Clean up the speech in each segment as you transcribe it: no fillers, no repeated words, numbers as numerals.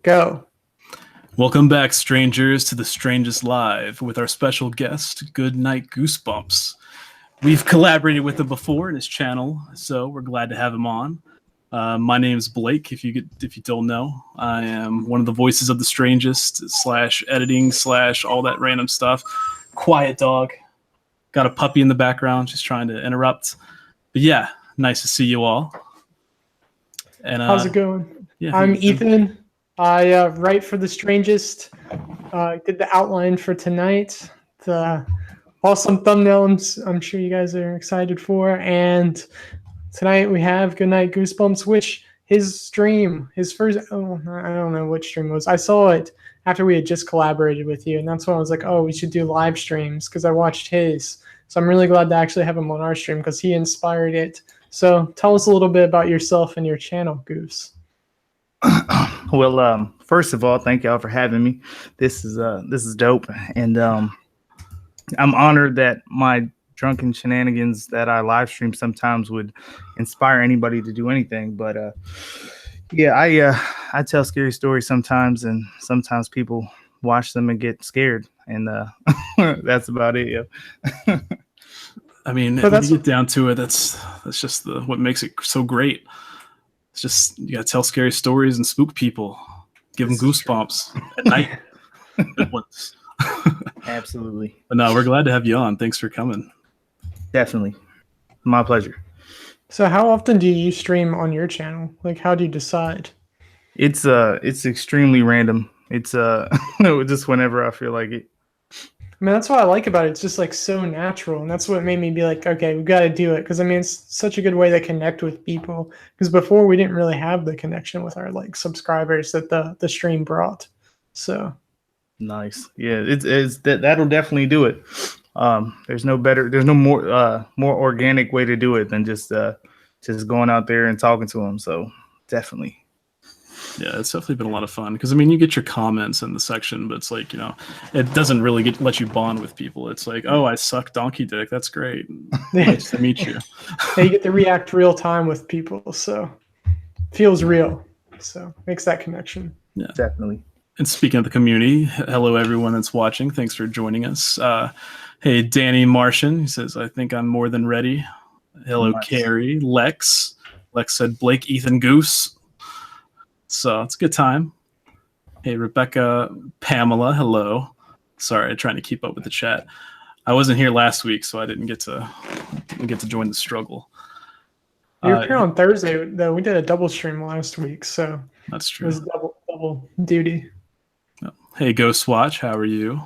Go. Welcome back, strangers, to the Strangest Live with our special guest, Goodnight Goosebumps. We've collaborated with him before in his channel, so we're glad to have him on. My name is Blake. If you don't know, I am one of the voices of the Strangest / editing / all that random stuff. Quiet dog. Got a puppy in the background, just trying to interrupt. But yeah, nice to see you all. And how's it going? Yeah, I'm Ethan. I write for the Strangest. Did the outline for tonight. The awesome thumbnail I'm sure you guys are excited for. And tonight we have Goodnight Goosebumps, which his first, I don't know which stream it was. I saw it after we had just collaborated with you. And that's when I was like, oh, we should do live streams because I watched his. So I'm really glad to actually have him on our stream because he inspired it. So tell us a little bit about yourself and your channel, Goose. Well, first of all, thank y'all for having me. This is dope, and I'm honored that my drunken shenanigans that I live stream sometimes would inspire anybody to do anything. But yeah, I tell scary stories sometimes, and sometimes people watch them and get scared, and that's about it. Yeah. I mean, when you get down to it, that's just what makes it so great. It's just you gotta tell scary stories and spook people, give them goosebumps at night. Absolutely. But no, we're glad to have you on. Thanks for coming. Definitely, my pleasure. So, how often do you stream on your channel? Like, how do you decide? It's extremely random. It's just whenever I feel like it. I mean, that's what I like about it. It's just like so natural. And that's what made me be like, okay, we've got to do it. Because I mean, it's such a good way to connect with people. Because before we didn't really have the connection with our like subscribers that the stream brought. So nice. Yeah, it's that'll definitely do it. There's no more organic way to do it than just going out there and talking to them. So definitely. Yeah, it's definitely been a lot of fun because I mean, you get your comments in the section, but it's like, it doesn't really let you bond with people. It's like, oh, I suck donkey dick. That's great. Nice to meet you. You get to react real time with people, so feels real. So makes that connection. Yeah, definitely. And speaking of the community, hello everyone that's watching. Thanks for joining us. Hey, Danny Martian, he says, I think I'm more than ready. Hello, nice. Carrie, Lex. Lex said Blake, Ethan, Goose. So it's a good time. Hey, Rebecca, Pamela, hello. Sorry, I'm trying to keep up with the chat. I wasn't here last week, so I didn't get to join the struggle. You were here on Thursday, though. We did a double stream last week, so that's true. It was double duty. Hey, Ghost Watch, how are you?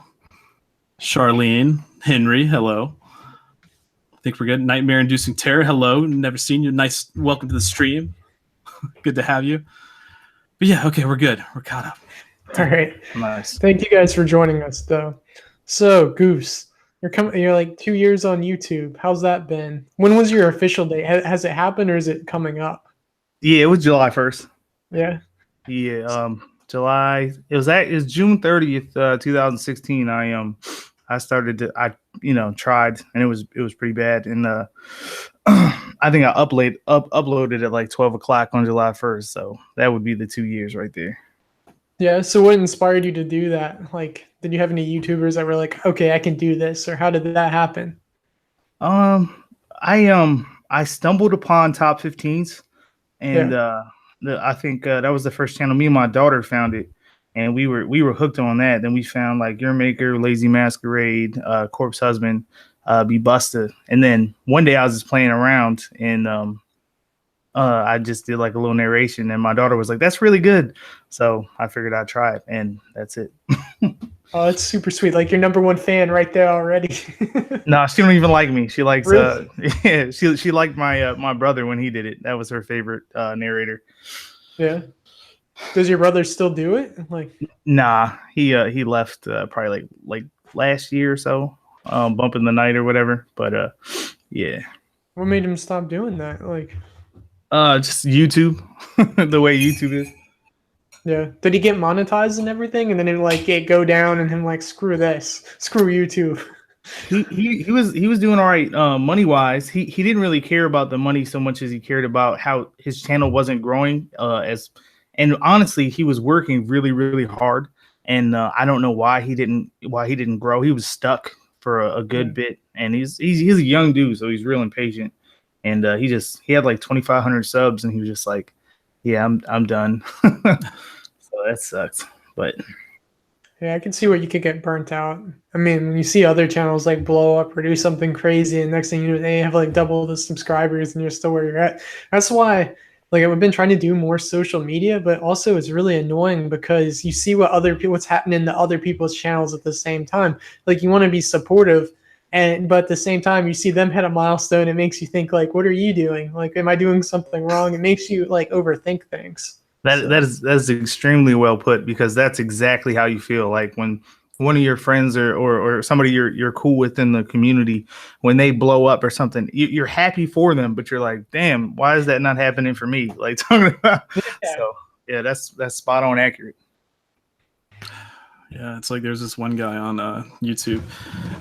Charlene, Henry, hello. I think we're good. Nightmare-inducing terror, hello. Never seen you. Nice, welcome to the stream. Good to have you. But yeah, okay, we're good. We're caught up. All right. Nice. Thank you guys for joining us, though. So, Goose, you're like 2 years on YouTube. How's that been? When was your official date? Has it happened or is it coming up? Yeah, it was July 1st. Yeah. Yeah. July. It was June 30th, 2016. I started to tried, and it was pretty bad. And I think I uploaded at like 12 o'clock on July 1st. So that would be the 2 years right there. Yeah. So what inspired you to do that? Like, did you have any YouTubers that were like, okay, I can do this, or how did that happen? I stumbled upon top 15s, and I think that was the first channel. Me and my daughter found it, and we were hooked on that. Then we found like Your Maker, Lazy Masquerade, Corpse Husband, Be Busta. And then one day I was just playing around, and I just did like a little narration, and my daughter was like, "That's really good." So I figured I'd try it, and that's it. Oh, that's super sweet. Like your number one fan right there already. No, she don't even like me. She likes really? Yeah, she liked my brother when he did it. That was her favorite narrator. Yeah. Does your brother still do it? Like, nah, he left probably like last year or so, bumping the night or whatever. But yeah. What made him stop doing that? Like, just YouTube, the way YouTube is. Yeah. Did he get monetized and everything, and then it go down, and him like, screw this, screw YouTube? He was doing all right money wise. He didn't really care about the money so much as he cared about how his channel wasn't growing as and honestly, he was working really, really hard. And I don't know why he didn't grow. He was stuck for a good bit, and he's a young dude, so he's real impatient. And he had like 2,500 subs, and he was just like, "Yeah, I'm done." So that sucks. But yeah, I can see where you could get burnt out. I mean, when you see other channels like blow up or do something crazy, and next thing you know, they have like double the subscribers, and you're still where you're at. That's why, like, I've been trying to do more social media, but also it's really annoying because you see what's happening to other people's channels at the same time. Like, you want to be supportive, but at the same time, you see them hit a milestone. It makes you think, like, what are you doing? Like, am I doing something wrong? It makes you like overthink things. That's extremely well put, because that's exactly how you feel. Like when one of your friends or somebody you're cool with in the community, when they blow up or something, you're happy for them, but you're like, damn, why is that not happening for me? Like talking about. Yeah. So yeah, that's spot on accurate. Yeah, it's like there's this one guy on YouTube.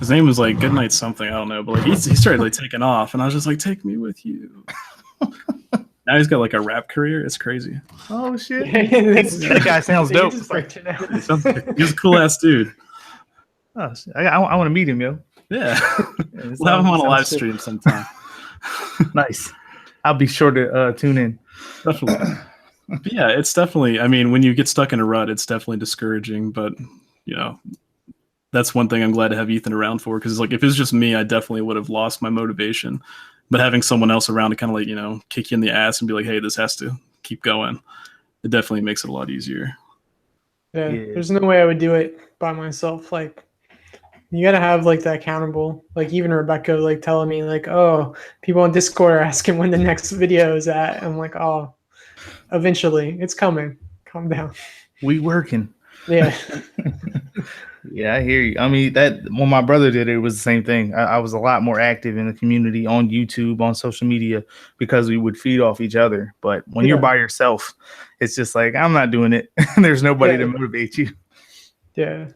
His name was like Goodnight something, I don't know, but like he started like taking off, and I was just like, take me with you. Now he's got like a rap career. It's crazy. Oh shit! That guy sounds dope. He's a cool ass dude. Oh, I want to meet him, yo. Yeah, we'll have him on a live stream sometime. Nice. I'll be sure to tune in. Definitely. But yeah, it's definitely. I mean, when you get stuck in a rut, it's definitely discouraging. But you know, that's one thing I'm glad to have Ethan around for, because like if it was just me, I definitely would have lost my motivation. But having someone else around to kind of like, you know, kick you in the ass and be like, hey, this has to keep going, it definitely makes it a lot easier. Yeah, there's no way I would do it by myself. Like, you gotta have like that accountable. Like, even Rebecca like telling me like, oh, people on Discord are asking when the next video is at. I'm like, oh, eventually it's coming. Calm down. We working. Yeah. Yeah, I hear you. I mean, that when my brother did it, it was the same thing. I was a lot more active in the community on YouTube, on social media, because we would feed off each other. But when you're by yourself, it's just like, I'm not doing it. There's nobody to motivate you. Yeah.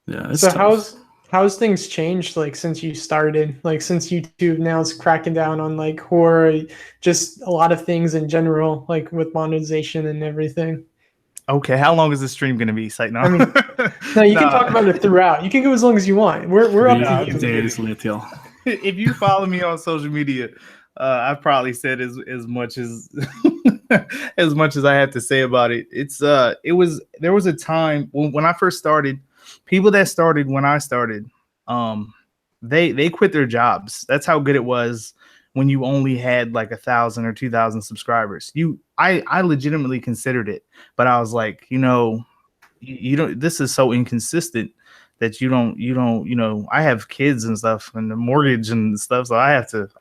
Yeah. It's so tough. how's things changed like since you started? Like, since YouTube now is cracking down on like horror, just a lot of things in general, like with monetization and everything. Okay, how long is this stream going to be? Like, no. I mean, no, you can talk about it throughout. You can go as long as you want. We're up to you. If you follow me on social media, I've probably said as much as as much as I have to say about it. There was a time when I first started. People that started when I started, they quit their jobs. That's how good it was when you only had like 1,000 or 2,000 subscribers. I legitimately considered it, but I was like, you don't. This is so inconsistent that you don't. I have kids and stuff, and the mortgage and stuff, so I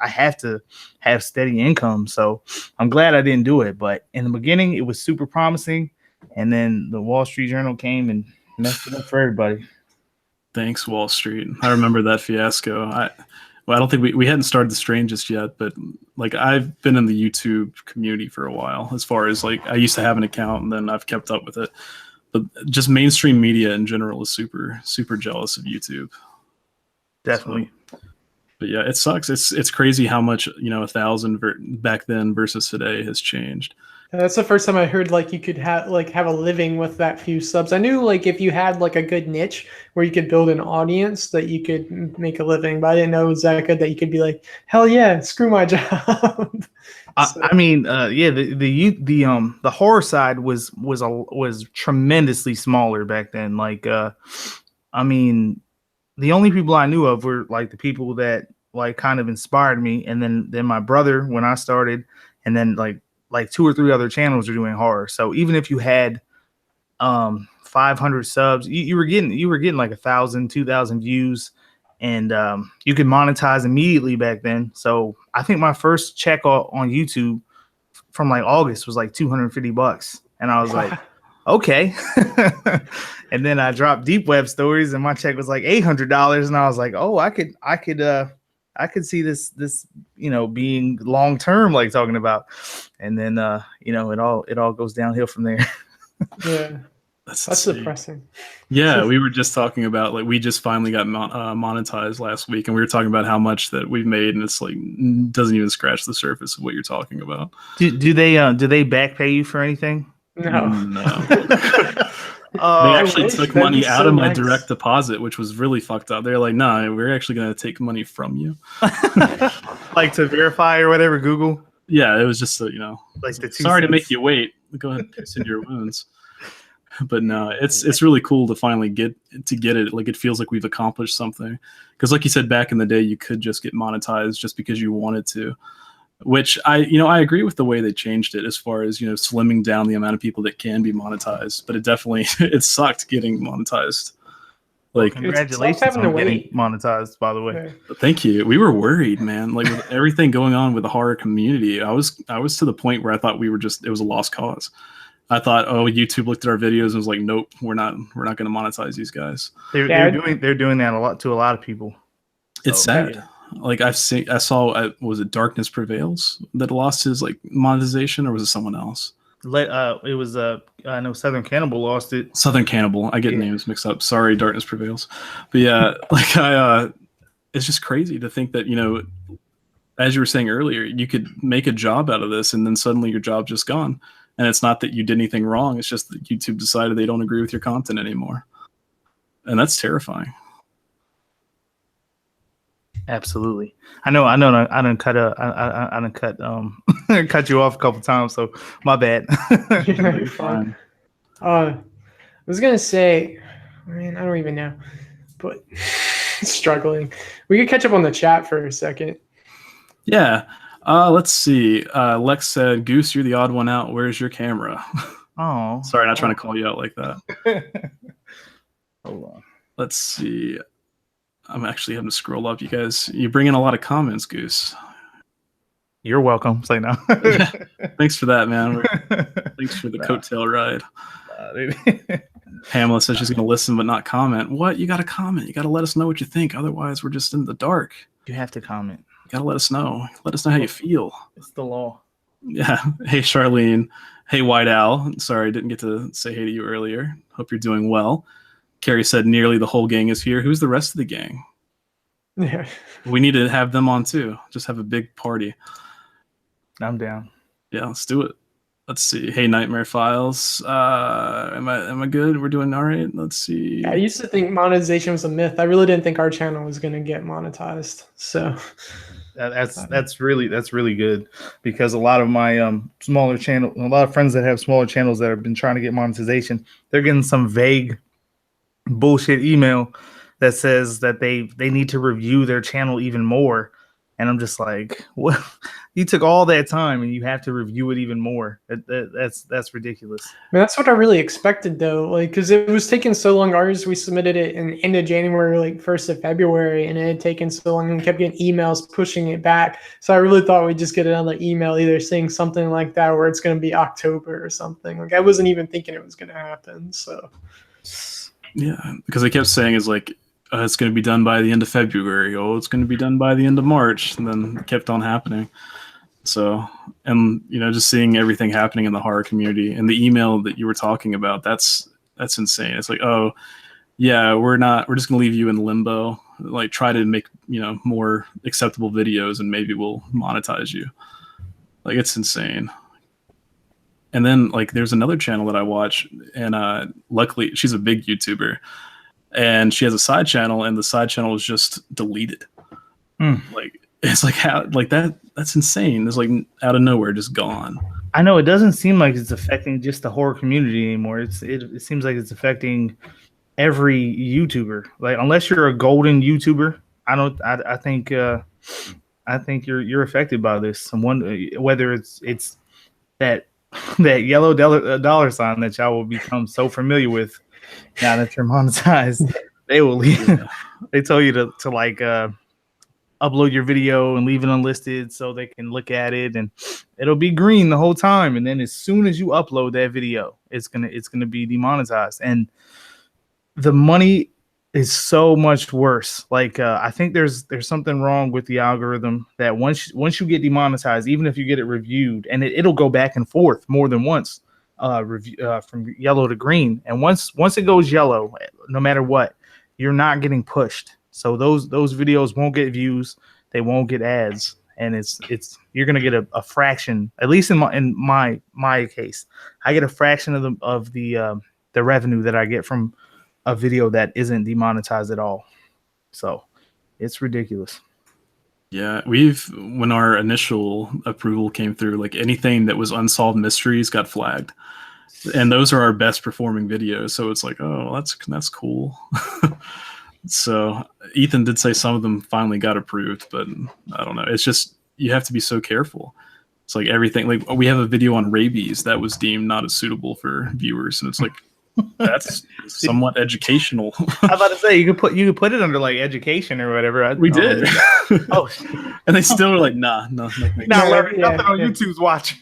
have to have steady income. So I'm glad I didn't do it. But in the beginning, it was super promising, and then the Wall Street Journal came and messed it up for everybody. Thanks, Wall Street. I remember that fiasco. I don't think we hadn't started the Strangest yet, but like I've been in the YouTube community for a while. As far as like I used to have an account, and then I've kept up with it. But just mainstream media in general is super, super jealous of YouTube. Definitely. So, but yeah, it sucks. It's crazy how much 1,000 back then versus today has changed. That's the first time I heard like you could have a living with that few subs. I knew like if you had like a good niche where you could build an audience that you could make a living, but I didn't know it was that good that you could be like, hell yeah, screw my job. I mean, yeah, the horror side was tremendously smaller back then. Like, I mean, the only people I knew of were like the people that like kind of inspired me, and then my brother when I started, and then like 2 or 3 other channels are doing horror. So even if you had 500 subs, you were getting like 1,000, 2,000 views, and you could monetize immediately back then. So I think my first check on YouTube from like August was like $250, and I was like, okay. And then I dropped Deep Web Stories, and my check was like $800, and I was like, oh, I could see this being long term, like talking about, and then it all goes downhill from there. Yeah, that's depressing. Yeah, we were just talking about like we just finally got monetized last week, and we were talking about how much that we've made, and it's like doesn't even scratch the surface of what you're talking about. Do they back pay you for anything? No. No. They Oh, actually wish. took That'd money be out so of my nice. direct deposit, which was really fucked up. They're like, no, we're actually going to take money from you. like to verify or whatever, Google. Yeah, it was just, Like the 2 sorry to make cents. you wait. Go ahead and piss in your wounds. But no, it's really cool to finally get it. Like, it feels like we've accomplished something. Because like you said, back in the day, you could just get monetized just because you wanted to. Which I agree with the way they changed it as far as, slimming down the amount of people that can be monetized. But it definitely, it sucked getting monetized. Like, Congratulations having to on getting wait. monetized, by the way. Yeah. thank you. We were worried, man. Like, with everything going on with the horror community, I was to the point where I thought it was a lost cause. I thought, oh, YouTube looked at our videos and was like, nope, we're not going to monetize these guys. They're doing that to a lot of people. It's sad. Yeah. Like, I saw, was it Darkness Prevails that lost his like monetization, or was it someone else? It was I know Southern Cannibal lost it. Southern Cannibal. I get names mixed up. Sorry, Darkness Prevails. But yeah, like it's just crazy to think that, as you were saying earlier, you could make a job out of this and then suddenly your job's just gone. And it's not that you did anything wrong. It's just that YouTube decided they don't agree with your content anymore. And that's terrifying. Absolutely. I know. I done cut cut you off a couple times, so my bad. You're fine. I was gonna say, man, I don't even know, but struggling. We could catch up on the chat for a second. Yeah. Let's see. Lex said, "Goose, you're the odd one out. Where's your camera?" Oh, sorry, not trying to call you out like that. Hold on. Let's see. I'm actually having to scroll up. You guys, you bring in a lot of comments, Goose. You're welcome. Say no. Yeah. Thanks for that, man. Thanks for the coattail ride. Pamela says she's going to listen but not comment. What? You got to comment. You got to let us know what you think. Otherwise, we're just in the dark. You have to comment. You got to let us know. Let us know how you feel. It's the law. Yeah. Hey, Charlene. Hey, White Owl. Sorry, I didn't get to say hey to you earlier. Hope you're doing well. Carrie said nearly the whole gang is here. Who's the rest of the gang? Yeah. We need to have them on too. Just have a big party. I'm down. Yeah, let's do it. Let's see. Hey, Nightmare Files. Am I good? We're doing all right. Let's see. Yeah, I used to think monetization was a myth. I really didn't think our channel was going to get monetized. So that's really good, because a lot of my smaller channel, a lot of friends that have smaller channels that have been trying to get monetization, they're getting some vague bullshit email that says that they need to review their channel even more, and I'm just like, what? You took all that time and you have to review it even more. That's ridiculous. I mean, that's what I really expected, though, like, because it was taking so long. Ours, we submitted it in end of January, like 1st of February, and it had taken so long and kept getting emails pushing it back. So I really thought we'd just get another email either saying something like that, or it's going to be October or something. Like, I wasn't even thinking it was going to happen. So yeah, because they kept saying is like, it's going to be done by the end of February. Oh, it's going to be done by the end of March, and then it kept on happening. So, and just seeing everything happening in the horror community and the email that you were talking about, that's insane. It's like, oh yeah, we're just going to leave you in limbo. Like, try to make, more acceptable videos and maybe we'll monetize you. Like, it's insane. And then like, there's another channel that I watch, and luckily she's a big YouTuber and she has a side channel, and the side channel is just deleted. Like, it's like, how, like that's insane. It's like out of nowhere, just gone. I know it doesn't seem like it's affecting just the horror community anymore. It seems like it's affecting every YouTuber. Like, unless you're a golden YouTuber, I think you're affected by this. Whether it's that yellow dollar sign that y'all will become so familiar with now that you're monetized. They will leave. Yeah. They tell you to like upload your video and leave it unlisted so they can look at it, and it'll be green the whole time. And then as soon as you upload that video, it's gonna be demonetized. And the money is so much worse. Like I think there's something wrong with the algorithm that once you get demonetized, even if you get it reviewed, and it'll go back and forth more than once, from yellow to green. And once it goes yellow, no matter what, you're not getting pushed. So those videos won't get views, they won't get ads, and it's you're gonna get a fraction, at least in my case, I get a fraction of the revenue that I get from a video that isn't demonetized at all. So it's ridiculous. Yeah, when our initial approval came through, like anything that was unsolved mysteries got flagged, and those are our best performing videos. So it's like, oh, that's cool. So Ethan did say some of them finally got approved, but I don't know. It's just you have to be so careful. It's like everything. Like we have a video on rabies that was deemed not as suitable for viewers, and it's like that's somewhat educational. I'm about to say you could put it under like education or whatever. We did. Oh, and they still are like, nah, nothing on YouTube's watching.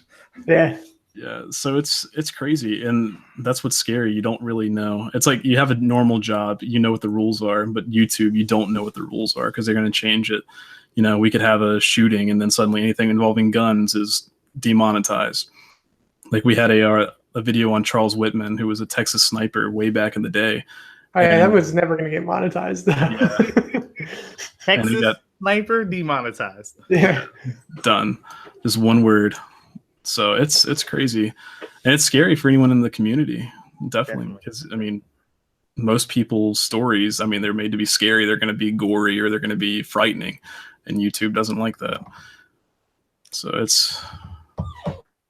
Yeah. Yeah, so it's crazy, and that's what's scary. You don't really know. It's like you have a normal job, you know what the rules are, but YouTube, you don't know what the rules are because they're going to change it. You know, we could have a shooting, and then suddenly anything involving guns is demonetized. Like we had a video on Charles Whitman, who was a Texas sniper way back in the day. Oh, yeah, that was never going to get monetized. Yeah. Texas sniper demonetized. Yeah. Done. Just one word. So it's crazy, and it's scary for anyone in the community, definitely. Because I mean, most people's stories, I mean, they're made to be scary. They're going to be gory or they're going to be frightening, and YouTube doesn't like that. So it's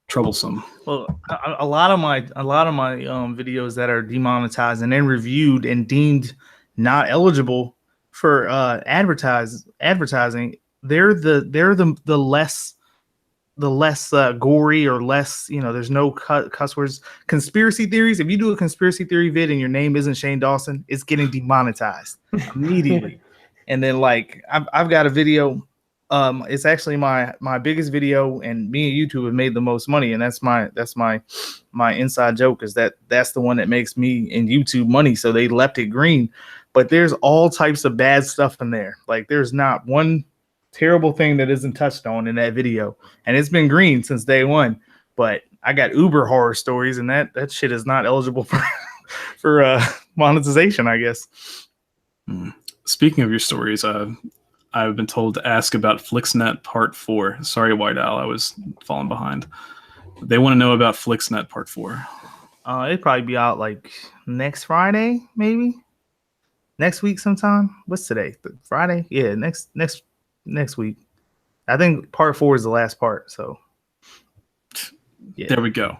troublesome. Well, a lot of my videos that are demonetized and then reviewed and deemed not eligible for advertising, they're the less gory or less, there's no cuss words. Conspiracy theories. If you do a conspiracy theory vid and your name isn't Shane Dawson, it's getting demonetized immediately. And then like I've got a video. It's actually my biggest video, and me and YouTube have made the most money, and that's my inside joke is that's the one that makes me and YouTube money. So they left it green, but there's all types of bad stuff in there. Like there's not one terrible thing that isn't touched on in that video, and it's been green since day one. But I got uber horror stories, and that shit is not eligible for monetization, I guess. Speaking of your stories, I've been told to ask about Flixnet Part 4. Sorry, White Owl, I was falling behind. They want to know about Flixnet Part 4. It'd probably be out like next Friday, maybe next week sometime. What's today? Friday? Yeah, next week. I think Part 4 is the last part. So yeah. There we go.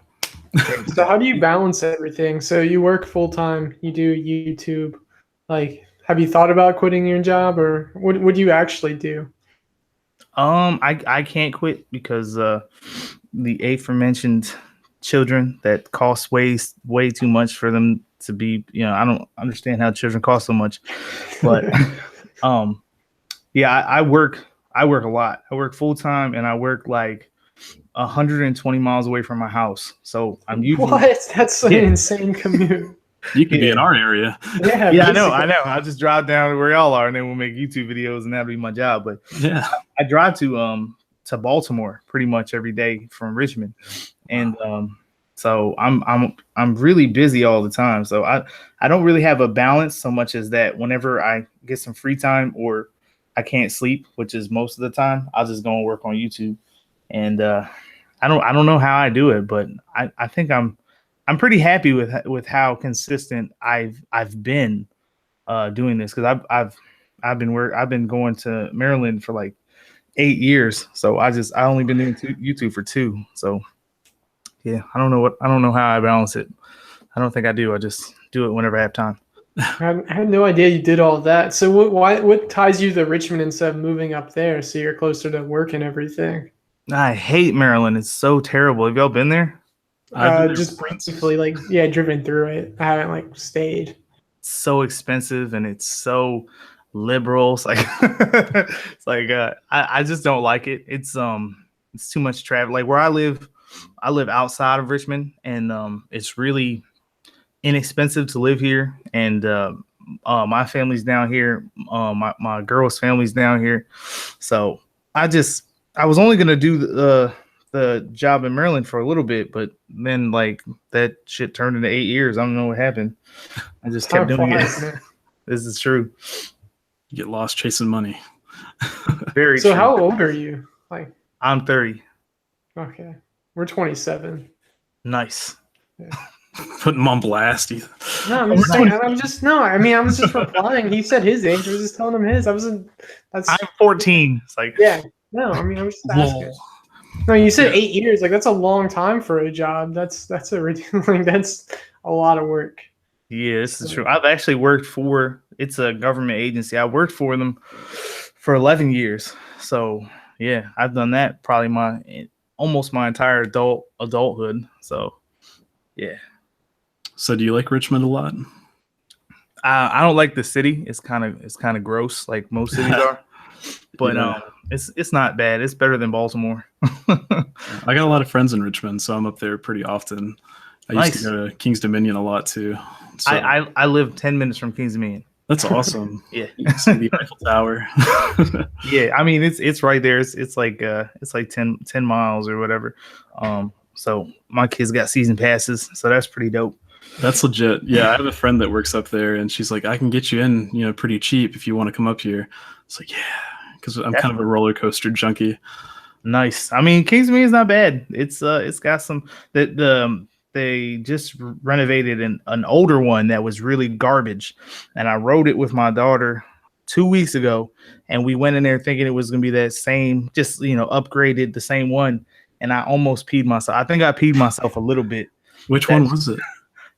So how do you balance everything? So you work full time, you do YouTube. Like, have you thought about quitting your job, or what would you actually do? I can't quit because the aforementioned children that cost way too much for them to be, I don't understand how children cost so much, but yeah, I work a lot. I work full time, and I work like 120 miles away from my house. So I'm usually that's an insane commute. You could be in our area. Yeah, I know. I'll just drive down to where y'all are, and then we'll make YouTube videos, and that'll be my job. But yeah, I drive to Baltimore pretty much every day from Richmond, and so I'm really busy all the time. So I don't really have a balance so much as that whenever I get some free time or I can't sleep, which is most of the time, I'll just go and work on YouTube. And I don't know how I do it, but I think I'm pretty happy with how consistent I've been doing this, because I've been going to Maryland for like 8 years, so I only been doing YouTube for 2. So yeah, I don't know how I balance it. I don't think I do. I just do it whenever I have time. I had no idea you did all that. So what ties you to Richmond instead of moving up there so you're closer to work and everything? I hate Maryland. It's so terrible. Have y'all been there? Just briefly, driven through it. I haven't stayed. It's so expensive, and it's so liberal. It's like I just don't like it. It's too much travel. Like where I live outside of Richmond, and it's really inexpensive to live here. And my family's down here. My girl's family's down here. So I was only gonna do the job in Maryland for a little bit, but then that shit turned into 8 years. I don't know what happened. I just kept doing it. This is true. You get lost chasing money. Very so true. How old are you? Like, I'm 30. okay, we're 27. Nice. Yeah. Putting him on blast. No, I'm just saying. I mean, I was just replying. He said his age. I was just telling him his. That's. I'm 14. It's like, Yeah. No, I mean, I'm just asking. Lol. No, you said Yeah. 8 years. Like, that's a long time for a job. That's a like, that's a lot of work. yeah, this is true. I've actually worked for, it's a government agency. I worked for them for 11 years. So yeah, I've done that probably almost my entire adulthood. So yeah. So do you like Richmond a lot? I don't like the city. It's kind of gross, like most cities are. But Yeah. it's not bad. It's better than Baltimore. I got a lot of friends in Richmond, so I'm up there pretty often. I used to go to King's Dominion a lot too. So I live 10 minutes from Kings Dominion. that's awesome. Yeah. You can see the Eiffel Tower. Yeah, I mean it's right there. It's like 10 miles or whatever. So my kids got season passes, so that's pretty dope. That's legit. Yeah, I have a friend that works up there, and she's like, I can get you in, pretty cheap if you want to come up here. It's like, yeah, because I'm kind of a roller coaster junkie. Nice. I mean, Kings Dominion's not bad. It's got some they just renovated an older one that was really garbage, and I rode it with my daughter 2 weeks ago, and we went in there thinking it was gonna be that same, just upgraded the same one, and I almost peed myself. I think I peed myself a little bit. Which one was it?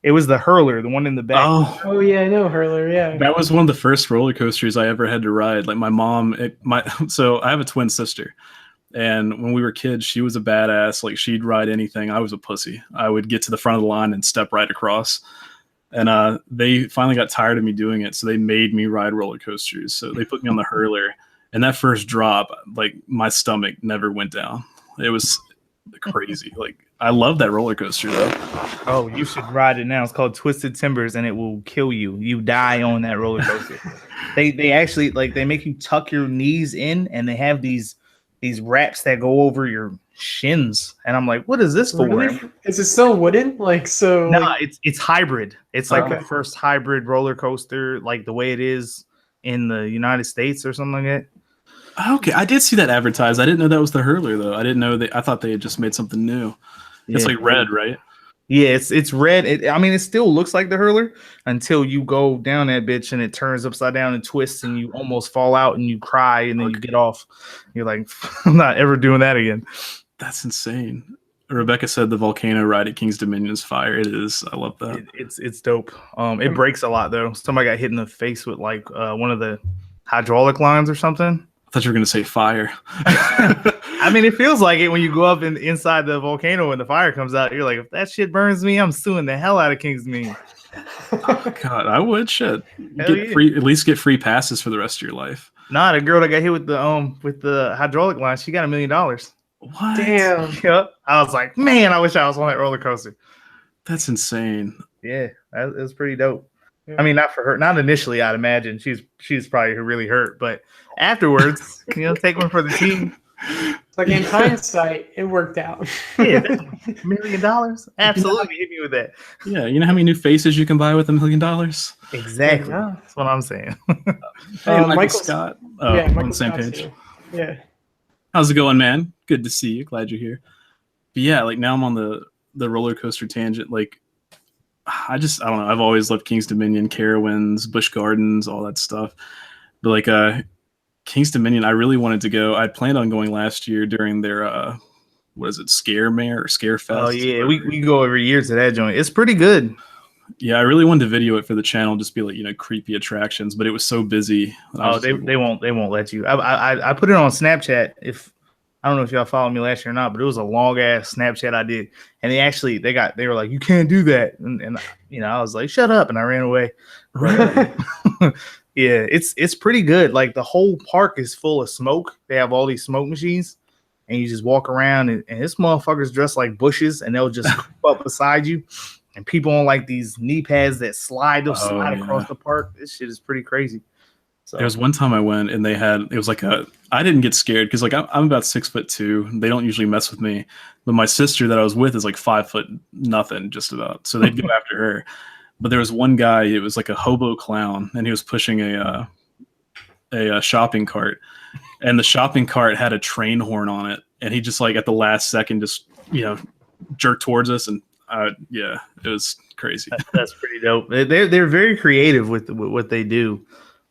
It was the Hurler, the one in the back. Oh yeah, I know Hurler. Yeah, that was one of the first roller coasters I ever had to ride. Like my mom, so I have a twin sister, and when we were kids, she was a badass. Like she'd ride anything. I was a pussy. I would get to the front of the line and step right across. And they finally got tired of me doing it, so they made me ride roller coasters. So they put me on the Hurler, and that first drop, like my stomach never went down. It was crazy. Like I love that roller coaster though. Oh, you should ride it now. It's called Twisted Timbers, and it will kill you. You die on that roller coaster. They actually they make you tuck your knees in, and they have these wraps that go over your shins. And I'm like, what is this for? Really? Is it still wooden? No, it's hybrid. It's like Okay. the first hybrid roller coaster, like the way it is in the United States or something like that. Okay, I did see that advertised. I didn't know that was the Hurler though. I didn't know I thought they had just made something new. It's like red, right? Yeah, it's red. It still looks like the Hurler until you go down that bitch and it turns upside down and twists and you almost fall out and you cry and then you get off. You're like, I'm not ever doing that again. That's insane. Rebecca said the volcano ride at King's Dominion is fire. It is. I love that. It's dope. It breaks a lot though. Somebody got hit in the face with one of the hydraulic lines or something. I thought you were going to say fire. I mean, it feels like it when you go up inside the volcano and the fire comes out. You're like, if that shit burns me, I'm suing the hell out of King's Dominion. Oh, God, I would. Shit, at least get free passes for the rest of your life. Nah, the girl that got hit with the hydraulic line, she got $1 million. What? Damn. Yep. I was like, man, I wish I was on that roller coaster. That's insane. Yeah, it was pretty dope. Yeah. I mean, not for her, not initially. I'd imagine she's probably really hurt, but afterwards, take one for the team. It's like in hindsight, it worked out. Yeah, $1 million. Absolutely, hit me with that. Yeah, you know how many new faces you can buy with $1 million? Exactly. Yeah. That's what I'm saying. Hey, Michael Michael's- Scott. yeah, On Michael the same Scott's page. here. Yeah. How's it going, man? Good to see you. Glad you're here. But yeah, like now I'm on the roller coaster tangent. Like I don't know. I've always loved King's Dominion, Carowinds, Busch Gardens, all that stuff. But like King's Dominion, I really wanted to go. I planned on going last year during their what is it, Scaremare or Scarefest? Oh yeah, we go every year to that joint. It's pretty good. Yeah, I really wanted to video it for the channel, just be like, creepy attractions, but it was so busy. Oh, they won't let you. I put it on Snapchat. If I don't know if y'all followed me last year or not, but it was a long ass Snapchat I did, and they were like, you can't do that, and I was like, shut up, and I ran away. Yeah, it's pretty good. Like the whole park is full of smoke. They have all these smoke machines, and you just walk around, and this motherfucker's dressed like bushes, and they'll just creep up beside you. And people on like these knee pads that slide across the park. This shit is pretty crazy. So there was one time I went and it was like I didn't get scared because like I'm about 6'2". They don't usually mess with me, but my sister that I was with is like 5 foot nothing, just about. So they'd go after her. But there was one guy. It was like a hobo clown, and he was pushing a shopping cart. and the shopping cart had a train horn on it, and he just like at the last second just jerked towards us, and yeah, it was crazy. That's pretty dope. They're very creative with what they do.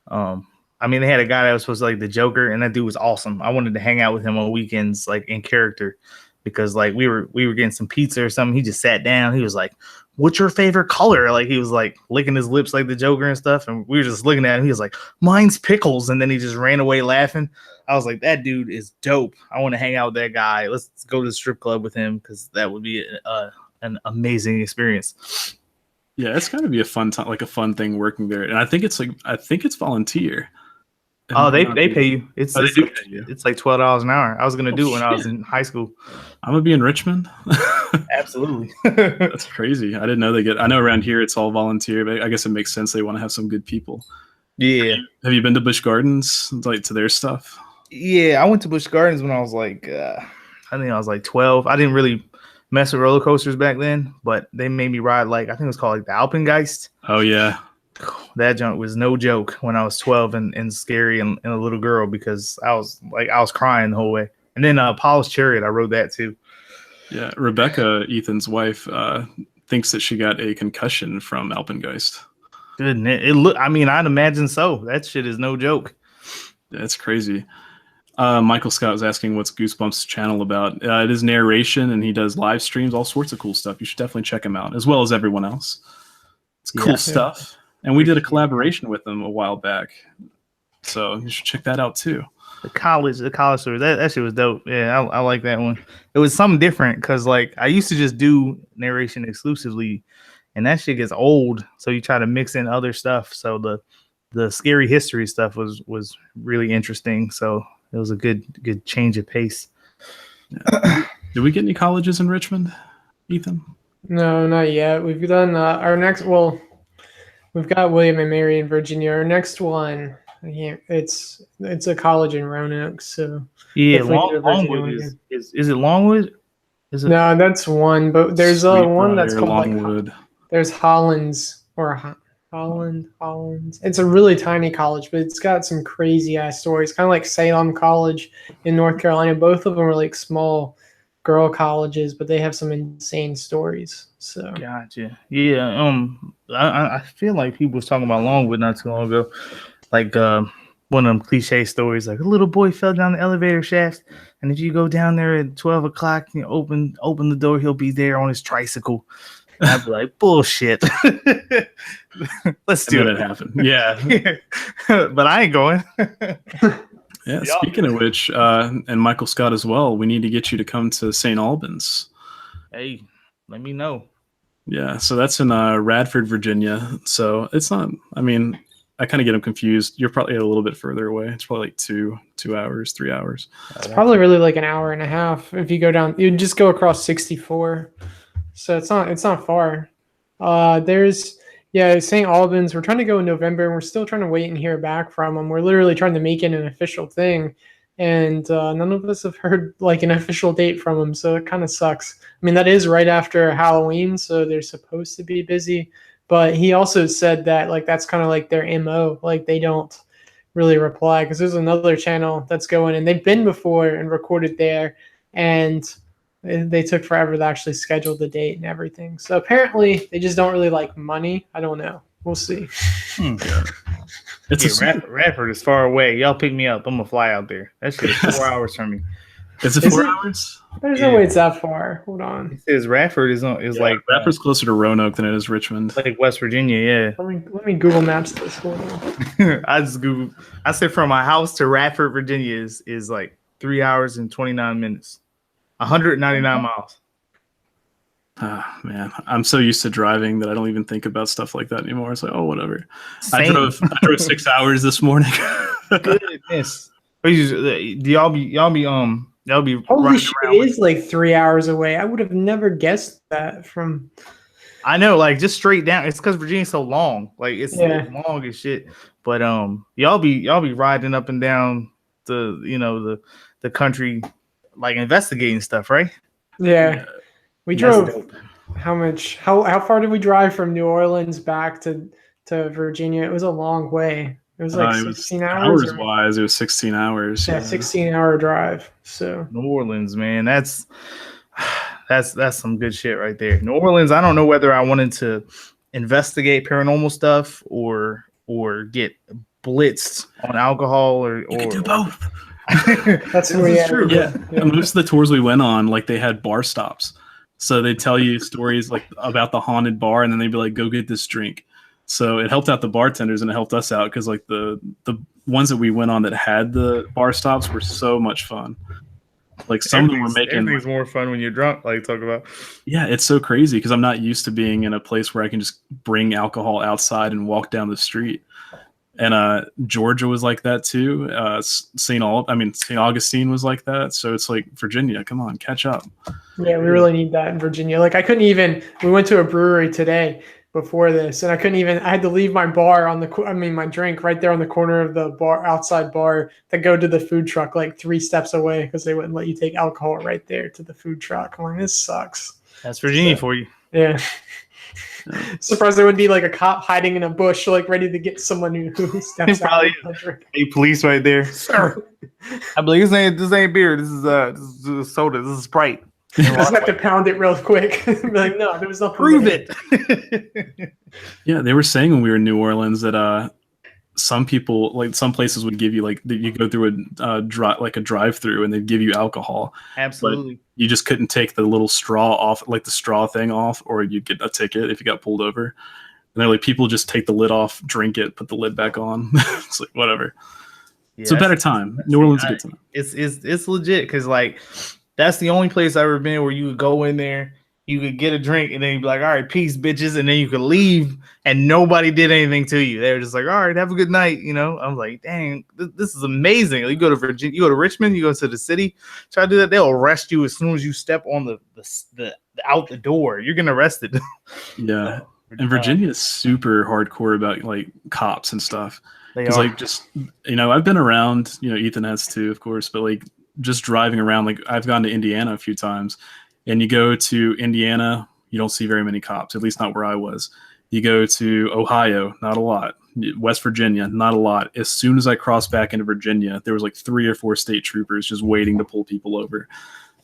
I mean, they had a guy that was supposed to like the Joker, and that dude was awesome. I wanted to hang out with him on weekends, like in character, because like we were getting some pizza or something. He just sat down. He was like, "What's your favorite color?" Like he was like licking his lips like the Joker and stuff, and we were just looking at him. He was like, "Mine's pickles," and then he just ran away laughing. I was like, "That dude is dope. I want to hang out with that guy. Let's go to the strip club with him because that would be an amazing experience." Yeah, it's got to be a fun time, like a fun thing working there, and I think it's volunteer. Oh, they pay you. It's they do pay you. It's like $12 an hour. I was gonna do it when I was in high school. I'm gonna be in Richmond. Absolutely. That's crazy. I didn't know I know around here it's all volunteer, but I guess it makes sense. They want to have some good people. Yeah. Have you been to Busch Gardens, like to their stuff? Yeah, I went to Busch Gardens when I was like, I think I was like 12. I didn't really mess with roller coasters back then, but they made me ride like, I think it was called like the Alpengeist. Oh yeah. That junk was no joke when I was 12 and scary and a little girl, because I was crying the whole way. And then Paul's Chariot, I rode that too. Yeah, Rebecca, Ethan's wife, thinks that she got a concussion from Alpengeist. Goodness, I'd imagine so. That shit is no joke. That's crazy. Michael Scott was asking what's Goosebumps channel about. It is narration, and he does live streams, all sorts of cool stuff. You should definitely check him out, as well as everyone else. It's cool stuff. And we did a collaboration with them a while back, so you should check that out too. The college story, that shit was dope. Yeah, I like that one. It was something different because like I used to just do narration exclusively, and that shit gets old. So you try to mix in other stuff. So the scary history stuff was really interesting. So it was a good change of pace. Yeah. Did we get any colleges in Richmond, Ethan? No, not yet. We've done our next. Well, we've got William and Mary in Virginia. Our next one, it's a college in Roanoke. So yeah, Longwood is it Longwood? Is it? No, that's one. But there's one that's called Longwood. There's Hollins or Hollins. It's a really tiny college, but it's got some crazy ass stories. Kind of like Salem College in North Carolina. Both of them are like small girl colleges, but they have some insane stories. So gotcha. Yeah. I feel like people was talking about Longwood not too long ago, like one of them cliche stories, like a little boy fell down the elevator shaft, and if you go down there at 12 o'clock, you open the door, he'll be there on his tricycle. And I'd be like, bullshit. Let's do it. Happen. Yeah. But I ain't going. Yeah, speaking of which, and Michael Scott as well, we need to get you to come to St. Albans. Hey, let me know. Yeah, so that's in Radford, Virginia. So it's not, I kind of get them confused. You're probably a little bit further away. It's probably like 2 hours, 3 hours. It's probably really like an hour and a half if you go down. You just go across 64. So it's not far. There's St. Albans. We're trying to go in November, and we're still trying to wait and hear back from them. We're literally trying to make it an official thing, and none of us have heard like an official date from them. So it kind of sucks. That is right after Halloween, so they're supposed to be busy. But he also said that like that's kind of like their MO. Like they don't really reply because there's another channel that's going, and they've been before and recorded there, and they took forever to actually schedule the date and everything. So apparently they just don't really like money. I don't know. We'll see. Radford is far away. Y'all pick me up. I'm gonna fly out there. That shit is 4 hours from me. Is it 4 hours? There's no way it's that far. Hold on. It says Radford is like Radford's closer to Roanoke than it is Richmond. Like West Virginia, yeah. Let me Google Maps this. Hold on. I said from my house to Radford, Virginia is like 3 hours and 29 minutes. 199 miles. Ah, man, I'm so used to driving that I don't even think about stuff like that anymore. It's like, oh, whatever. Same. I drove 6 hours this morning. Goodness. Y'all be Holy shit, it is like 3 hours away. I would have never guessed that from. I know, like just straight down. It's because Virginia's so long. Like it's long as shit. But y'all be riding up and down the country, like investigating stuff, right? Yeah. We drove how far did we drive from New Orleans back to Virginia? It was a long way. It was like It was 16 hours. hours wise, it was 16 hours. Yeah, 16-hour drive. So New Orleans, man, that's some good shit right there. New Orleans, I don't know whether I wanted to investigate paranormal stuff or get blitzed on alcohol or You could do both. that's true. Yeah. Most of the tours we went on, like they had bar stops. So they tell you stories like about the haunted bar, and then they'd be like, "Go get this drink." So it helped out the bartenders and it helped us out because like the ones that we went on that had the bar stops were so much fun. Like some of them were making everything's more fun when you're drunk. Like talk about. Yeah, it's so crazy because I'm not used to being in a place where I can just bring alcohol outside and walk down the street. And Georgia was like that too. St. Augustine was like that. So it's like Virginia, come on, catch up. Yeah, we really need that in Virginia. Like I couldn't even. We went to a brewery today before this, and I had to leave my bar my drink right there on the corner of the outside bar to go to the food truck like 3 steps away because they wouldn't let you take alcohol right there to the food truck. I'm like, this sucks. That's Virginia for you. Yeah. Surprised there would be like a cop hiding in a bush, like ready to get someone who steps out. A police right there, sir. I believe this ain't beer. This is a soda. This is Sprite. You just have to pound it real quick. Be like, no, there was nothing. Prove there. it. Yeah, they were saying when we were in New Orleans that some people, like some places, would give you like you go through a drive-through and they'd give you alcohol. Absolutely. But you just couldn't take the little straw off, like the straw thing off, or you'd get a ticket if you got pulled over. And they're like, people just take the lid off, drink it, put the lid back on. It's like whatever. Yeah, it's a better time. New Orleans is a good time. It's legit because like that's the only place I've ever been where you would go in there, you could get a drink, and then you'd be like, all right, peace, bitches. And then you could leave, and nobody did anything to you. They were just like, all right, have a good night. You know, I was like, dang, this is amazing. You go to Virginia, you go to Richmond, you go to the city, try to do that. They'll arrest you as soon as you step on the out the door. You're getting arrested. Yeah. And Virginia is super hardcore about like cops and stuff. Because like just, I've been around, Ethan has too, of course, but like just driving around, like I've gone to Indiana a few times. And you go to Indiana, you don't see very many cops, at least not where I was. You go to Ohio, not a lot. West Virginia, not a lot. As soon as I crossed back into Virginia, there was like 3 or 4 state troopers just waiting to pull people over.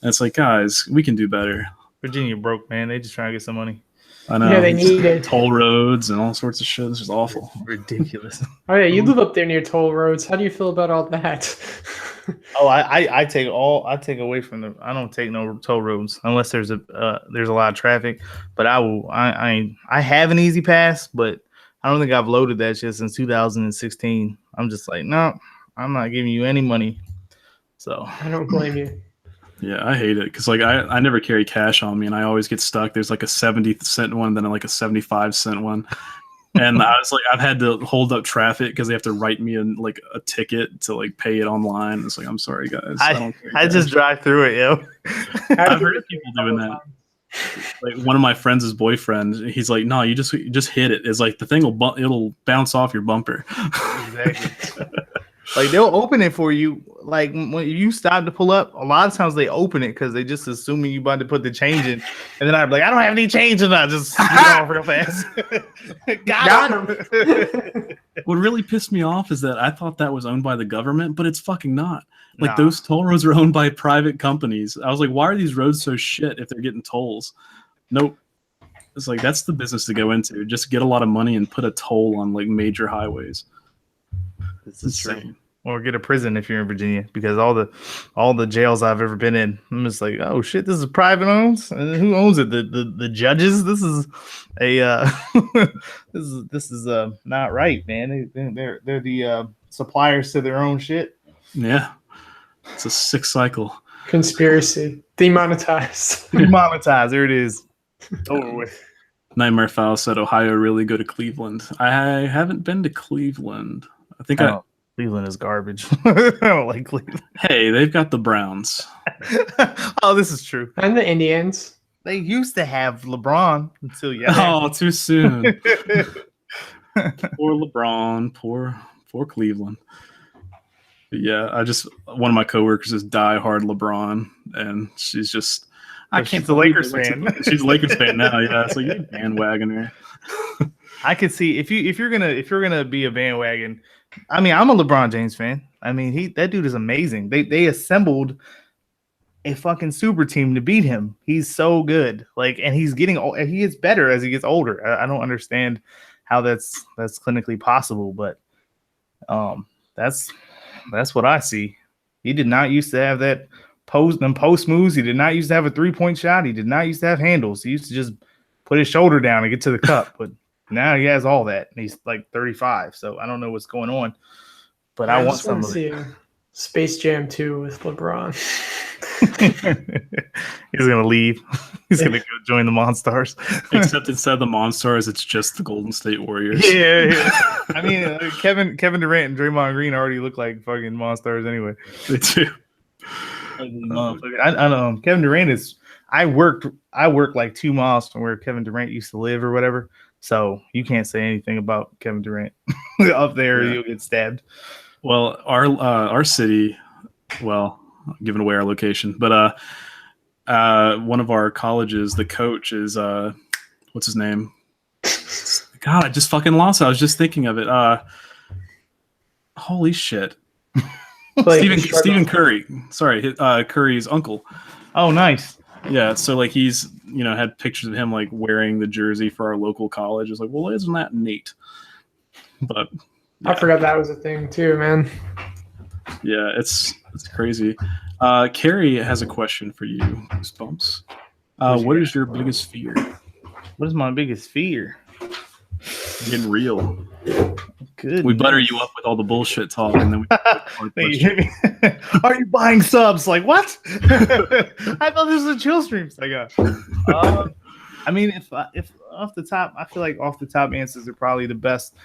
And it's like, guys, we can do better. Virginia broke, man. They just trying to get some money. I know. Yeah, they need it. Toll roads and all sorts of shit. This is awful. Ridiculous. Oh yeah, you live up there near toll roads. How do you feel about all that? Oh, I take away from the. I don't take no toll roads unless there's a lot of traffic. But I have an easy pass, but I don't think I've loaded that shit since 2016. I'm just like, no, I'm not giving you any money. So I don't blame you. Yeah, I hate it because like I never carry cash on me, and I always get stuck. There's like a 70-cent one, then like a 75-cent one. And I was like, I've had to hold up traffic because they have to write me like a ticket to like pay it online. It's like, I'm sorry, guys. I just drive through it, yo. I've heard of people doing that. Like one of my friends' boyfriend, he's like, no, you just hit it. It's like the thing it'll bounce off your bumper. Exactly. Like they'll open it for you. Like when you stop to pull up, a lot of times they open it because they just assuming you about to put the change in, and then I'm like, I don't have any change, and I just get off real fast. Got him. What really pissed me off is that I thought that was owned by the government, but it's fucking not. Like those toll roads are owned by private companies. I was like, why are these roads so shit if they're getting tolls? Nope. It's like that's the business to go into. Just get a lot of money and put a toll on like major highways. This is insane. Or get a prison if you're in Virginia, because all the jails I've ever been in, I'm just like, oh shit, this is private owned, and who owns it? The judges. This is a this is not right, man. They're the suppliers to their own shit. Yeah, it's a sick cycle. Conspiracy demonetized. Demonetized. There it is. Over with. Nightmare File said Ohio really go to Cleveland. I haven't been to Cleveland. I think Cleveland is garbage. I don't like Cleveland. Hey, they've got the Browns. Oh, this is true. And the Indians. They used to have LeBron until yesterday. Oh, too soon. Poor LeBron. Poor Cleveland. But yeah, one of my coworkers is diehard LeBron, and she's just. She's a Lakers fan. She's a Lakers fan now. Yeah, so you bandwagoner. I could see if you're gonna be a bandwagon. I mean, I'm a LeBron James fan. I mean, that dude is amazing. They assembled a fucking super team to beat him. He's so good. Like, and he gets better as he gets older. I don't understand how that's clinically possible, but that's what I see. He did not used to have that post moves. He did not used to have a 3-point shot. He did not used to have handles. He used to just put his shoulder down and get to the cup. But now he has all that. And he's like 35. So I don't know what's going on. But I want some of it. Space Jam 2 with LeBron. He's gonna leave. He's gonna go join the Monstars. Except instead of the Monstars, it's just the Golden State Warriors. Yeah. I mean, Kevin Durant and Draymond Green already look like fucking Monstars anyway. They do. I know Kevin Durant is. I work like 2 miles from where Kevin Durant used to live or whatever. So you can't say anything about Kevin Durant up there. Yeah. You'll get stabbed. Well, our city, well, giving away our location, but one of our colleges, the coach is what's his name? God, I just fucking lost it. I was just thinking of it. Holy shit. Stephen Curry. Sorry, Curry's uncle. Oh, nice. Yeah, so like he's had pictures of him like wearing the jersey for our local college. It's like, well, isn't that neat? But yeah. I forgot that was a thing too, man. Yeah, it's crazy. Carrie has a question for you, Goosebumps. What is your biggest fear? What is my biggest fear? Getting real. Good. We butter you up with all the bullshit talk, and then we. Are you buying subs? Like what? I thought this was a chill stream. I mean, if off the top, I feel like off the top answers are probably the best.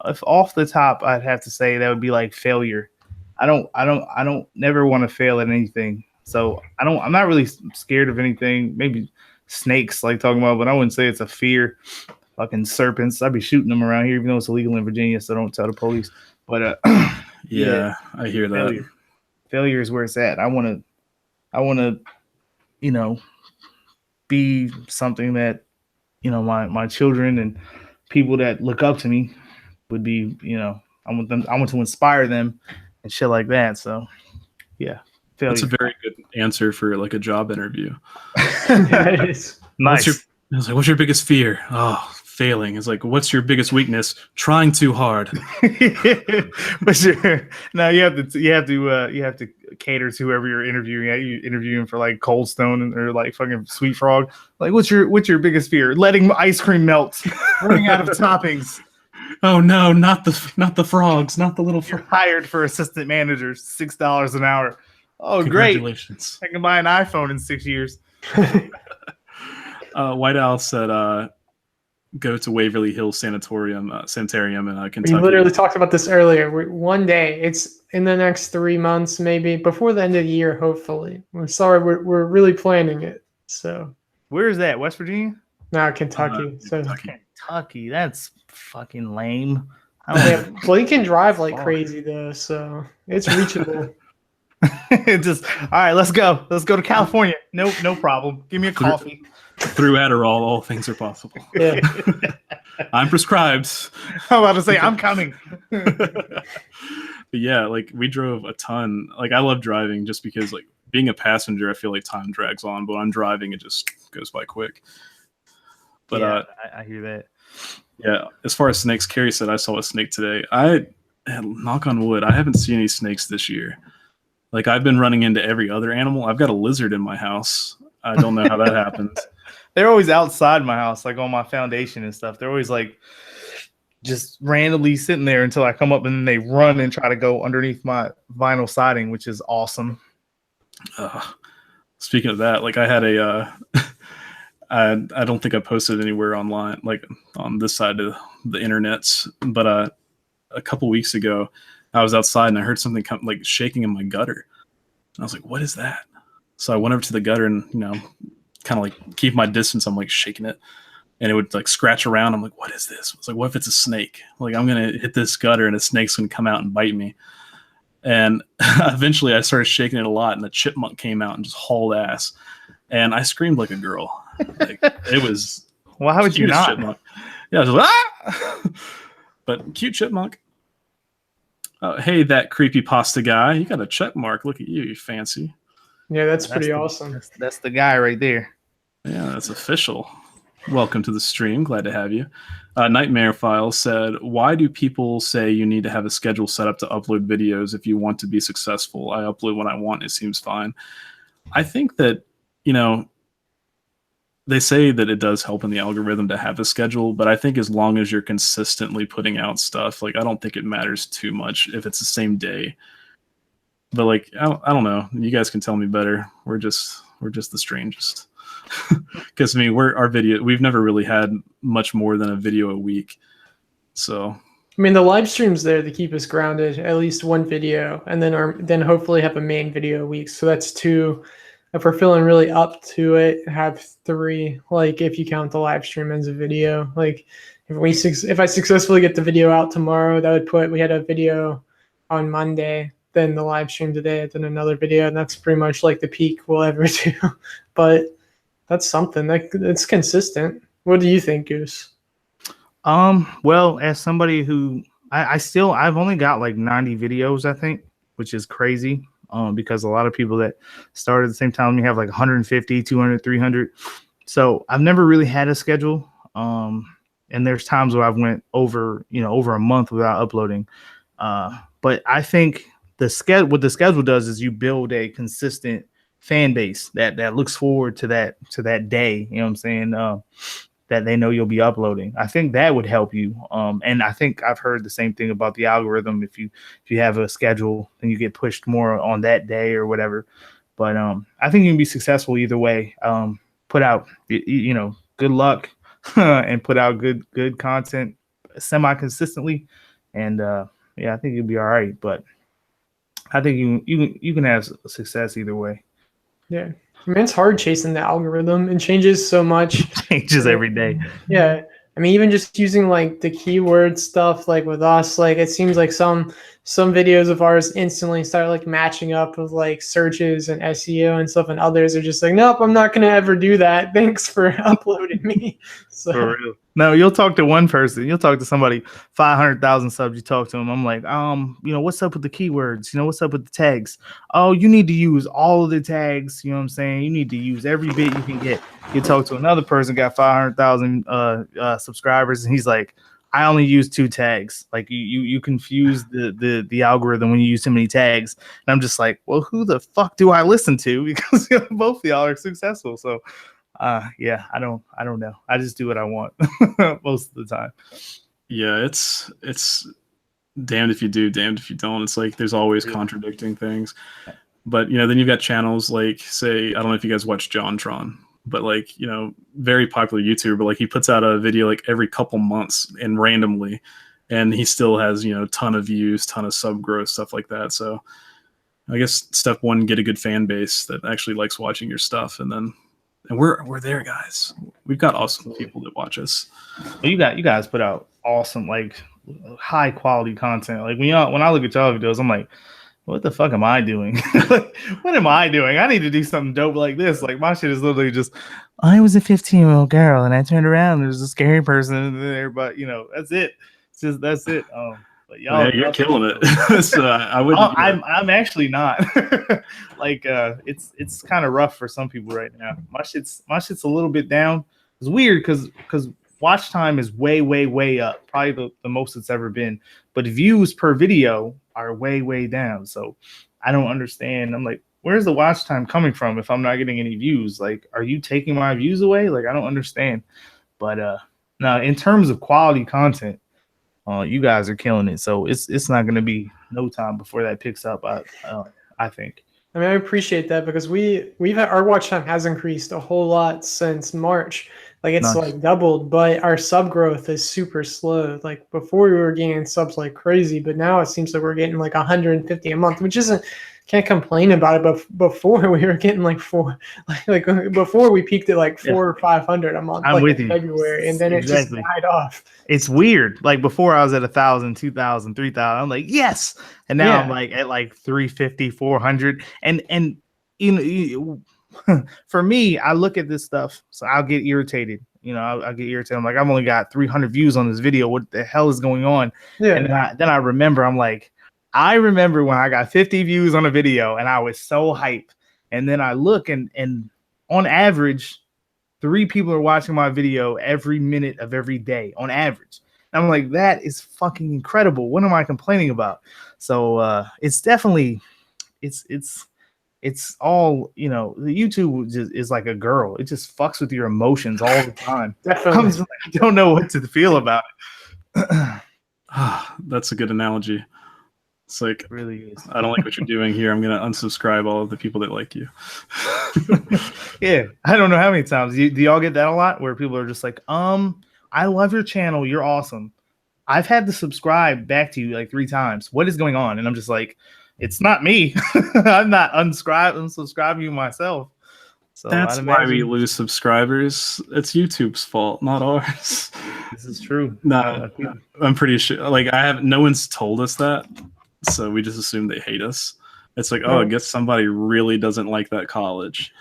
If off the top, I'd have to say that would be like failure. I don't never want to fail at anything. So I'm not really scared of anything. Maybe snakes, like talking about, but I wouldn't say it's a fear. Fucking serpents. I'd be shooting them around here, even though it's illegal in Virginia, so don't tell the police. But yeah, I hear that. Failure is where it's at. I wanna, be something that, my children and people that look up to me would be, I want to inspire them and shit like that. So yeah. Failure. That's a very good answer for like a job interview. Yeah, it is. Nice. What's your biggest fear? Oh, failing. It's like, what's your biggest weakness? Trying too hard. But you have to cater to whoever you're interviewing at. You interviewing for like Cold Stone or like fucking Sweet Frog. Like, what's your biggest fear? Letting ice cream melt, running out of toppings. Oh no, not the frogs, not the little frogs. You're hired for assistant manager, $6 an hour. Oh, congratulations. Great. I can buy an iPhone in 6 years. White Owl said, go to Waverly Hills Sanitarium in Kentucky. We literally talked about this earlier. One day, it's in the next 3 months, maybe before the end of the year, hopefully. We're really planning it. So where is that? West Virginia? No, Kentucky. Kentucky. That's fucking lame. Well, you can drive like crazy though, so it's reachable. All right, let's go. Let's go to California. Nope, no problem. Give me a coffee. Through Adderall, all things are possible. Yeah. I'm prescribed. I'm about to say, I'm coming. But yeah, like we drove a ton. Like I love driving just because like being a passenger, I feel like time drags on, but when I'm driving, it just goes by quick. But yeah, I hear that. Yeah, as far as snakes, Carrie said I saw a snake today. Knock on wood, I haven't seen any snakes this year. Like I've been running into every other animal. I've got a lizard in my house. I don't know how that happens. They're always outside my house, like on my foundation and stuff. They're always like just randomly sitting there until I come up and then they run and try to go underneath my vinyl siding, which is awesome. Speaking of that, like I had I don't think I posted anywhere online, like on this side of the internets, but a couple weeks ago, I was outside and I heard something like shaking in my gutter. And I was like, what is that? So I went over to the gutter and, kind of like keep my distance. I'm like shaking it and it would like scratch around. I'm like, what is this? I was like, what if it's a snake? Like I'm going to hit this gutter and a snake's going to come out and bite me. And eventually I started shaking it a lot and the chipmunk came out and just hauled ass. And I screamed like a girl. Like it was. Well, how would you not? Chipmunk. Yeah, I was like, ah! But cute chipmunk. Hey, that creepy pasta guy. You got a check mark. Look at you, you fancy. Yeah, that's pretty awesome. That's the guy right there. Yeah, that's official. Welcome to the stream. Glad to have you. Nightmare File said, why do people say you need to have a schedule set up to upload videos if you want to be successful? I upload when I want. It seems fine. I think that, they say that it does help in the algorithm to have a schedule, but I think as long as you're consistently putting out stuff, I don't think it matters too much if it's the same day. But I don't know. You guys can tell me better. We're just the strangest. Because we've never really had much more than a video a week. So the live stream's there to keep us grounded, at least one video, and then hopefully have a main video a week. So that's 2. If we're feeling really up to it, have 3. If you count the live stream as a video, if I successfully get the video out tomorrow, that would put we had a video on Monday, then the live stream today, then another video, and that's pretty much the peak we'll ever do. But that's something that's consistent. What do you think, Goose? Well, as somebody who I've only got 90 videos, I think, which is crazy. Because a lot of people that started at the same time, you have 150, 200, 300. So I've never really had a schedule. And there's times where I've went over a month without uploading. But I think what the schedule does is you build a consistent fan base that looks forward to that day. You know what I'm saying? That they know you'll be uploading. I think that would help you. And I think I've heard the same thing about the algorithm. If you have a schedule, then you get pushed more on that day or whatever. But I think you can be successful either way. Put out, good luck and put out good content semi-consistently. And I think you'll be all right. But I think you can have success either way. Yeah. It's hard chasing the algorithm. It changes so much. Changes every day. Yeah. Even just using the keyword stuff, with us, it seems like some videos of ours instantly start matching up with searches and SEO and stuff, and others are just nope, I'm not gonna ever do that. Thanks for uploading me. So for real. No, you'll talk to one person, you'll talk to somebody 500,000 subs, you talk to them. I'm like, what's up with the keywords? What's up with the tags? Oh, you need to use all of the tags, you know what I'm saying? You need to use every bit you can get. You talk to another person, got 500,000 subscribers, and he's like, I only use 2 tags. You confuse the algorithm when you use too many tags. And I'm just like, well, who the fuck do I listen to? Because both of y'all are successful. So I don't know. I just do what I want most of the time. Yeah, it's damned if you do, damned if you don't. It's there's always contradicting things. But then you've got channels say, I don't know if you guys watch JonTron, but very popular YouTuber, but he puts out a video every couple months and randomly, and he still has ton of views, ton of sub growth, stuff like that. So I guess step 1, get a good fan base that actually likes watching your stuff, and we're there, guys. We've got awesome people that watch us. Well, you guys put out awesome high quality content. When I look at y'all videos, I'm like, what the fuck am I doing? What am I doing? I need to do something dope like this. My shit is literally just, I was a 15-year-old girl and I turned around and there's a scary person there, but that's it. That's it. But y'all, you're killing it. So I wouldn't. I'm actually not. It's kind of rough for some people right now. My shit's a little bit down. It's weird because watch time is way up, probably the most it's ever been. But views per video are way down. So I don't understand. I'm like, where's the watch time coming from if I'm not getting any views? Are you taking my views away? I don't understand. But now in terms of quality content, you guys are killing it. So it's not going to be no time before that picks up. I think. I appreciate that because our watch time has increased a whole lot since March. It's nice. Doubled, but our sub growth is super slow. Before we were gaining subs like crazy, but now it seems like we're getting 150 a month, which isn't, can't complain about it. But before we were getting 4, before we peaked at 4 or 500 a month. I'm with you. February, and then it just died off. It's weird. Before I was at 1,000, 2,000, 3,000. I'm like, yes, and now I'm at 350, 400, and for me, I look at this stuff, so I'll get irritated. I get irritated. I'm like, I've only got 300 views on this video. What the hell is going on? Yeah. And then I remember, I'm like, I remember when I got 50 views on a video and I was so hyped. And then I look and on average, 3 people are watching my video every minute of every day on average. And I'm like, that is fucking incredible. What am I complaining about? So it's definitely, it's all, the YouTube is like a girl. It just fucks with your emotions all the time. Definitely. I don't know what to feel about it. That's a good analogy. It's like, It really is. I don't like what you're doing here. I'm going to unsubscribe all of the people that like you. Yeah. I don't know how many times. Do y'all get that a lot where people are just like, I love your channel. You're awesome. I've had to subscribe back to you like 3 times. What is going on? And I'm just like, it's not me. I'm not unsubscribing you myself. So that's why we lose subscribers. It's YouTube's fault, not ours. This is true. No, I'm pretty sure. Like, no one's told us that, so we just assume they hate us. It's like, I guess somebody really doesn't like that college.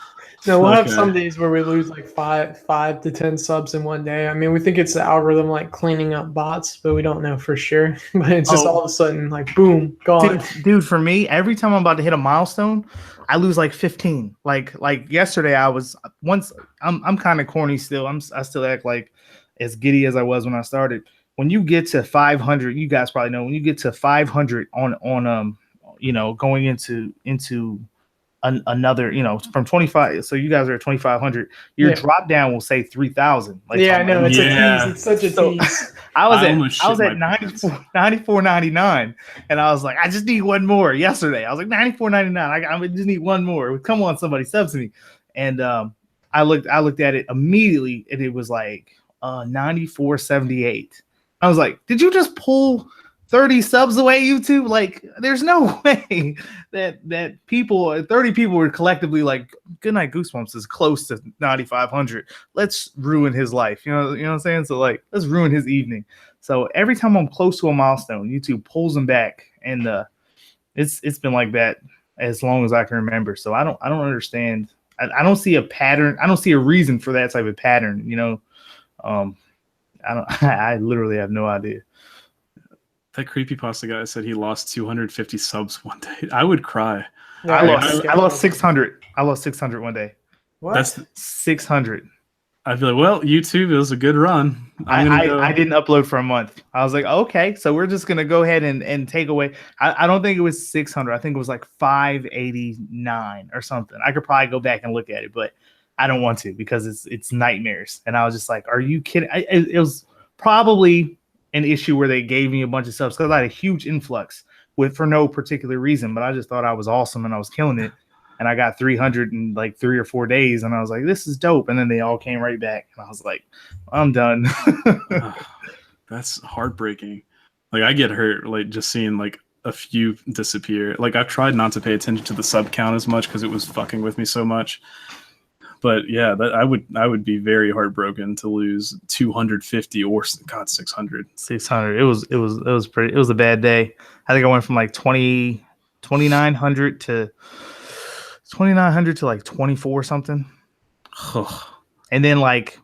No, we'll have some days where we lose like 5 to 10 subs in one day. I mean, we think it's the algorithm like cleaning up bots, but we don't know for sure. But it's just all of a sudden like boom, gone. Dude, for me, every time I'm about to hit a milestone, I lose like 15. Like yesterday, I'm kind of corny still. I still act like as giddy as I was when I started. When you get to 500, you guys probably know, when you get to 500 on going into another, from 25, so you guys are at 2,500, your drop down will say 3,000. Like, I know, it's a tease. It's such a tease. I was at 94.99, and I was like, I just need one more. Yesterday I was like 94.99. I just need one more. Come on, somebody sub to me. And I looked at it immediately, and it was like 94.78. I was like, did you just pull 30 subs away, YouTube? Like, there's no way that 30 people were collectively like, Goodnight Goosebumps is close to 9,500. Let's ruin his life. You know what I'm saying? So like, let's ruin his evening. So every time I'm close to a milestone, YouTube pulls them back, and it's been like that as long as I can remember. So I don't understand. I don't see a pattern. I don't see a reason for that type of pattern. I literally have no idea. That creepypasta guy said he lost 250 subs one day. I would cry. Yeah, I lost 600. I lost 600 one day. What? That's 600. I'd be like, well, YouTube, it was a good run. I didn't upload for a month. I was like, okay, so we're just gonna go ahead and take away. I don't think it was 600. I think it was like 589 or something. I could probably go back and look at it, but I don't want to because it's nightmares. And I was just like, are you kidding? It was probably an issue where they gave me a bunch of subs because I had a huge influx for no particular reason, but I just thought I was awesome and I was killing it. And I got 300 in like 3 or 4 days, and I was like, this is dope. And then they all came right back, and I was like, I'm done. That's heartbreaking. Like, I get hurt like just seeing like a few disappear. Like, I've tried not to pay attention to the sub count as much because it was fucking with me so much. But yeah, I would be very heartbroken to lose 250 or 600. 600. It was a bad day. I think I went from like 2,900 to 2,900 to like 24 something. And then like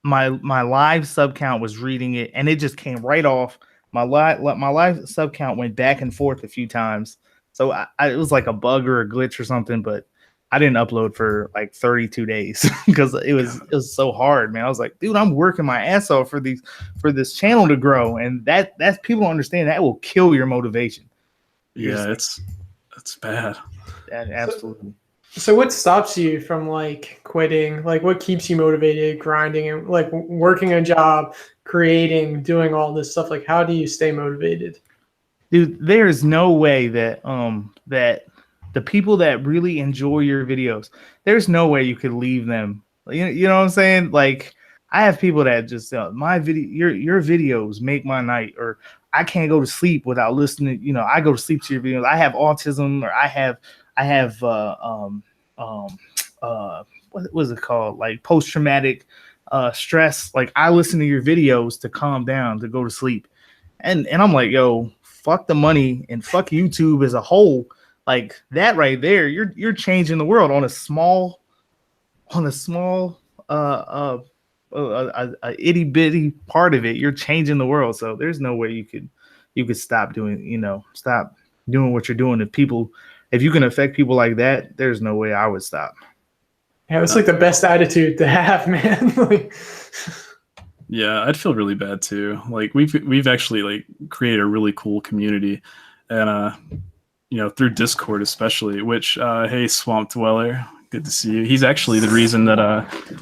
my live sub count was reading it, and it just came right off. My live sub count went back and forth a few times. So it was like a bug or a glitch or something, but I didn't upload for like 32 days because it was so hard, man. I was like, dude, I'm working my ass off for this channel to grow, and that's people don't understand that will kill your motivation. Yeah, it's bad. Absolutely. So what stops you from like quitting? Like, what keeps you motivated, grinding, and like working a job, creating, doing all this stuff? Like, how do you stay motivated? Dude, there is no way that that the people that really enjoy your videos, there's no way you could leave them. You know what I'm saying? Like, I have people that just your videos make my night, or I can't go to sleep without listening. I go to sleep to your videos. I have autism, or I have what was it called? Like post-traumatic stress. Like, I listen to your videos to calm down, to go to sleep. And I'm like, yo, fuck the money and fuck YouTube as a whole. Like, that right there, you're changing the world on a small a itty bitty part of it. You're changing the world. So there's no way you could stop doing, stop doing what you're doing. If you can affect people like that, there's no way I would stop. Yeah, it's like the best attitude to have, man. Like, yeah, I'd feel really bad too. Like we've actually like created a really cool community, and through Discord especially. Which hey, Swamp Dweller, good to see you. He's actually the reason that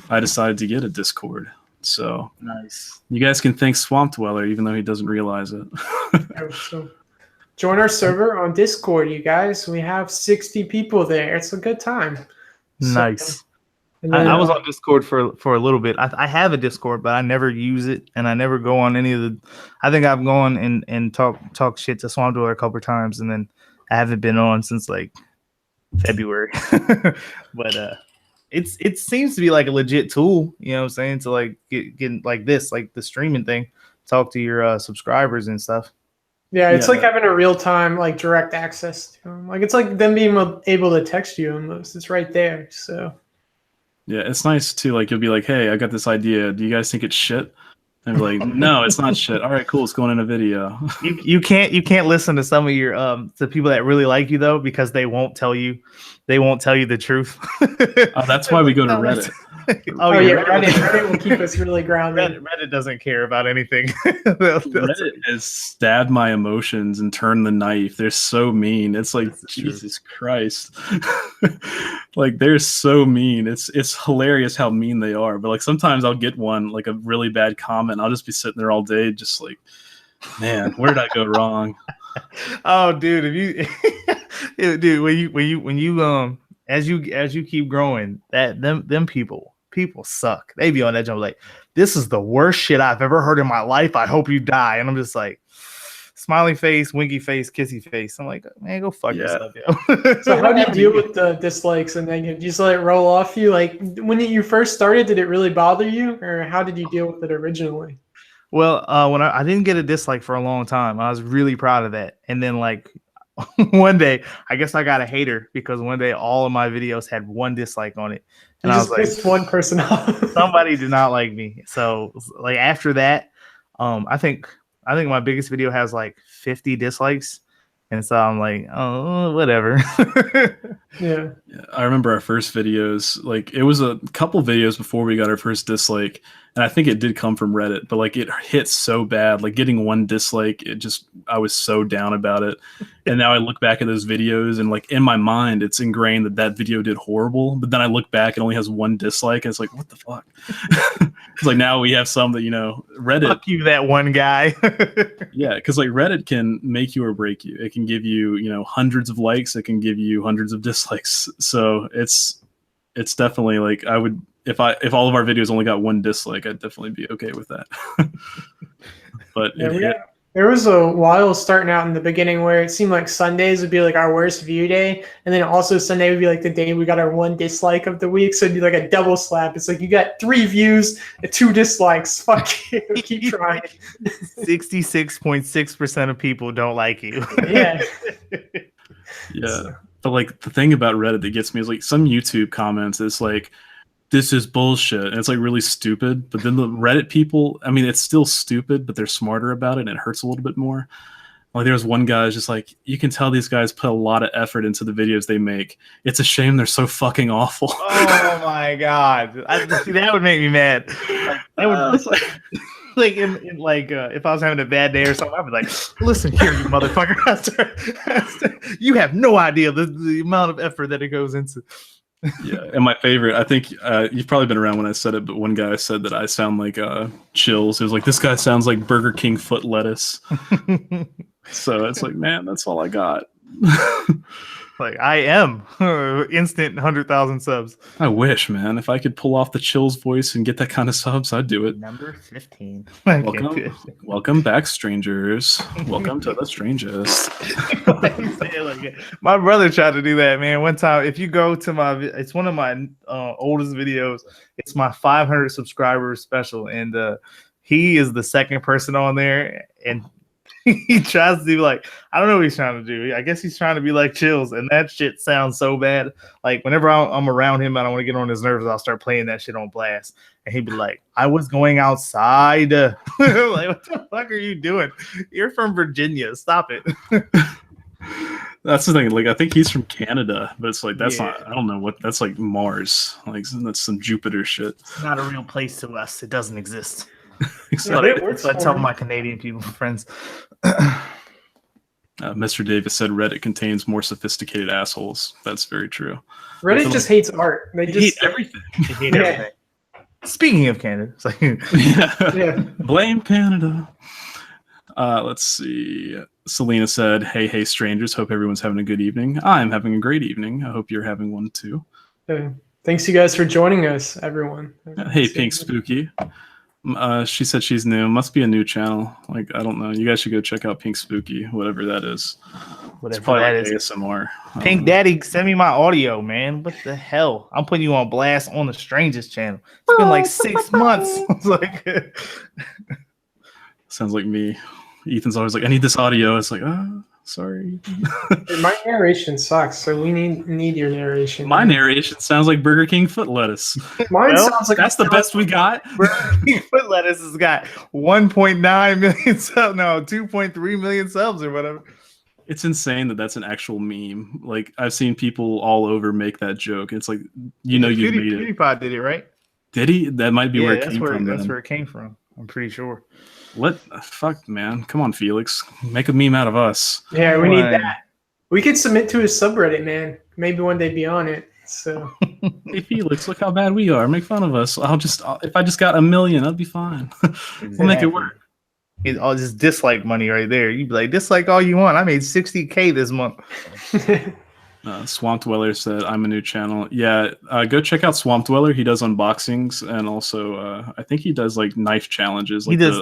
I decided to get a Discord. So Nice. You guys can thank Swamp Dweller, even though he doesn't realize it. so join our server on Discord, you guys. We have 60 people there. It's a good time. Nice. And then, I was on Discord for a little bit. I have a Discord, but I never use it, and I never go on any of the. I think I've gone and talk shit to Swamp Dweller a couple of times, and then I haven't been on since like February. But it seems to be like a legit tool, you know what I'm saying, to like get like this, like the streaming thing, talk to your subscribers and stuff. Yeah, it's like having a real-time, like, direct access to them. Like, it's like them being able to text you almost. It's right there, so. Yeah, it's nice, too. Like, you'll be like, hey, I got this idea. Do you guys think it's shit? And be like, no, it's not shit. All right, cool. It's going in a video. You can't listen to some of your to people that really like you, though, because they won't tell you the truth. That's why we go to Reddit. Oh yeah, Reddit will keep us really grounded. Reddit doesn't care about anything. Reddit has stabbed my emotions and turned the knife. They're so mean. It's like, Jesus Christ. Like, they're so mean. It's hilarious how mean they are. But like sometimes I'll get one, like a really bad comment. I'll just be sitting there all day, just like, man, where did I go wrong? Oh, dude, when you as you keep growing, that them people suck. They be on that jump like, this is the worst shit I've ever heard in my life. I hope you die. And I'm just like, smiley face, winky face, kissy face. I'm like, man, go fuck yourself, yo. So how do you deal with the dislikes and then you just let it roll off you? Like when you first started, did it really bother you, or how did you deal with it originally? Well, when I didn't get a dislike for a long time, I was really proud of that. And then like one day, I guess I got a hater because one day all of my videos had one dislike on it. And I was like, pissed one person off. Somebody did not like me. So like after that, I think my biggest video has like 50 dislikes. And so I'm like, oh, whatever. Yeah. I remember our first videos, like it was a couple videos before we got our first dislike. And I think it did come from Reddit, but like it hit so bad, like getting one dislike, I was so down about it. And now I look back at those videos and like in my mind, it's ingrained that video did horrible. But then I look back, it only has one dislike. And it's like, what the fuck? It's like now we have some that, Reddit. Fuck you, that one guy. Yeah, because like Reddit can make you or break you. It can give you, hundreds of likes. It can give you hundreds of dislikes. So it's definitely like I would, if all of our videos only got one dislike, I'd definitely be okay with that. But there was a while starting out in the beginning where it seemed like Sundays would be like our worst view day, and then also Sunday would be like the day we got our one dislike of the week. So it'd be like a double slap. It's like you got 3 views and 2 dislikes. Fuck you. Keep trying. 66.6% of people don't like you. Yeah. Yeah. But like the thing about Reddit that gets me is like some YouTube comments is like, this is bullshit, and it's like really stupid. But then the Reddit people, I mean, it's still stupid, but they're smarter about it, and it hurts a little bit more. Like there was one guy who's just like, you can tell these guys put a lot of effort into the videos they make. It's a shame they're so fucking awful. Oh my god, that would make me mad. If I was having a bad day or something, I'd be like, listen here, you motherfucker. You have no idea the amount of effort that it goes into. Yeah, and my favorite, I think you've probably been around when I said it, but one guy said that I sound like Chills. It was like, this guy sounds like Burger King foot lettuce. So it's like, man, that's all I got. Like I am instant 100,000 subs. I wish, man, if I could pull off the Chills voice and get that kind of subs, I'd do it. Number 15. Welcome back, strangers. Welcome to the Strangest. My brother tried to do that, man. One time, if you go to it's one of my oldest videos. It's my 500 subscribers special, and he is the second person on there, and he tries to be like, I don't know what he's trying to do. I guess he's trying to be like Chills, and that shit sounds so bad. Like whenever I'm around him, I don't want to get on his nerves. I'll start playing that shit on blast, and he'd be like, "I was going outside." Like, what the fuck are you doing? You're from Virginia. Stop it. That's the thing. Like, I think he's from Canada, but it's like that's not. I don't know what that's like. Mars. Like that's some Jupiter shit. It's not a real place to us. It doesn't exist. Exactly. That's what I tell my Canadian people friends. Mr. Davis said Reddit contains more sophisticated assholes. That's very true. Reddit just hates art. They just hate everything. They hate everything. Speaking of Canada, it's like, yeah. Blame Canada. Let's see. Selena said, hey, strangers. Hope everyone's having a good evening. I'm having a great evening. I hope you're having one too. Thanks you guys for joining us, everyone. Hey, Pink Spooky. She said she's new. Must be a new channel. Like, I don't know. You guys should go check out Pink Spooky, whatever that is. Whatever it's probably that like is. ASMR. Pink Daddy, send me my audio, man. What the hell? I'm putting you on blast on the Strangest channel. It's been like 6 months. It's like sounds like me. Ethan's always like, I need this audio. It's like, sorry. My narration sucks, so we need your narration. My narration sounds like Burger King foot lettuce. Mine sounds like that's the best we got. Burger King foot lettuce has got 1.9 million subs, no, 2.3 million subs or whatever. It's insane that that's an actual meme. Like, I've seen people all over make that joke. It's like, you made it. PewDiePie did it, right? Did he? That might be where it came from. That's where it came from. I'm pretty sure. What? Fuck, man. Come on, Felix. Make a meme out of us. Yeah, we need that. We could submit to his subreddit, man. Maybe one day be on it. So, hey, Felix, look how bad we are. Make fun of us. If I just got 1 million, I'll be fine. We'll make it work. It's all just dislike money right there. You'd be like, dislike all you want. I made 60K this month. Swamp Dweller said, I'm a new channel. Yeah, go check out Swamp Dweller. He does unboxings, and also I think he does like knife challenges. Like he's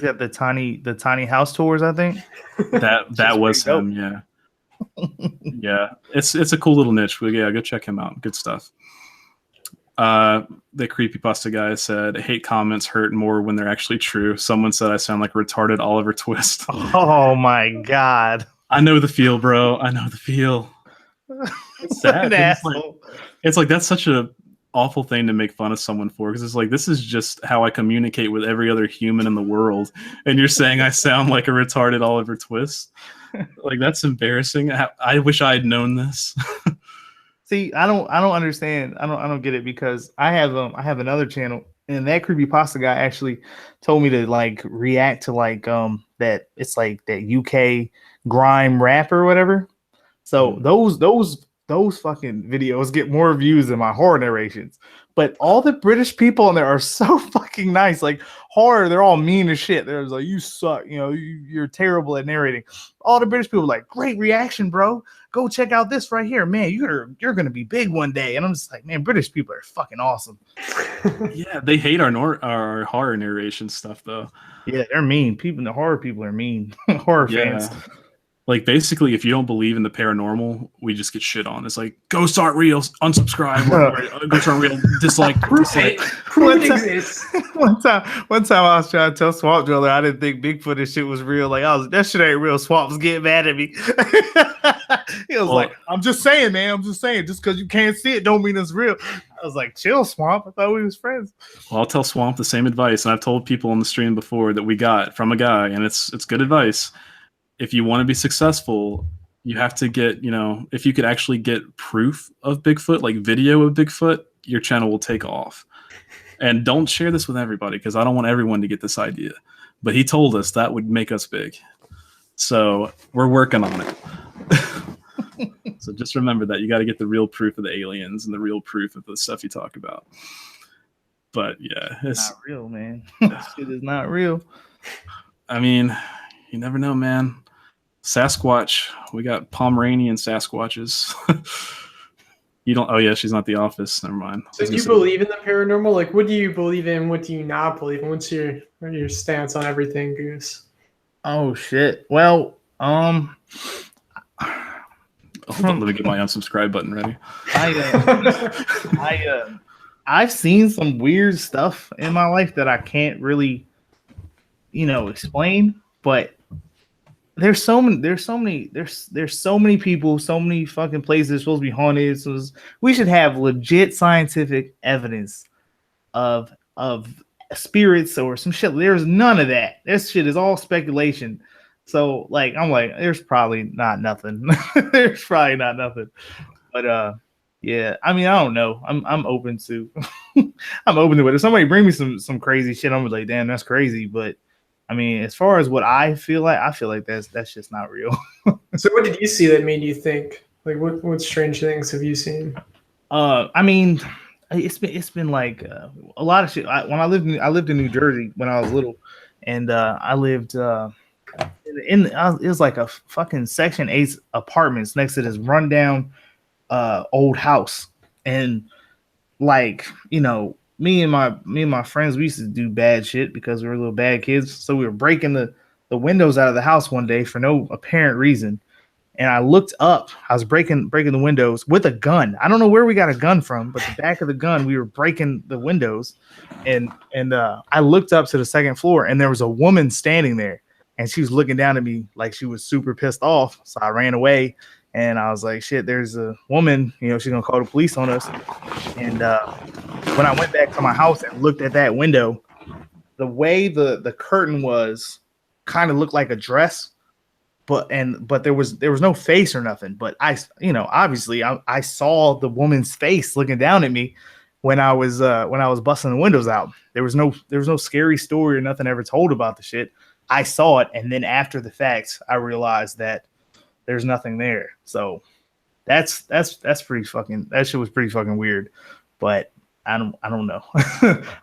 at the tiny house tours, I think. That was him, yeah. Yeah, it's a cool little niche. But yeah, go check him out. Good stuff. The creepypasta guy said, hate comments hurt more when they're actually true. Someone said I sound like a retarded Oliver Twist. Oh my god. I know the feel, bro. I know the feel. It's sad. It's like that's such a awful thing to make fun of someone for, because it's like, this is just how I communicate with every other human in the world, and you're saying I sound like a retarded Oliver Twist. Like, that's embarrassing. I wish I had known this. See, I don't understand. I don't get it, because I have another channel, and that creepypasta guy actually told me to like react to like that it's like that UK grime rap or whatever. So those fucking videos get more views than my horror narrations. But all the British people in there are so fucking nice. Like horror, they're all mean as shit. They're like, you suck, you're terrible at narrating. All the British people are like, great reaction, bro. Go check out this right here, man. You're gonna be big one day. And I'm just like, man, British people are fucking awesome. Yeah, they hate our horror narration stuff though. Yeah, they're mean. The horror people are mean. Horror fans. Like, basically, if you don't believe in the paranormal, we just get shit on. It's like, ghosts aren't real, unsubscribe, ghosts aren't real, dislike. One time I was trying to tell Swamp Dweller I didn't think Bigfoot and shit was real. Like, that shit ain't real. Swamp was getting mad at me. He was like, I'm just saying, man. I'm just saying. Just because you can't see it don't mean it's real. I was like, chill, Swamp. I thought we was friends. Well, I'll tell Swamp the same advice, and I've told people on the stream before that we got from a guy, and it's good advice. If you want to be successful, you have to get, if you could actually get proof of Bigfoot, like video of Bigfoot, your channel will take off. And don't share this with everybody, because I don't want everyone to get this idea. But he told us that would make us big. So we're working on it. So just remember that. You got to get the real proof of the aliens and the real proof of the stuff you talk about. But yeah. It's not real, man. That shit is not real. I mean, you never know, man. Sasquatch. We got Pomeranian Sasquatches. You don't. Oh yeah, she's not the office. Never mind. So do you believe in the paranormal? Like, what do you believe in? What do you not believe in? What's your stance on everything, Goose? Oh shit. Well, hold on, let me get my unsubscribe button ready. I've seen some weird stuff in my life that I can't really, explain. but there's so many people, so many fucking places supposed to be haunted. So we should have legit scientific evidence of spirits or some shit. There's none of that. This shit is all speculation. So like I'm like, there's probably not nothing. There's probably not nothing. But yeah, I mean, I don't know. I'm open to I'm open to it. If somebody bring me some crazy shit, I'm like, damn, that's crazy. But I mean, as far as what I feel like that's just not real. So what did you see that made you think? Like what strange things have you seen? I mean, it's been like a lot of shit. When I lived in New Jersey when I was little, and I lived it was like a fucking Section 8 apartments next to this rundown old house, and like me and my friends, we used to do bad shit because we were little bad kids. So we were breaking the windows out of the house one day for no apparent reason. And I looked up. I was breaking the windows with a gun. I don't know where we got a gun from, but the back of the gun, we were breaking the windows. And I looked up to the second floor, and there was a woman standing there, and she was looking down at me like she was super pissed off. So I ran away, and I was like, "Shit, there's a woman. She's gonna call the police on us." And when I went back to my house and looked at that window, the way the curtain was kind of looked like a dress. But there was no face or nothing. But obviously I saw the woman's face looking down at me when I was busting the windows out. There was no scary story or nothing ever told about the shit. I saw it, and then after the fact, I realized that there's nothing there. So that's pretty fucking. That shit was pretty fucking weird. But I don't know.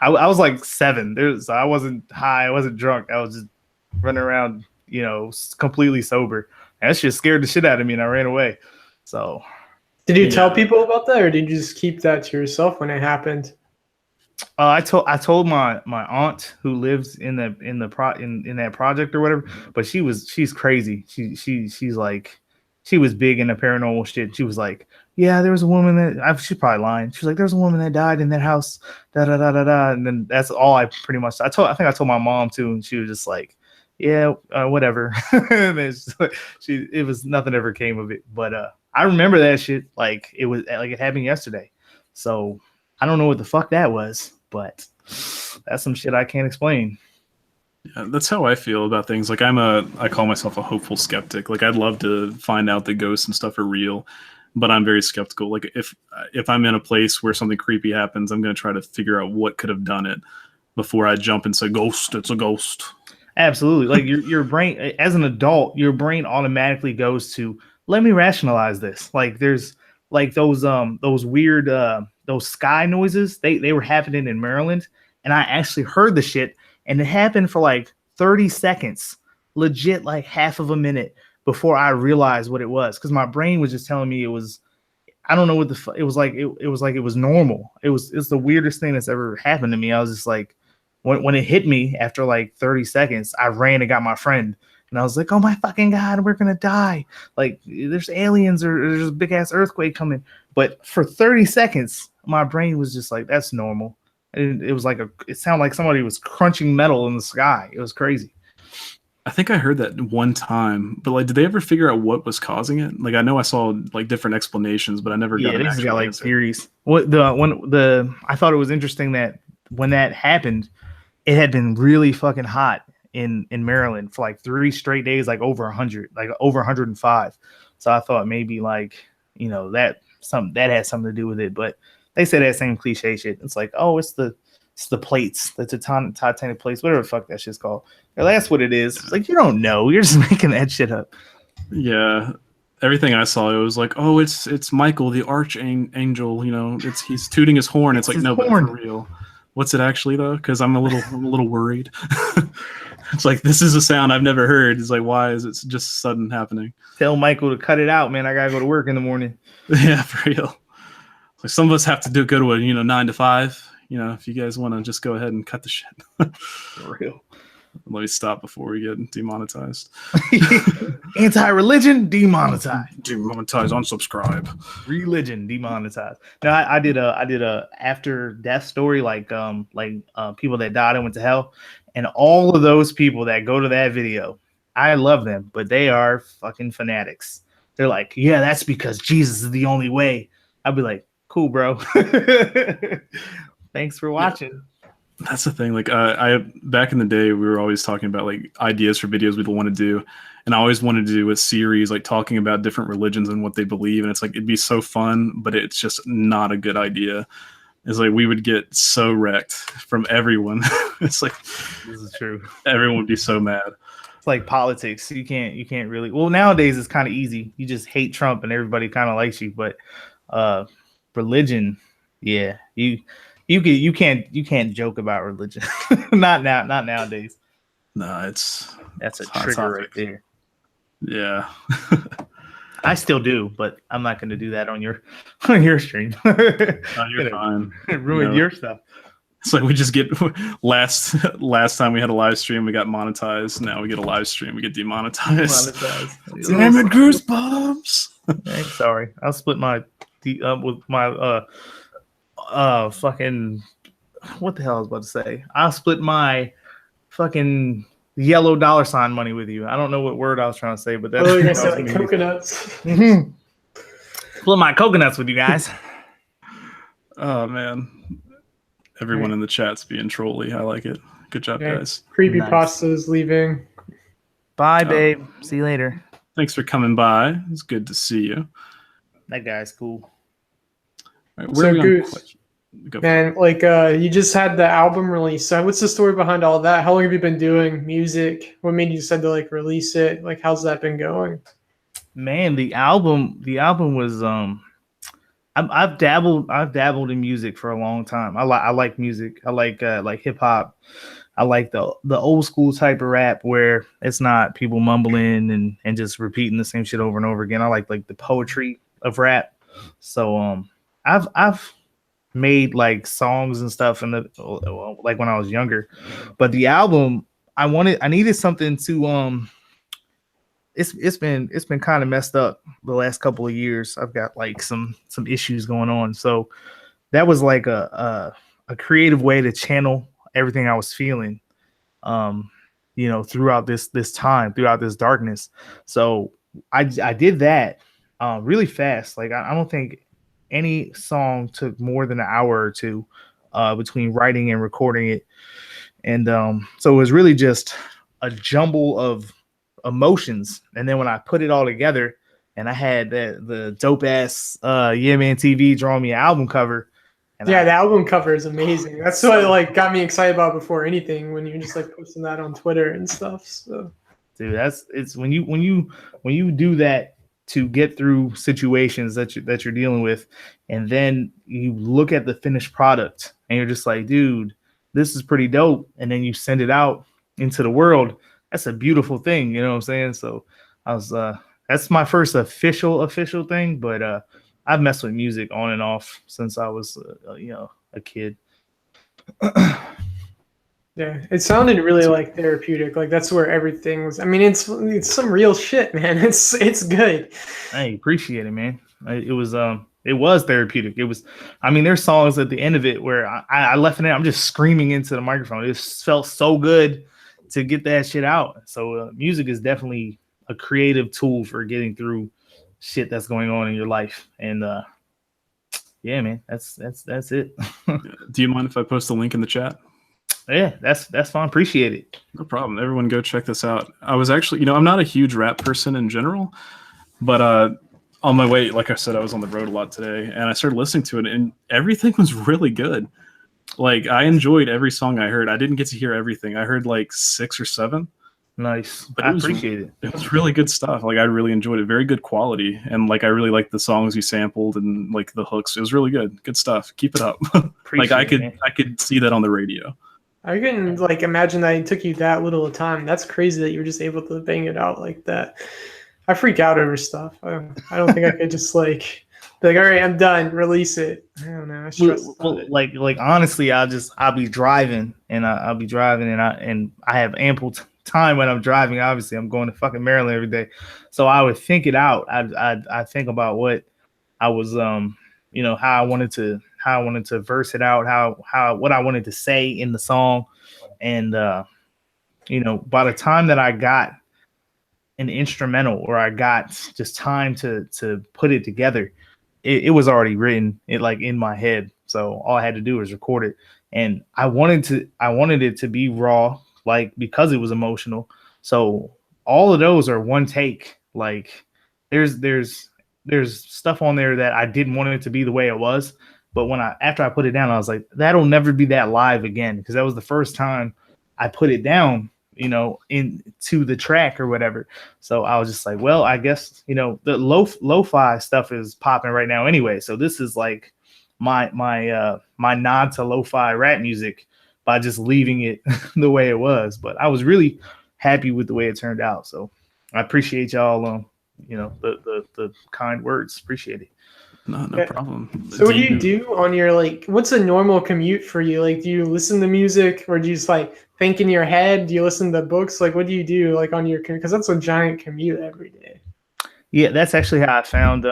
I was like 7. I wasn't high. I wasn't drunk. I was just running around, completely sober. And that shit scared the shit out of me, and I ran away. So, did you tell people about that, or did you just keep that to yourself when it happened? I told my aunt who lives in that project or whatever, but she's crazy. She's like, she was big into paranormal shit. She was like, yeah, there was a woman that she's probably lying. She was like, there's a woman that died in that house, da da da da da. And then that's all I pretty much. I think I told my mom too, and she was just like, yeah, whatever. And it was nothing ever came of it. But I remember that shit like it happened yesterday. So I don't know what the fuck that was, but that's some shit I can't explain. Yeah, that's how I feel about things. Like I call myself a hopeful skeptic. Like I'd love to find out that ghosts and stuff are real, but I'm very skeptical. Like if I'm in a place where something creepy happens, I'm going to try to figure out what could have done it before I jump and say, ghost, it's a ghost. Absolutely. Like your brain, as an adult, your brain automatically goes to, let me rationalize this. Like there's like those weird those sky noises. They were happening in Maryland, and I actually heard the shit, and it happened for like 30 seconds, legit like half of a minute before I realized what it was, because my brain was just telling me it was. I don't know what it was like. It was like it was normal. It's the weirdest thing that's ever happened to me. I was just like, when it hit me after like 30 seconds, I ran and got my friend, and I was like, oh my fucking God, we're going to die. Like there's aliens or there's a big ass earthquake coming. But for 30 seconds, my brain was just like, that's normal. And it was like it sounded like somebody was crunching metal in the sky. It was crazy. I think I heard that one time, but like, did they ever figure out what was causing it? Like, I know I saw like different explanations, but I never got an actual got like answer. theories. I thought it was interesting that when that happened, it had been really fucking hot in Maryland for like 3 straight days, like over 100, like over 105. So I thought maybe like, that has something to do with it. But they say that same cliche shit. It's like, oh, it's the plates, the Titanic plates, whatever the fuck that shit's called. Or that's what it is. It's like, you don't know. You're just making that shit up. Yeah. Everything I saw, it was like, oh, it's Michael, the archangel. He's tooting his horn. It's like, no, but for real. What's it actually though? Because I'm a little worried. It's like, this is a sound I've never heard. It's like, why is it just sudden happening? Tell Michael to cut it out, man. I gotta go to work in the morning. Yeah, for real. Like some of us have to go to a 9 to 5. If you guys want to just go ahead and cut the shit. For real. Let me stop before we get demonetized. Anti-religion, demonetized. Demonetize, unsubscribe. Religion, demonetized. No, I did a after death story, like people that died and went to hell, and all of those people that go to that video, I love them, but they are fucking fanatics. They're like, yeah, that's because Jesus is the only way. I'd be like, cool, bro. Thanks for watching. That's the thing. Like, I back in the day, we were always talking about like ideas for videos we'd want to do, and I always wanted to do a series like talking about different religions and what they believe. And it's like it'd be so fun, but it's just not a good idea. It's like we would get so wrecked from everyone. It's like This is true. Everyone would be so mad. It's like politics. You can't really. Well, nowadays it's kind of easy. You just hate Trump and everybody kind of likes you. But religion, yeah, you can't joke about religion. Not nowadays. No, That's a trigger right there. Yeah. I still do, but I'm not going to do that on your stream. No, you're fine. Ruin your stuff. It's like we just get last time we had a live stream, we got monetized. Now we get a live stream, we get demonetized. Damn it, Goosebumps! Hey, sorry, I'll split my with my fucking what the hell I was about to say. I'll split my fucking yellow dollar sign money with you. I don't know what word I was trying to say, but that's you're gonna say like coconuts. Split my coconuts with you guys. Oh man. Everyone in the chat's being trolly. I like it. Good job, guys. Creepypasta's leaving. Bye, babe. See you later. Thanks for coming by. It's good to see you. That guy's cool. Right, So Goose, man, like you just had the album release. So what's the story behind all that? How long have you been doing music? What made you decide to like release it? Like, how's that been going? Man, the album was I've dabbled in music for a long time. I like music. I like hip hop. I like the old school type of rap where it's not people mumbling and just repeating the same shit over and over again. I like the poetry of rap. So I've made like songs and stuff in the like when I was younger. But the album I needed something to It's been kind of messed up the last couple of years. I've got like some issues going on. So that was like a creative way to channel everything I was feeling, throughout this time, throughout this darkness. So I did that really fast. Like I don't think any song took more than an hour or two between writing and recording it. And so it was really just a jumble of emotions. And then when I put it all together and I had the dope ass Yeah Man TV drawing me an album cover. And the album cover is amazing. That's what like got me excited about before anything, when you're just like posting that on Twitter and stuff. So dude, it's when you do that to get through situations that you're dealing with, and then you look at the finished product and you're just like, dude, this is pretty dope, and then you send it out into the world. That's a beautiful thing, you know what I'm saying? So I was that's my first official thing, but I've messed with music on and off since I was a kid. Yeah, it sounded really like therapeutic. Like that's where everything was. I mean, it's some real shit, man. It's good. I appreciate it, man. It was therapeutic. It was. I mean, there's songs at the end of it where I left it in. I'm just screaming into the microphone. It felt so good to get that shit out. So music is definitely a creative tool for getting through shit that's going on in your life. And yeah, man, that's it. Do you mind if I post a link in the chat? Yeah, that's fine. Appreciate it. No problem. Everyone go check this out. I was actually, I'm not a huge rap person in general, but on my way, like I said, I was on the road a lot today and I started listening to it and everything was really good. Like I enjoyed every song I heard. I didn't get to hear everything. I heard like 6 or 7. Nice. But I appreciate it. It was really good stuff. Like I really enjoyed it. Very good quality. And like I really liked the songs you sampled and like the hooks. It was really good. Good stuff. Keep it up. Like I could see that on the radio. I couldn't like imagine that it took you that little of time. That's crazy that you were just able to bang it out like that. I freak out over stuff. I don't think I could just like be like, all right, I'm done. Release it. I don't know. I stress about it. Like honestly, I'll be driving and I have ample time when I'm driving. Obviously, I'm going to fucking Maryland every day, so I would think it out. I think about what I was how I wanted to verse it out, how what I wanted to say in the song, and by the time that I got an instrumental or I got just time to put it together, it was already written like in my head. So all I had to do was record it. And I wanted it to be raw, like because it was emotional. So all of those are one take. Like there's stuff on there that I didn't want it to be the way it was. But after I put it down, I was like, that'll never be that live again. Because that was the first time I put it down, into the track or whatever. So I was just like, well, I guess, the lo-fi stuff is popping right now anyway. So this is like my nod to lo-fi rap music by just leaving it the way it was. But I was really happy with the way it turned out. So I appreciate y'all, the kind words. Appreciate it. No problem. So what do you do on your, what's a normal commute for you? Like, do you listen to music or do you just think in your head? Do you listen to books? Like, what do you do on your commute? Because that's a giant commute every day. Yeah, that's actually how I found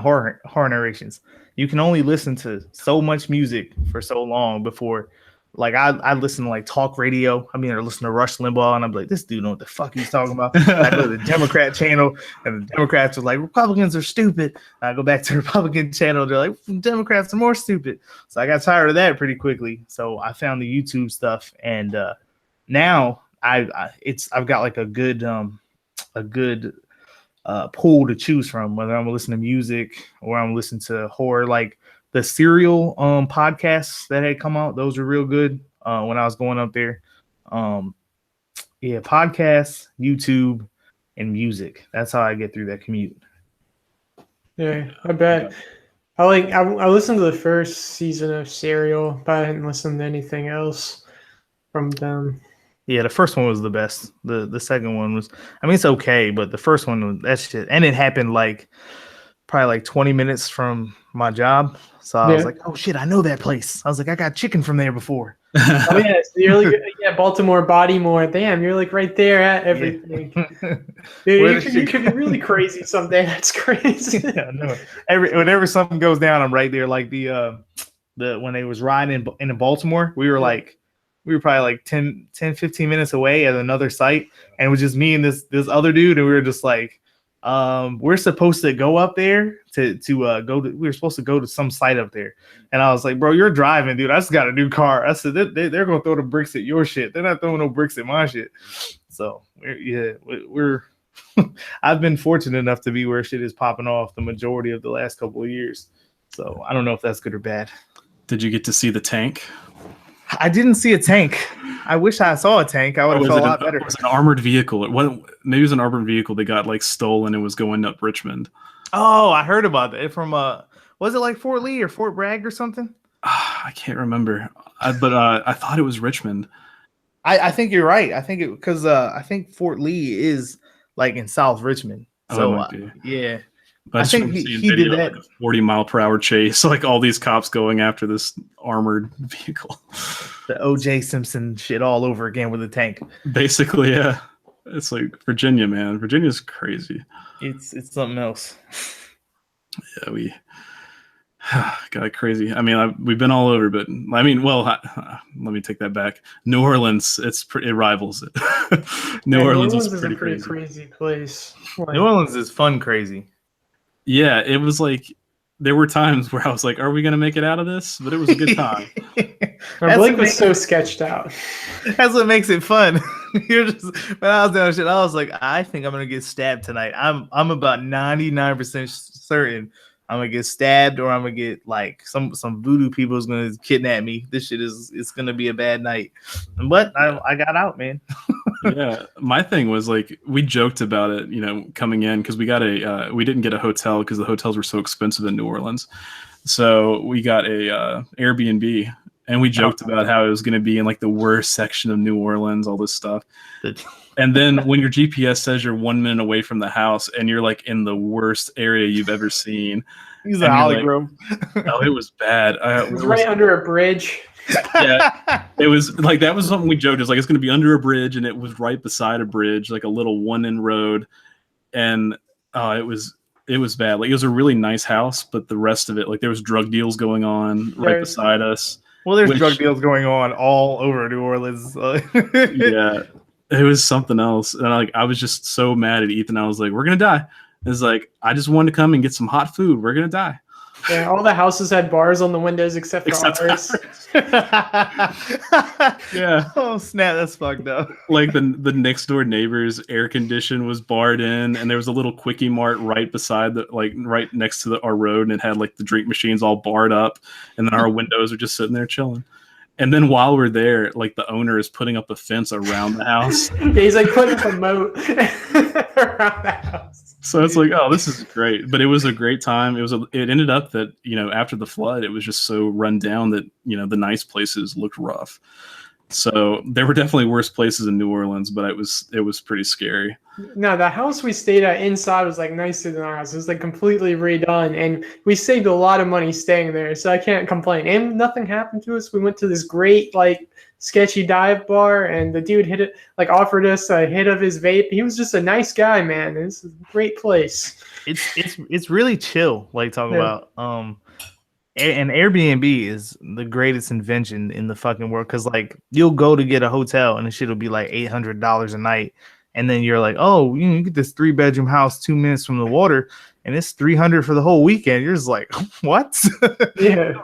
horror narrations. You can only listen to so much music for so long before. Like I listen to talk radio. Or listen to Rush Limbaugh, and I'm like, this dude know what the fuck he's talking about. I go to the Democrat channel, and the Democrats are like, Republicans are stupid. I go back to the Republican channel, they're like, Democrats are more stupid. So I got tired of that pretty quickly. So I found the YouTube stuff, and now I've got a good pool to choose from, whether I'm listening to music or I'm listening to horror. Like the Serial podcasts that had come out, those were real good when I was going up there. Podcasts, YouTube, and music. That's how I get through that commute. Yeah, I bet. I listened to the first season of Serial, but I didn't listen to anything else from them. Yeah, the first one was the best. The second one was, it's okay, but the first one was that shit. And it happened probably 20 minutes from my job. So I was like, oh shit, I know that place. I was like, I got chicken from there before. Oh yeah, so you're Baltimore, Bodymore. Damn, you're right there at everything. Yeah. Dude, you could be really crazy someday. That's crazy. Yeah, no. Whenever something goes down, I'm right there. Like the when they was riding in Baltimore, we were probably 10, 15 minutes away at another site, and it was just me and this other dude, and we were just like, we're supposed to go up there we were supposed to go to some site up there. And I was like, bro, you're driving, dude. I just got a new car. I said, they're going to throw the bricks at your shit. They're not throwing no bricks at my shit. So we're I've been fortunate enough to be where shit is popping off the majority of the last couple of years. So I don't know if that's good or bad. Did you get to see the tank? I didn't see a tank. I wish I saw a tank. I would have felt a lot better. It was an armored vehicle. Maybe it was an armored vehicle that got stolen and was going up Richmond. Oh, I heard about it from was it Fort Lee or Fort Bragg or something? I can't remember, but I thought it was Richmond. I think you're right. I think because I think Fort Lee is in South Richmond. So yeah. But I think he did that. A 40-mile-per-hour chase, all these cops going after this armored vehicle. The O.J. Simpson shit all over again with a tank. Basically, yeah. It's Virginia, man. Virginia's crazy. It's something else. Yeah, we got crazy. We've been all over, but let me take that back. New Orleans, it rivals it. New Orleans is a pretty crazy place. New Orleans is fun crazy. Yeah, it was there were times where I was like, are we going to make it out of this? But it was a good time. Blake was so sketched out. That's what makes it fun. When I was doing shit, I was like, I think I'm going to get stabbed tonight. I'm about 99% certain I'm going to get stabbed, or I'm going to get some voodoo people is going to kidnap me. This shit it's going to be a bad night. But I got out, man. Yeah, my thing was we joked about it, coming in, because we didn't get a hotel because the hotels were so expensive in New Orleans. So we got a Airbnb, and we joked about how it was going to be in the worst section of New Orleans, all this stuff. And then when your GPS says you're 1 minute away from the house and you're in the worst area you've ever seen. He's a Holly Grove. Oh, it was bad. It was right under a bridge. Yeah, it was that was something we joked. It was it's going to be under a bridge, and it was right beside a bridge, a little one-in road. And it was bad. It was a really nice house, but the rest of it, there was drug deals going on right beside us. Well, there's drug deals going on all over New Orleans. Yeah. it was something else. And I was just so mad at Ethan. I was like, we're gonna die. It's like, I just wanted to come and get some hot food. We're gonna die. Yeah, all the houses had bars on the windows except for ours. Yeah. Oh snap, that's fucked up. Like the next door neighbor's air condition was barred in, and there was a little quickie mart right beside right next to our road, and it had like the drink machines all barred up, and then our windows are just sitting there chilling. And then while we're there, like the owner is putting up a fence around the house. Yeah, he's like putting up a moat around the house. So it's like, oh, this is great. But it was a great time. It ended up that, after the flood, it was just so run down that, the nice places looked rough. So there were definitely worse places in New Orleans, but it was pretty scary. No, the house we stayed at inside was like nicer than our house. It was like completely redone, and we saved a lot of money staying there, so I can't complain. And nothing happened to us. We went to this great like sketchy dive bar, and the dude offered us a hit of his vape. He was just a nice guy, man. This is a great place. It's really chill. Like talking about and Airbnb is the greatest invention in the fucking world, because like you'll go to get a hotel and the shit will be like $800 a night, and then you're like, oh, you get this 3-bedroom house 2 minutes from the water, and it's $300 for the whole weekend. You're just like, what? Yeah.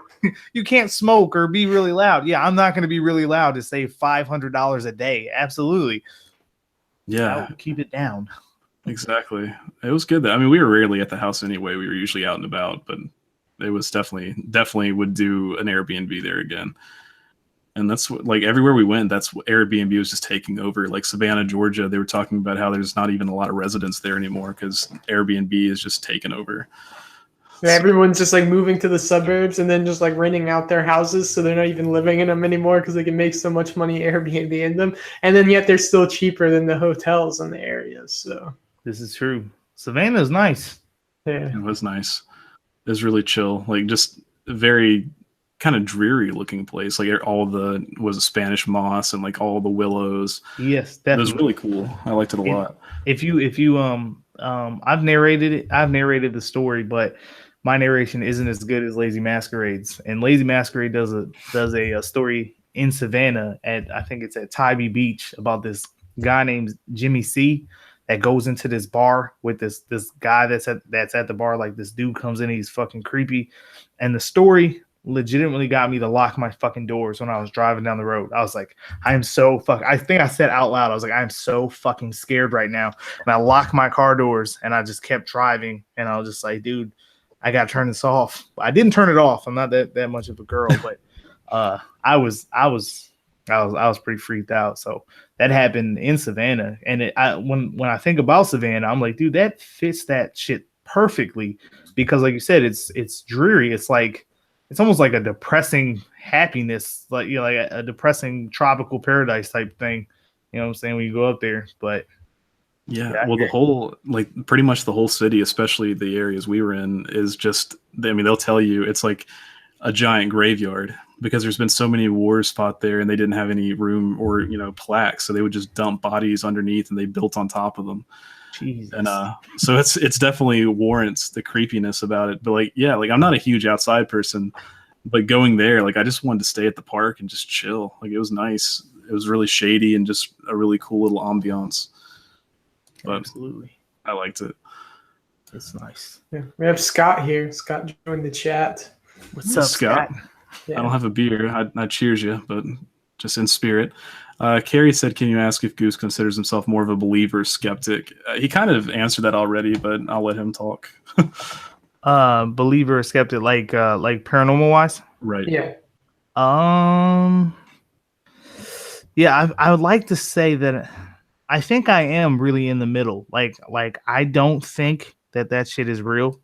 You can't smoke or be really loud. Yeah, I'm not going to be really loud to save $500 a day. Absolutely. Yeah, keep it down. Exactly. It was good though. I mean, we were rarely at the house anyway. We were usually out and about, but it was definitely would do an Airbnb there again. And that's what, like, everywhere we went, that's what Airbnb was just taking over. Like Savannah, Georgia, they were talking about how there's not even a lot of residents there anymore because Airbnb is just taken over. Yeah, everyone's just like moving to the suburbs and then just like renting out their houses, so they're not even living in them anymore because they can make so much money Airbnb in them, and then yet they're still cheaper than the hotels in the area. So this is true. Savannah's nice. Yeah, it was nice. It was really chill, like just a very kind of dreary looking place. Like was a Spanish moss and like all the willows. Yes, definitely. It was really cool. I liked it a lot. If you I've narrated the story, but my narration isn't as good as Lazy Masquerade's. And Lazy Masquerade does a story in Savannah I think it's at Tybee Beach, about this guy named Jimmy C that goes into this bar with this guy that's at the bar. Like, this dude comes in, he's fucking creepy. And the story legitimately got me to lock my fucking doors when I was driving down the road. I was like, I think I said out loud, I was like, I'm so fucking scared right now. And I locked my car doors and I just kept driving, and I was just like, dude, I gotta turn this off. I didn't turn it off. I'm not that much of a girl, but I was pretty freaked out. So that happened in Savannah. And when I think about Savannah, I'm like, dude, that fits that shit perfectly, because like you said, it's dreary. It's like, it's almost like a depressing happiness, like, like a depressing tropical paradise type thing. You know what I'm saying? When you go up there, but yeah, well, the whole, like, pretty much the whole city, especially the areas we were in, is just, I mean, they'll tell you it's like a giant graveyard, because there's been so many wars fought there, and they didn't have any room or, plaques. So they would just dump bodies underneath, and they built on top of them. Jesus. And so it's definitely warrants the creepiness about it. But like, yeah, like, I'm not a huge outside person, but going there, like, I just wanted to stay at the park and just chill. Like, it was nice. It was really shady and just a really cool little ambiance. But absolutely, I liked it. It's nice. Yeah, we have Scott here. Scott joined the chat. What's up, Scott? Yeah. I don't have a beer. I cheers you, but just in spirit. Carrie said, can you ask if Goose considers himself more of a believer or skeptic? He kind of answered that already, but I'll let him talk. Believer or skeptic, like paranormal wise? Right. Yeah. Yeah, I would like to say that I think I am really in the middle. Like I don't think that shit is real,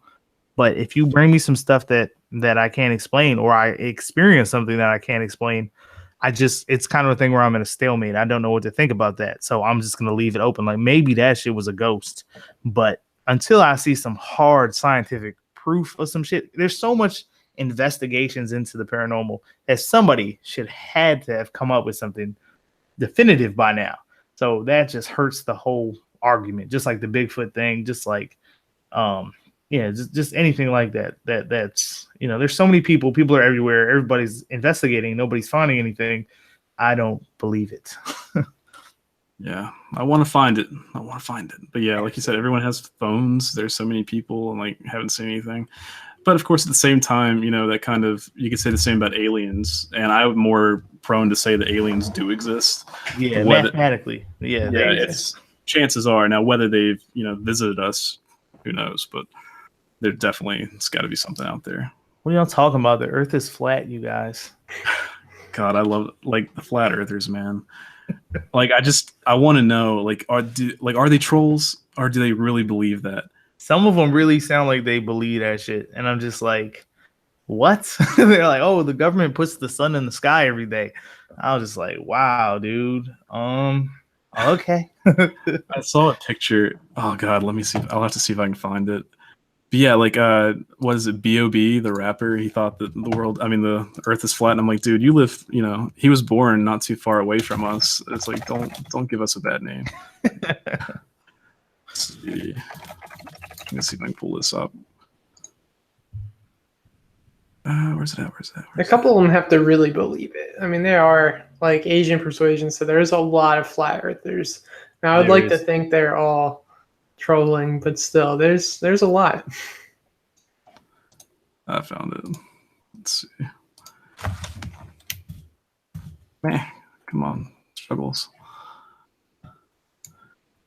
but if you bring me some stuff that I can't explain, or I experience something that I can't explain, it's kind of a thing where I'm in a stalemate. I don't know what to think about that. So I'm just going to leave it open. Like, maybe that shit was a ghost, but until I see some hard scientific proof of some shit, there's so much investigations into the paranormal that somebody had to have come up with something definitive by now. So that just hurts the whole argument, just like the Bigfoot thing, just like, just anything like that. That's, there's so many people are everywhere. Everybody's investigating. Nobody's finding anything. I don't believe it. Yeah, I want to find it. But yeah, like you said, everyone has phones. There's so many people, and like haven't seen anything. But of course, at the same time, that kind of you could say the same about aliens. And I'm more prone to say that aliens do exist. Yeah, Whether, mathematically. Yeah, yeah, it's chances are now whether they've visited us, who knows? But there definitely it's got to be something out there. What are y'all talking about? The Earth is flat, you guys. God, I love like the flat earthers, man. Like I want to know, like are they trolls or do they really believe that? Some of them really sound like they believe that shit, and I'm just like, what? They're like, oh, the government puts the sun in the sky every day. I was just like, wow, dude. Okay. I saw a picture. Oh God, let me see. I'll have to see if I can find it. But yeah, like what is it? B.O.B. the rapper. He thought that the Earth is flat. And I'm like, dude, you live. He was born not too far away from us. It's like, don't give us a bad name. Let's see. Let's see if I can pull this up. Where's it at? A couple of them have to really believe it. I mean, there are like Asian persuasion, so there's a lot of flat earthers. Now, I would like to think they're all trolling, but still, there's a lot. I found it. Let's see. Man, come on, struggles.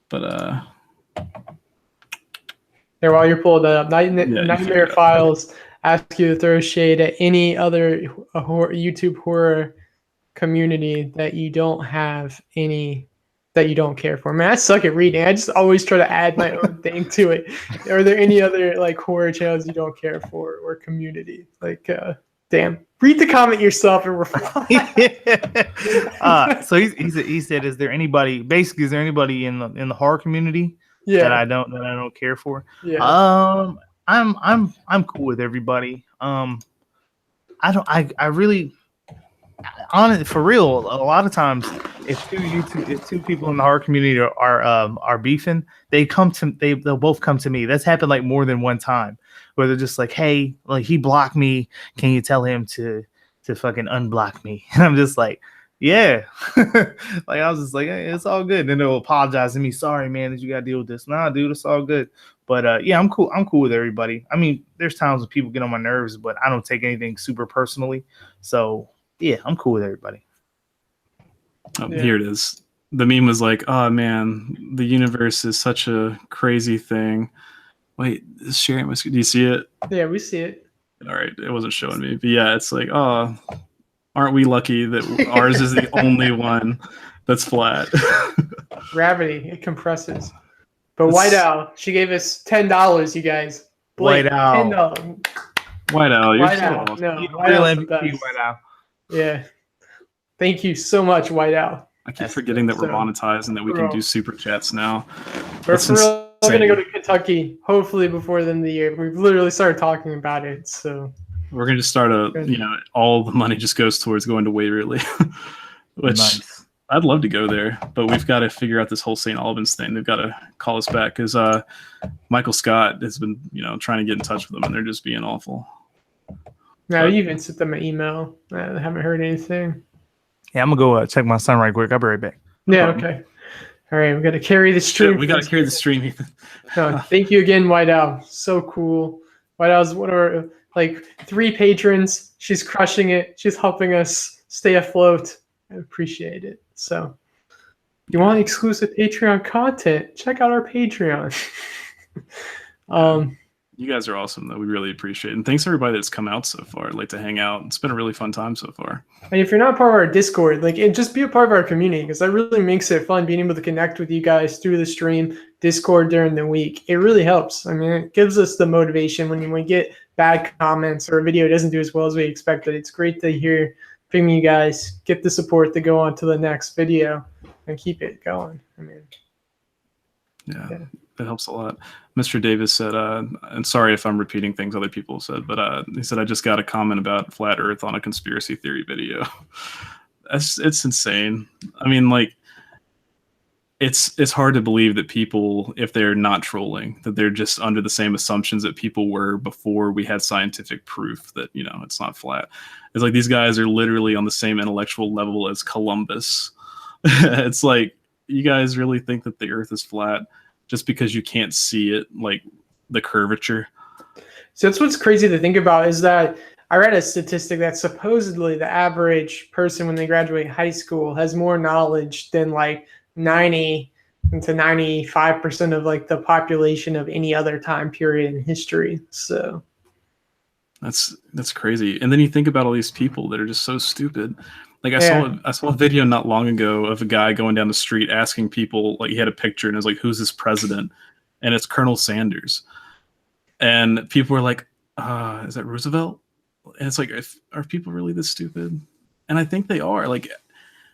But Here, while you're pulling that up, Nightmare Files ask you to throw shade at any other YouTube horror community that you don't care for. Man, I suck at reading. I just always try to add my own thing to it. Are there any other like horror channels you don't care for or community? Like, damn, read the comment yourself and reply. So he said, is there anybody in the horror community that I don't care for? Yeah. I'm cool with everybody. I really, for real, a lot of times if two people in the horror community are beefing, they'll both come to me. That's happened like more than one time where they're just like, hey, like he blocked me, can you tell him to fucking unblock me? And I'm just like, yeah. Like I was just like, hey, it's all good. And they'll apologize to me, sorry man that you gotta deal with this. Nah, dude, it's all good. But yeah, I'm cool with everybody. I mean, there's times when people get on my nerves, but I don't take anything super personally. So yeah, I'm cool with everybody. Here it is. The meme was like, oh man, the universe is such a crazy thing. Wait, sharing my screen. Do you see it? Yeah, we see it. All right, it wasn't showing me. But yeah, it's like, oh, aren't we lucky that ours is the only one that's flat? Gravity, it compresses. But White Owl, she gave us $10, you guys. White Owl. $10. White Owl, you're so Owl. awesome. No, Real MVP, White Owl. Yeah. Thank you so much, White Owl. I keep forgetting that we're monetized and that we can do super chats now. We're going to go to Kentucky, hopefully before the end of the year. We've literally started talking about it, so we're going to start all the money just goes towards going to Waverly, which nice. I'd love to go there, but we've got to figure out this whole St. Albans thing. They've got to call us back because Michael Scott has been, trying to get in touch with them, and they're just being awful. No, you even sent them an email. I haven't heard anything. Yeah, I'm going to go check my son right quick. I'll be right back. Yeah, okay. All right, we got to carry the stream. Yeah, we got to carry the stream, Ethan. No, thank you again, White Owl. So cool. White Owl's one of our 3 patrons. She's crushing it. She's helping us stay afloat. I appreciate it. So, if you want exclusive Patreon content, check out our Patreon. You guys are awesome, though. We really appreciate it. And thanks to everybody that's come out so far. I'd like to hang out. It's been a really fun time so far. And if you're not part of our Discord, just be a part of our community because that really makes it fun being able to connect with you guys through the stream, Discord during the week. It really helps. I mean, it gives us the motivation when we get bad comments or a video doesn't do as well as we expected. It's great to hear from you guys, get the support to go on to the next video and keep it going. I mean, yeah. It helps a lot. Mr. Davis said, and sorry if I'm repeating things other people said, but he said, I just got a comment about flat earth on a conspiracy theory video. It's insane. I mean, it's hard to believe that people, if they're not trolling, that they're just under the same assumptions that people were before we had scientific proof that, it's not flat. It's like these guys are literally on the same intellectual level as Columbus. It's like, you guys really think that the Earth is flat just because you can't see it, like the curvature? So that's what's crazy to think about is that I read a statistic that supposedly the average person when they graduate high school has more knowledge than like 90 to 95% of like the population of any other time period in history. So that's crazy. And then you think about all these people that are just so stupid. Like I saw a video not long ago of a guy going down the street asking people, like he had a picture and it was like, who's this president? And it's Colonel Sanders. And people were like, is that Roosevelt? And it's like, are people really this stupid? And I think they are. Like,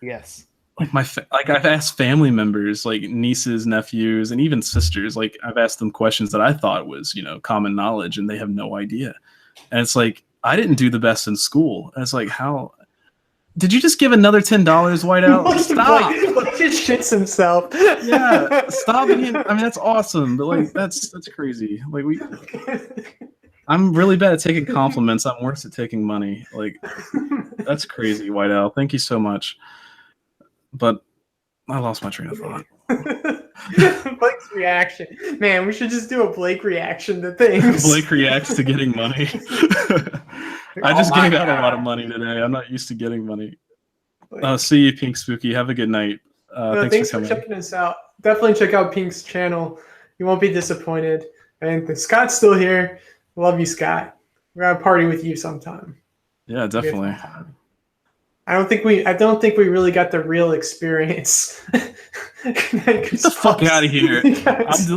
yes. Like I've asked family members, like nieces, nephews, and even sisters. Like I've asked them questions that I thought was, common knowledge, and they have no idea. And it's like, I didn't do the best in school. And it's like, how did you just give another $10, Whiteout? Stop! He just shits himself. Yeah, stop being. I mean, that's awesome, but like that's crazy. Like I'm really bad at taking compliments. I'm worse at taking money. Like that's crazy, Whiteout. Thank you so much. But I lost my train of thought. Blake's reaction. Man, we should just do a Blake reaction to things. Blake reacts to getting money. I just gave out a lot of money today. I'm not used to getting money. See you, Pink Spooky. Have a good night. Thanks for checking us out. Definitely check out Pink's channel. You won't be disappointed. And Scott's still here. Love you, Scott. We're gonna party with you sometime. Yeah, definitely. I don't think we really got the real experience. Get the fuck out of here!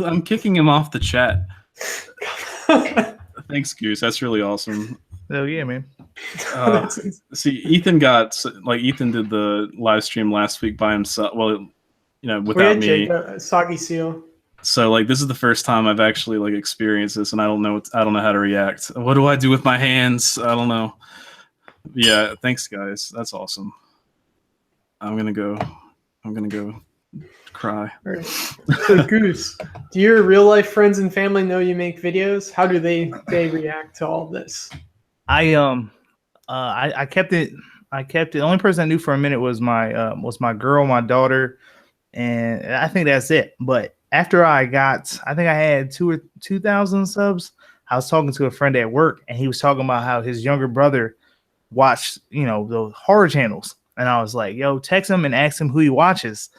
I'm kicking him off the chat. Thanks, Goose. That's really awesome. Oh yeah, man. See, Ethan did the live stream last week by himself. Well, without me. Soggy Seal. So like this is the first time I've actually like experienced this, and I don't know how to react. What do I do with my hands? I don't know. Yeah, thanks guys. That's awesome. I'm gonna go cry. Right. So Goose, do your real life friends and family know you make videos? How do they react to all this? I kept it. The only person I knew for a minute was my girl, my daughter, and I think that's it. But after I had 2,000 subs. I was talking to a friend at work, and he was talking about how his younger brother watched, the horror channels, and I was like, "Yo, text him and ask him who he watches."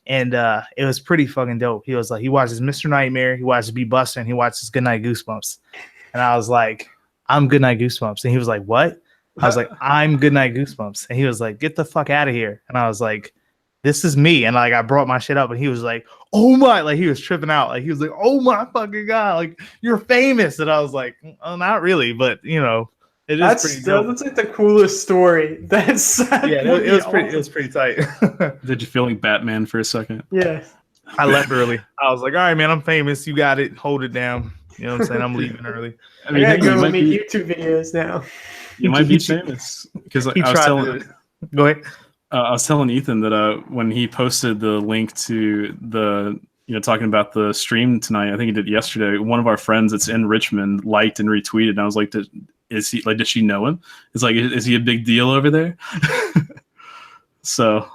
And it was pretty fucking dope. He was like, he watches Mr. Nightmare, he watches Be Buster, and he watches Goodnight Goosebumps. And I was like, "I'm Goodnight Goosebumps," and he was like, "What?" I was like, "I'm Goodnight Goosebumps," and he was like, "Get the fuck out of here!" And I was like, "This is me," and like I brought my shit up, and he was like, "Oh my!" Like he was tripping out, like he was like, "Oh my fucking god!" Like you're famous, and I was like, "Oh, not really," but it is pretty dope. That's like the coolest story. That's it was pretty tight. Did you feel like Batman for a second? Yeah. I left early. I was like, "All right, man, I'm famous. You got it. Hold it down." You know what I'm saying? I'm leaving early. I mean, I gotta go make YouTube videos now. You might be famous because Go ahead. I was telling Ethan that when he posted the link to the talking about the stream tonight, I think he did yesterday. One of our friends that's in Richmond liked and retweeted. And I was like, does she know him? It's like, is he a big deal over there? So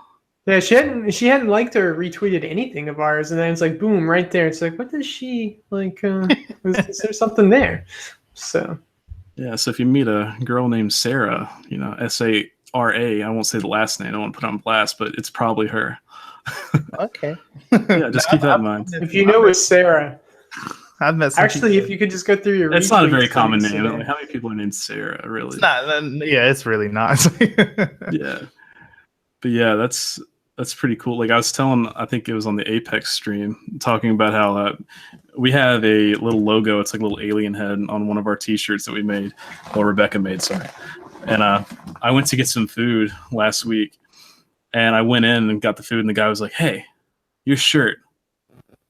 yeah, she hadn't liked or retweeted anything of ours, and then it's like boom right there. It's like, what does she like? Is there something there? So yeah, so if you meet a girl named Sarah, SARA, I won't say the last name. I don't want to put it on blast, but it's probably her. Okay. Yeah, just keep that in mind. If you know it's Sarah. I've met some actually, people. If you could just go through your. It's not a very common name. Like, how many people are named Sarah? Really? It's not. Yeah, it's really not. Yeah, but yeah, that's pretty cool. Like I was telling, I think it was on the Apex stream, talking about how we have a little logo. It's like a little alien head on one of our T-shirts that we made, or Rebecca made. Sorry. And I went to get some food last week, and I went in and got the food, and the guy was like, "Hey, your shirt,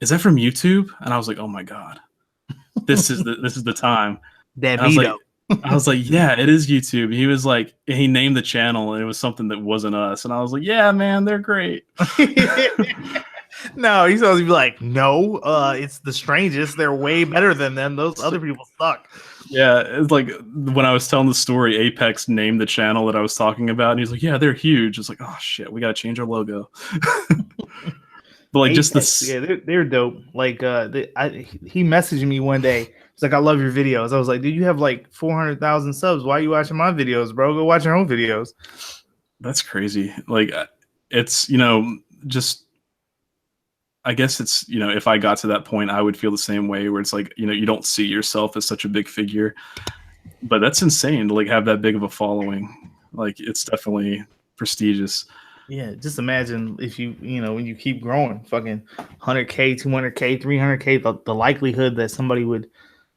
is that from YouTube?" And I was like, "Oh my god, this is the time." I was like, "Yeah, it is YouTube." He was like, he named the channel, and it was something that wasn't us. And I was like, "Yeah, man, they're great." No, he's supposed to be like, "No, it's the Strangest. They're way better than them. Those other people suck." Yeah, it's like when I was telling the story, Apex named the channel that I was talking about, and he's like, "Yeah, they're huge." It's like, "Oh shit, we gotta change our logo." But like just Apex, this, yeah, they're dope. Like he messaged me one day. It's like, I love your videos. I was like, dude, you have like 400,000 subs. Why are you watching my videos, bro? Go watch your own videos. that's crazy. Like it's just I guess it's if I got to that point, I would feel the same way where it's like you don't see yourself as such a big figure, but that's insane to like have that big of a following. Like it's definitely prestigious. Yeah, just imagine if when you keep growing, fucking 100K, 200K, 300K, the likelihood that somebody would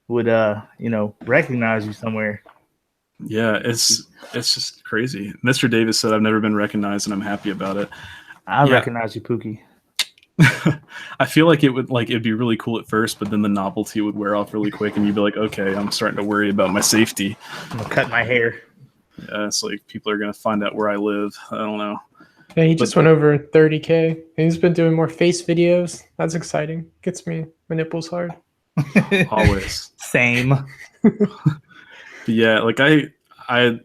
recognize you somewhere. Yeah, it's just crazy. Mr. Davis said, "I've never been recognized, and I'm happy about it." I recognize you, Pookie. I feel like it'd be really cool at first, but then the novelty would wear off really quick, and you'd be like, "Okay, I'm starting to worry about my safety." I'm gonna cut my hair. Yeah, it's like people are gonna find out where I live. I don't know. Yeah, he just went over 30K. He's been doing more face videos. That's exciting. Gets me my nipples hard. Always. Same. Yeah, like I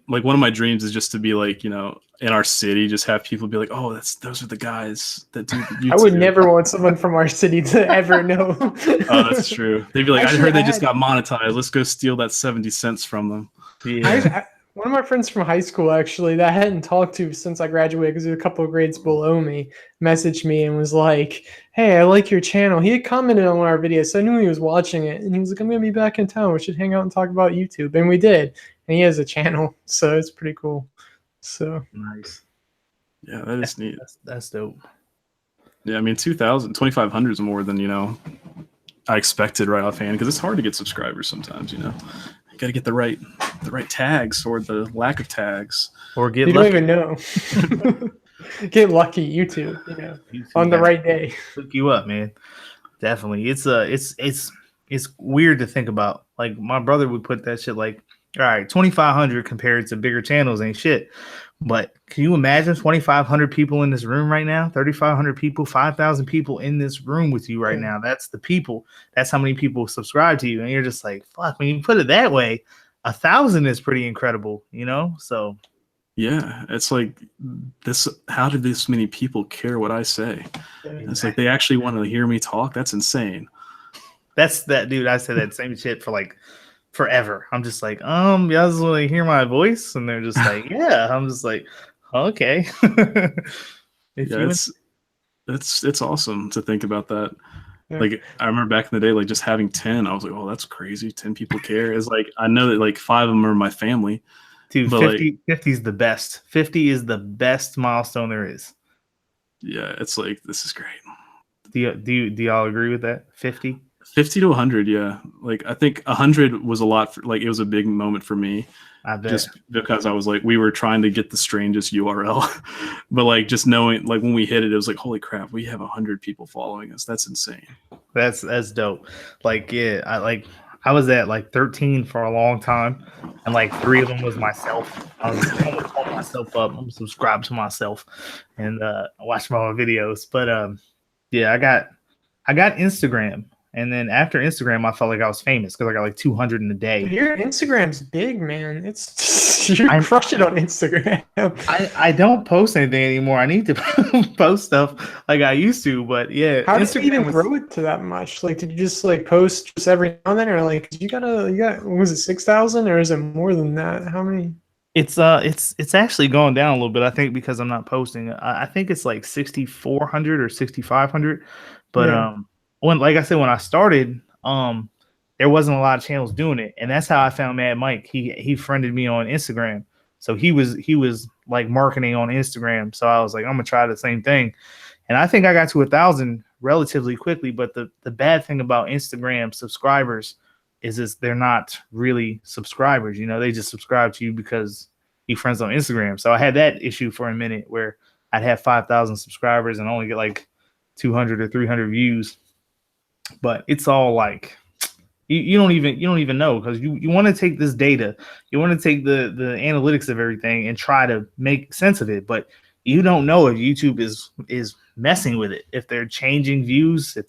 like one of my dreams is just to be like, in our city, just have people be like, "Oh, those are the guys that do YouTube." I would never want someone from our city to ever know. Oh, that's true. They'd be like, Actually, "I heard they just got monetized. Let's go steal that 70 cents from them." Yeah. One of my friends from high school, actually, that I hadn't talked to since I graduated because he was a couple of grades below me, messaged me and was like, "Hey, I like your channel." He had commented on one of our videos, so I knew he was watching it. And he was like, "I'm going to be back in town. We should hang out and talk about YouTube." And we did. And he has a channel, so it's pretty cool. So Nice. Yeah, that is neat. That's dope. Yeah, I mean, 2,500 is more than, I expected right offhand, because it's hard to get subscribers sometimes, You got to get the right tags or the lack of tags. Or get you lucky. don't even know. Get lucky, YouTube, YouTube on the right day. Hook you up, man. Definitely. It's weird to think about. Like, my brother would put that shit like, all right, 2,500 compared to bigger channels ain't shit. But can you imagine 2,500 people in this room right now? 3,500 people, 5,000 people in this room with you right now. That's the people. That's how many people subscribe to you. And you're just like, fuck, when you put it that way, 1,000 is pretty incredible, So yeah, it's like this. How did this many people care what I say? It's like they actually want to hear me talk. That's insane. That's that, dude. I said that same shit for like forever. I'm just like, y'all just want to hear my voice, and they're just like, yeah. I'm just like, okay. Yeah, it's awesome to think about that. Yeah. Like I remember back in the day, like just having 10, I was like, oh, that's crazy. 10 people care. It's like I know that like 5 of them are my family. Dude, but 50 is the best. 50 is the best milestone there is. Yeah, it's like this is great. Do y'all agree with that? 50? 50 to 100, yeah. Like I think 100 was a lot for, like it was a big moment for me. I bet. Just because I was like, we were trying to get the strangest URL, but like just knowing, like when we hit it, it was like, holy crap, we have 100 people following us. That's insane. That's dope. Like, yeah, I was at like 13 for a long time, and like 3 of them was myself. I was gonna call myself up. I'm subscribed to myself and watch my own videos. But yeah, I got Instagram. And then after Instagram, I felt like I was famous because I got like 200 in a day. Your Instagram's big, man. It's you crush it on Instagram. I don't post anything anymore. I need to post stuff like I used to, but yeah. How did you even grow it to that much? Like, did you just like post just every now and then, or like you got was it 6,000 or is it more than that? How many? It's actually going down a little bit. I think because I'm not posting. I think it's like 6,400 or 6,500, but Yeah. when I started, there wasn't a lot of channels doing it, and that's how I found Mad Mike. He friended me on Instagram, so he was like marketing on Instagram. So I was like, I'm gonna try the same thing, and I think I got to 1,000 relatively quickly. But the bad thing about Instagram subscribers is they're not really subscribers. They just subscribe to you because you friends on Instagram. So I had that issue for a minute where I'd have 5,000 subscribers and only get like 200 or 300 views. But it's all like you don't even know, because you want to take this data, you want to take the analytics of everything and try to make sense of it, but you don't know if YouTube is messing with it, if they're changing views, if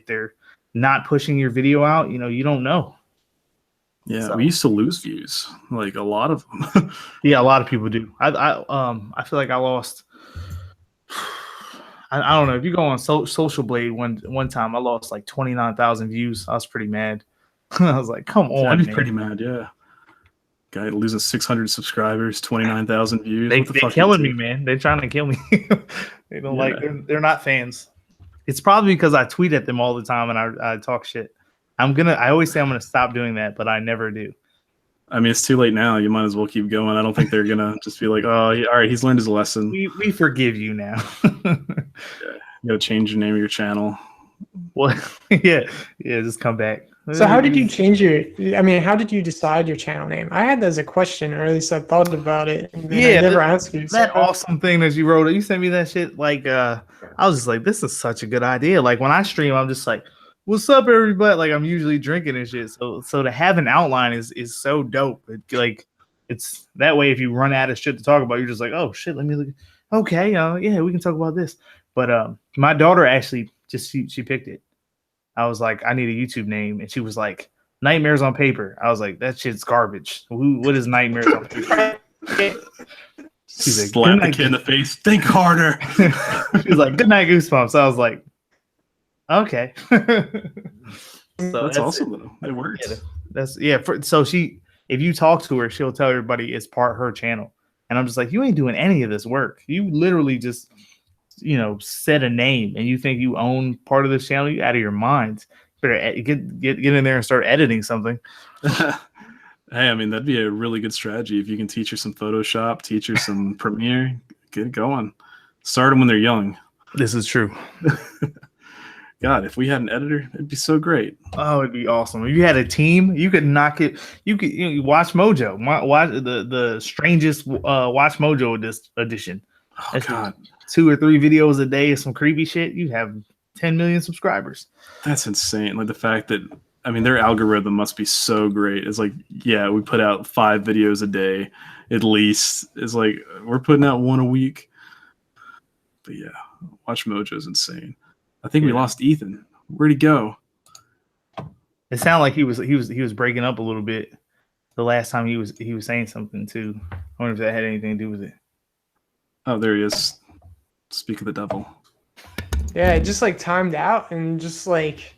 they're not pushing your video out. You don't know. Yeah, we used to lose views, like a lot of them. Yeah, a lot of people do. I feel like I lost. I don't know if you go on Social Blade one time, I lost like 29,000 views. I was pretty mad. I was like, come on, I'd be man. pretty mad, yeah. Guy loses 600 subscribers, 29,000 views. They What the fuck? killing me, man. They're trying to kill me. They don't like. They're not fans. It's probably because I tweet at them all the time and I talk shit. I always say I'm gonna stop doing that, but I never do. I mean, it's too late now. You might as well keep going. I don't think they're gonna just be like, "Oh, all right, he's learned his lesson." We forgive you now. You gotta change your name of your channel. Well, yeah, just come back. So how did you change how did you decide your channel name? I had that as a question, or at least I thought about it, and then I never asked you. That awesome thing that you wrote, you sent me that shit. Like, I was just like, this is such a good idea. Like when I stream, I'm just like, what's up, everybody? Like I'm usually drinking and shit. So to have an outline is so dope. It's that way. If you run out of shit to talk about, you're just like, oh shit, let me look. Okay, yeah, we can talk about this. But my daughter actually she picked it. I was like, I need a YouTube name, and she was like, Nightmares on Paper. I was like, that shit's garbage. What is Nightmares on Paper? She's like, slap the kid in the face. Think harder. She's like, Goodnight Goosebumps. I was like, okay. So that's awesome. It works. Yeah, if you talk to her, she'll tell everybody it's her channel, and I'm just like, you ain't doing any of this work. You literally just set a name, and you think you own part of this channel. You out of your mind. Better get in there and start editing something. Hey, I mean, that'd be a really good strategy if you can teach her some Photoshop, teach her some Premiere. Get going. Start them when they're young. This is true. God, if we had an editor, it'd be so great. Oh, it'd be awesome. If you had a team, you could knock it. You could watch Mojo. Watch the strangest Watch Mojo edition. Oh, that's God. 2 or 3 videos a day of some creepy shit. You have 10 million subscribers. That's insane. Like the fact that, I mean, their algorithm must be so great. It's like, yeah, we put out 5 videos a day at least. It's like we're putting out 1 a week. But yeah, Watch Mojo is insane. I think we lost Ethan. Where'd he go? It sounded like he was breaking up a little bit the last time he was saying something too. I wonder if that had anything to do with it. Oh, there he is. Speak of the devil. Yeah, it just like timed out, and just like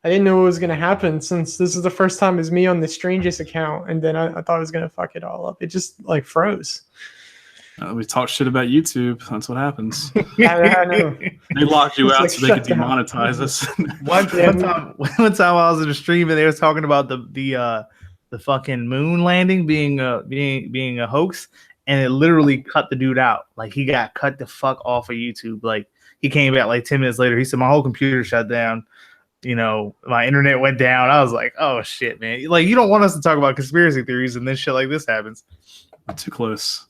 I didn't know what was gonna happen, since this is the first time as me on the Strangest account, and then I thought I was gonna fuck it all up. It just like froze. We talk shit about YouTube. That's what happens. I know. They locked you It's out like so they could shut down. demonetize us. One time I was in a stream and they was talking about the fucking moon landing being a hoax, and it literally cut the dude out. Like he got cut the fuck off of YouTube. Like he came back like 10 minutes later. He said my whole computer shut down. My internet went down. I was like, oh shit, man. Like you don't want us to talk about conspiracy theories and then shit like this happens. Too close.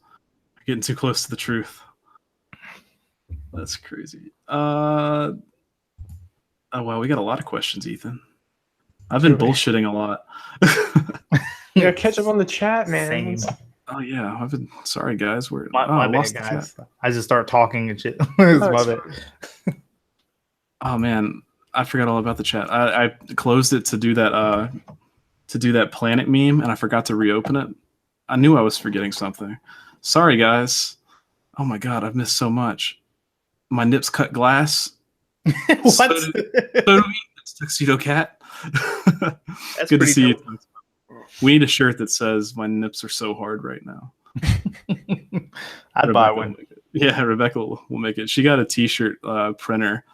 Getting too close to the truth. That's crazy. Oh wow, we got a lot of questions, Ethan. I've been bullshitting a lot. Yeah, catch up on the chat, man. Same. Oh yeah, I've been sorry guys. My bad, guys. I just start talking and shit. It's my bad. Oh man, I forgot all about the chat. I closed it to do that planet meme, and I forgot to reopen it. I knew I was forgetting something. Sorry, guys. Oh my god, I've missed so much. My nips cut glass. What? So do we. It's Tuxedo Cat. That's good to see dope. you. We need a shirt that says "My nips are so hard right now." I'd buy one. Yeah, Rebecca will make it. She got a T-shirt printer,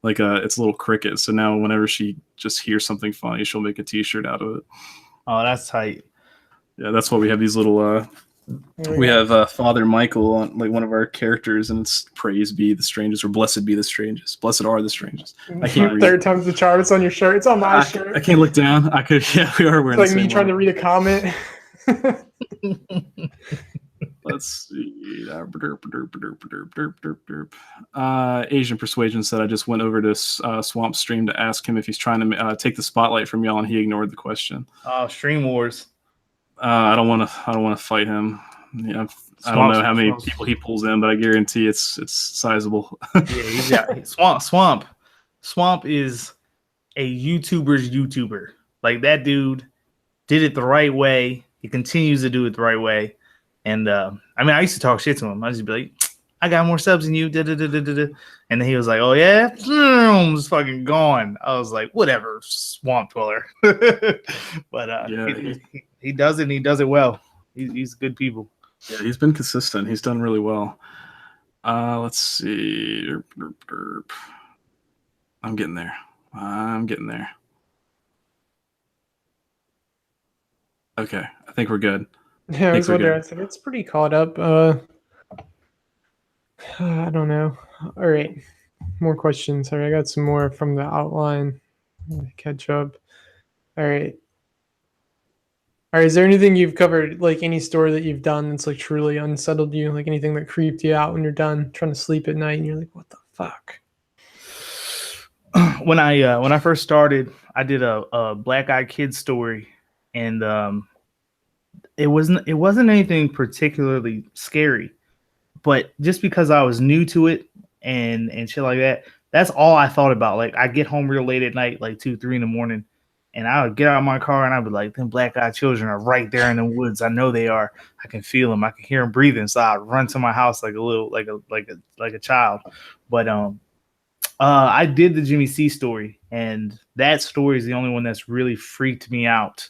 like it's a little Cricut. So now whenever she just hears something funny, she'll make a T-shirt out of it. Oh, that's tight. Yeah, that's why we have these little. We have Father Michael on like one of our characters, and it's "Praise be the strangest" or "Blessed be the strangest." Blessed are the strangest. I can't read. Third time's the charm. It's on your shirt. It's on my shirt. I can't look down. I could. Yeah, we are wearing. It's like me trying to read a comment. Let's see. Asian Persuasion said I just went over to Swamp Stream to ask him if he's trying to take the spotlight from y'all, and he ignored the question. Oh, Stream Wars. I don't want to fight him. Yeah, I don't know how many people he pulls in, but I guarantee it's sizable. Yeah, Swamp is a YouTuber's YouTuber. Like that dude did it the right way. He continues to do it the right way. And I used to talk shit to him. I just be like, I got more subs than you. Da, da, da, da, da, da. And then he was like, oh yeah, just fucking gone. I was like, whatever, swamp dweller. But he does it, and he does it well. He's good people. Yeah, he's been consistent. He's done really well. Let's see. I'm getting there. Okay, I think we're good. Yeah, I was wondering. I think it's pretty caught up. I don't know. All right, more questions. All right, I got some more from the outline. Catch up. All right. All right. Is there anything you've covered, like any story that you've done that's like truly unsettled you, like anything that creeped you out when you're done trying to sleep at night and you're like, what the fuck? When I first started, I did a Black Eyed Kid story, and it wasn't anything particularly scary, but just because I was new to it and shit like that, that's all I thought about. Like, I get home real late at night, like 2, 3 in the morning, and I would get out of my car and I'd be like, them black eyed children are right there in the woods. I know they are. I can feel them. I can hear them breathing. So I'd run to my house like a child. But I did the Jimmy C story, and that story is the only one that's really freaked me out.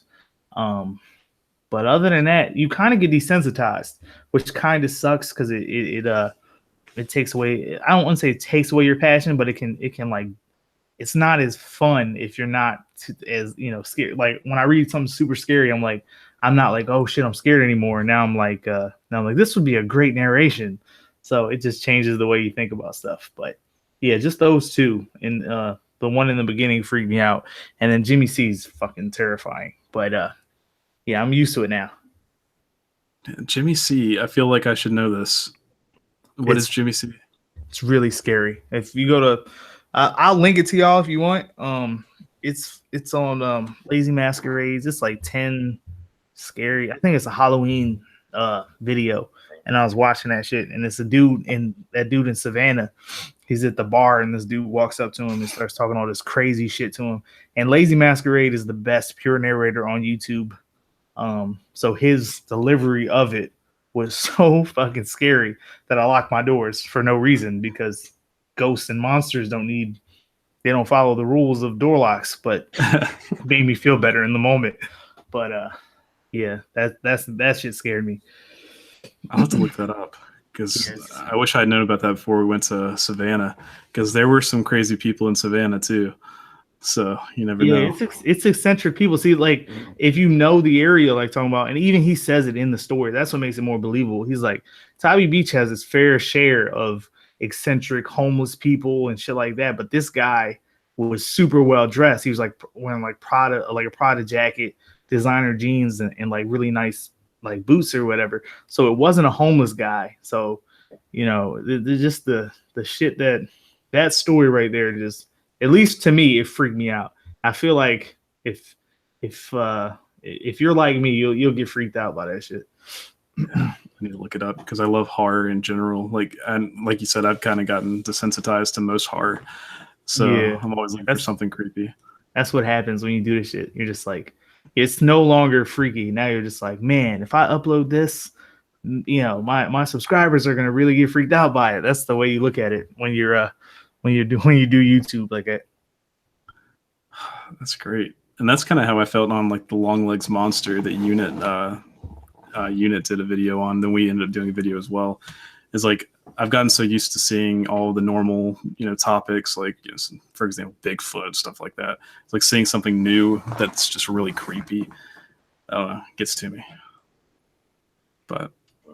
But other than that, you kind of get desensitized, which kind of sucks because it takes away. I don't want to say it takes away your passion, but it can like, it's not as fun if you're not as scared. Like when I read something super scary, I'm not like, oh shit, I'm scared anymore. Now I'm like this would be a great narration. So it just changes the way you think about stuff. But yeah, just those two, and the one in the beginning freaked me out, and then Jimmy C's fucking terrifying. But yeah, I'm used to it now. Jimmy C, I feel like I should know this. What is Jimmy C? It's really scary. If you go to, I'll link it to y'all if you want. It's on Lazy Masquerades. It's like 10 scary. I think it's a Halloween video, and I was watching that shit, and it's a dude in Savannah. He's at the bar, and this dude walks up to him and starts talking all this crazy shit to him. And Lazy Masquerade is the best pure narrator on YouTube. So his delivery of it was so fucking scary that I locked my doors for no reason, because ghosts and monsters they don't follow the rules of door locks, but it made me feel better in the moment. But yeah, that shit scared me. I'll have to look that up, because I wish I'd known about that before we went to Savannah, because there were some crazy people in Savannah too. So you never know. It's eccentric people. See, like, if you know the area, like talking about, and even he says it in the story, that's what makes it more believable. He's like, Tybee Beach has its fair share of eccentric homeless people and shit like that, but this guy was super well dressed. He was like wearing like a Prada jacket, designer jeans, and like really nice like boots or whatever. So it wasn't a homeless guy. So just the shit that story right there, just, at least to me, it freaked me out. I feel like if you're like me, you'll get freaked out by that shit. I need to look it up, because I love horror in general. Like you said, I've kind of gotten desensitized to most horror, so yeah, I'm always looking for something creepy. That's what happens when you do this shit. You're just like, it's no longer freaky. Now you're just like, man, if I upload this, my subscribers are gonna really get freaked out by it. That's the way you look at it when you do YouTube like that. That's great. And that's kind of how I felt on like the Long Legs Monster that Unit did a video on. Then we ended up doing a video as well. It's like, I've gotten so used to seeing all the normal, topics, like, for example, Bigfoot, stuff like that. It's like seeing something new that's just really creepy. Gets to me. But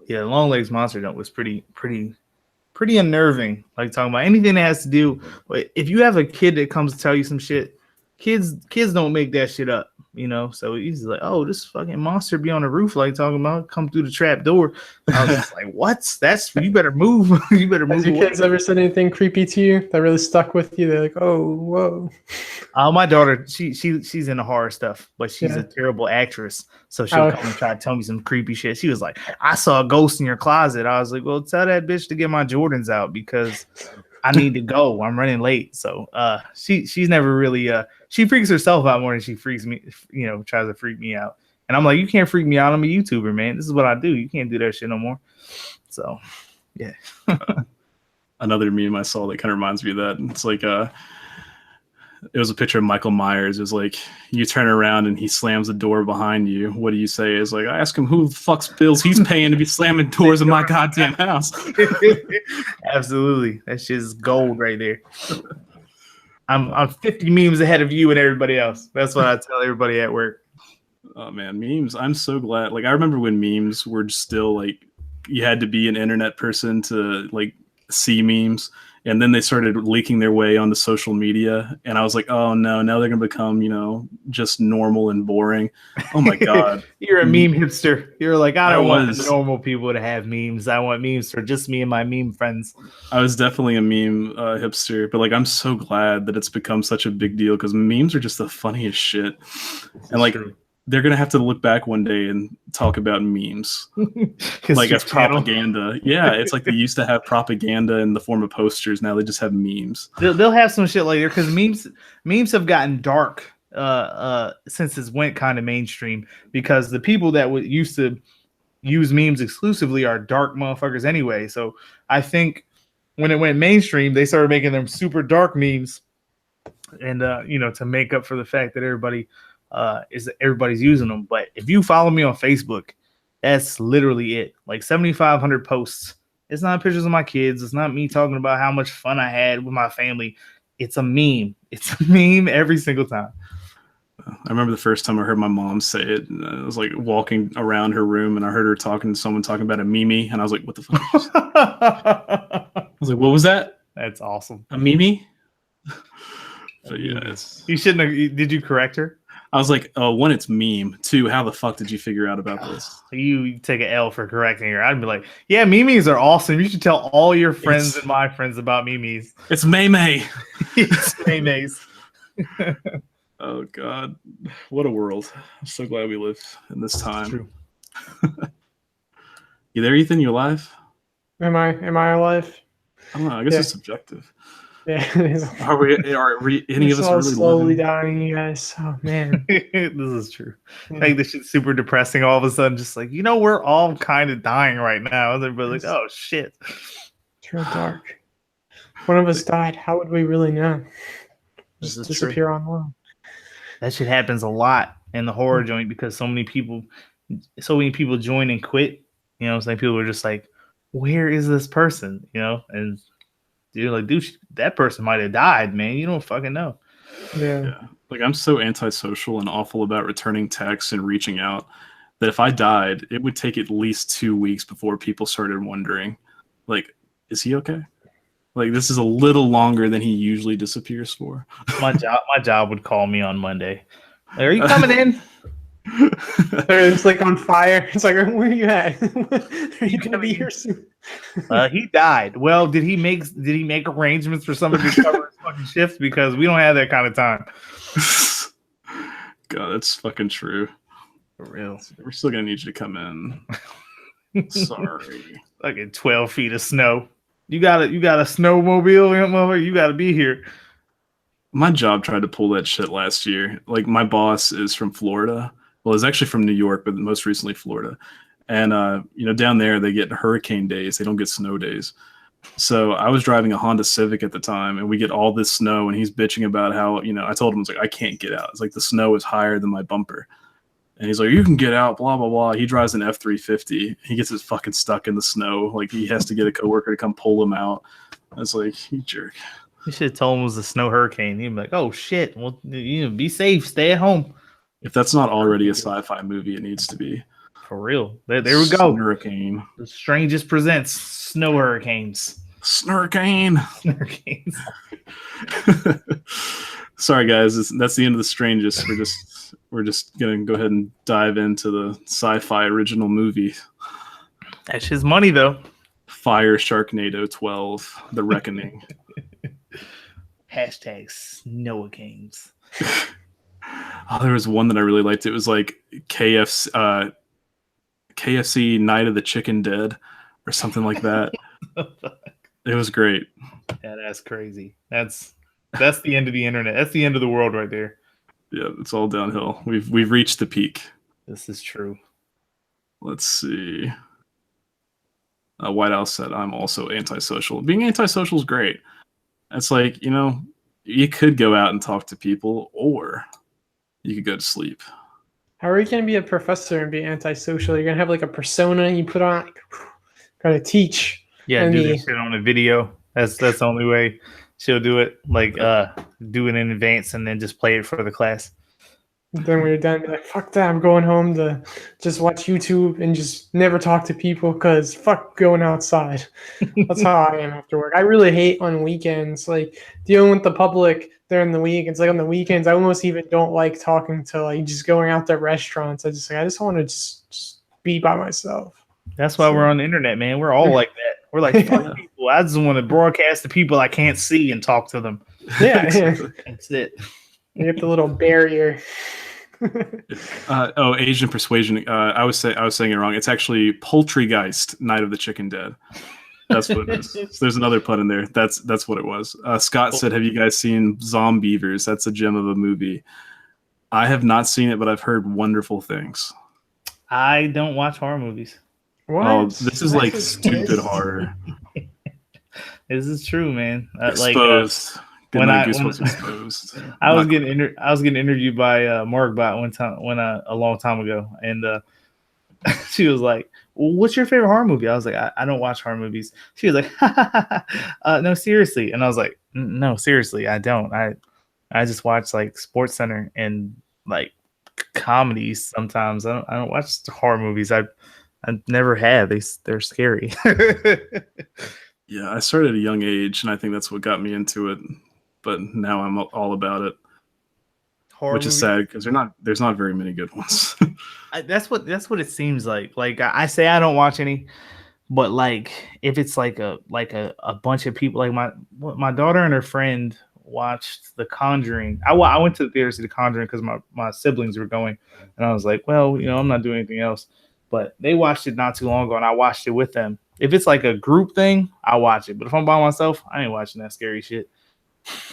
yeah, Long Legs Monster was pretty unnerving. Like, talking about anything that has to do, if you have a kid that comes to tell you some shit, kids don't make that shit up, so he's like, oh, this fucking monster be on the roof, like talking about come through the trap door. I was just like, what? You better move. You better move. Has your kids ever said anything creepy to you that really stuck with you? They're like, oh, whoa. My daughter, she's into horror stuff, but she's a terrible actress, so she'll come and try to tell me some creepy shit. She was like, I saw a ghost in your closet. I was like, well, tell that bitch to get my Jordans out, because I need to go. I'm running late. So she's never really she freaks herself out more than she freaks me, tries to freak me out. And I'm like, you can't freak me out. I'm a YouTuber, man. This is what I do. You can't do that shit no more. So Yeah. Another meme I saw that kind of reminds me of that. It's like it was a picture of Michael Myers. It was like you turn around and he slams the door behind you. What do you say? It's like I ask him who the fuck's bills he's paying to be slamming doors in my goddamn house. Absolutely, that's just gold right there. I'm 50 memes ahead of you and everybody else. That's what I tell everybody at work. Oh man, memes. I'm so glad. Like I remember when memes were still like you had to be an internet person to like see memes, and then they started leaking their way onto social media, and I was like, oh no, now they're gonna become, you know, just normal and boring. Oh my god. You're a meme hipster. You're like, I don't want was. normal people to have memes. I want memes for just me and my meme friends. I was definitely a meme hipster, but like I'm so glad that it's become such a big deal because memes are just the funniest shit. And like true. they're gonna have to look back one day and talk about memes like as propaganda. Yeah, it's like they used to have propaganda in the form of posters. Now they just have memes. They'll have some shit later because memes have gotten dark since it went kind of mainstream, because the people that would used to use memes exclusively are dark motherfuckers anyway. So I think when it went mainstream, they started making them super dark memes, and you know, to make up for the fact that everybody's using them. But if you follow me on Facebook, that's literally it. Like 7,500 posts. It's not pictures of my kids. It's not me talking about how much fun I had with my family. It's a meme. It's a meme every single time. I remember the first time I heard my mom say it. I was like walking around her room and I heard her talking to someone talking about a meme, and I was like, "What the fuck?" I was like, "What was that?" That's awesome. A meme? But yeah, you shouldn't have. Did you correct her? I was like, oh, one, it's meme. Two, how the fuck did you figure out about this? You take an L for correcting her. I'd be like, yeah, memes are awesome. You should tell all your friends and my friends about memes. It's May. It's memes. Oh God, what a world! I'm so glad we live in this time. True. You there, Ethan? You alive? Am I alive? I don't know. I guess it's subjective. Yeah. Are we any of us really slowly living? dying, you guys? Oh man. This is true. Like this shit's super depressing all of a sudden, just like, you know, we're all kind of dying right now. Everybody's like, oh shit. It's real dark. If one of us died, how would we really know? Just disappear online. That shit happens a lot in the horror joint because so many people join and quit. You know, some people are just like, where is this person? You know, and dude, that person might have died, man. You don't fucking know. Yeah. Like I'm so antisocial and awful about returning texts and reaching out that if I died, it would take at least 2 weeks before people started wondering, like, is he okay? Like this is a little longer than he usually disappears for. My job would call me on Monday. Like, are you coming in? It's like on fire. It's like, where are you at? Are you gonna be here soon? He died. Well, did he make arrangements for somebody to cover his fucking shift? Because we don't have that kind of time. God, that's fucking true. For real. We're still gonna need you to come in. Sorry. Like in 12 feet of snow. You got a snowmobile, you gotta be here. My job tried to pull that shit last year. Like my boss is from Florida. Well, he's actually from New York, but most recently Florida. And you know, down there they get hurricane days. They don't get snow days. So I was driving a Honda Civic at the time, and we get all this snow, and he's bitching about how, you know, I told him, I was like, I can't get out. It's like the snow is higher than my bumper. And he's like, you can get out, blah, blah, blah. He drives an F-350. He gets his fucking stuck in the snow. Like he has to get a coworker to come pull him out. I was like, you jerk. You should have told him it was a snow hurricane. He'd be like, oh shit. Well, you know, be safe, stay at home. If that's not already a sci-fi movie, it needs to be. For real. There we go. Hurricane. The Strangest presents Snow Hurricanes. Snurricane. Hurricanes. Sorry guys, that's the end of the Strangest. We're just gonna go ahead and dive into the sci-fi original movie. That's his money though. Fire Sharknado 12, The Reckoning. Hashtag Snow Games. Oh, there was one that I really liked. It was like KFC Night of the Chicken Dead or something like that. It was great. Yeah, that's crazy. That's the end of the internet. That's the end of the world right there. Yeah, it's all downhill. We've reached the peak. This is true. Let's see. White House said, I'm also antisocial. Being antisocial is great. It's like, you could go out and talk to people, or you could go to sleep. How are you going to be a professor and be antisocial? You're going to have like a persona you put on, gotta teach. Yeah, do this shit on a video. That's the only way she'll do it. Like do it in advance and then just play it for the class. Then when you're done, be like, fuck that, I'm going home to just watch YouTube and just never talk to people because fuck going outside. That's how I am after work. I really hate on weekends, like dealing with the public during the week. It's like on the weekends, I almost even don't like talking to like just going out to restaurants. I just want to just be by myself. That's why we're on the internet, man. We're all like that. We're like, fuck people. I just want to broadcast to people I can't see and talk to them. Yeah. That's it. You get the little barrier. Asian persuasion. I was saying it wrong. It's actually Poultrygeist, Night of the Chicken Dead. That's what it is. So there's another pun in there. That's what it was. Scott said, "Have you guys seen Zombievers? That's a gem of a movie." I have not seen it, but I've heard wonderful things. I don't watch horror movies. What? Oh, this is like stupid horror. This is true, man. Exposed. Goodnight Goosebumps exposed. I was getting interviewed by Markbot a long time ago, and she was like, well, "What's your favorite horror movie?" I was like, "I don't watch horror movies." She was like, "No, seriously," and I was like, "No, seriously, I don't. I just watch like Sports Center and like comedies sometimes. I don't watch horror movies. I never have. They're scary." Yeah, I started at a young age, and I think that's what got me into it. But now I'm all about it, which is sad because there's not very many good ones. That's what it seems like. Like I say, I don't watch any, but like if it's like a bunch of people, like my daughter and her friend watched The Conjuring. I went to the theater to see The Conjuring because my siblings were going, and I was like, well, I'm not doing anything else. But they watched it not too long ago, and I watched it with them. If it's like a group thing, I watch it. But if I'm by myself, I ain't watching that scary shit.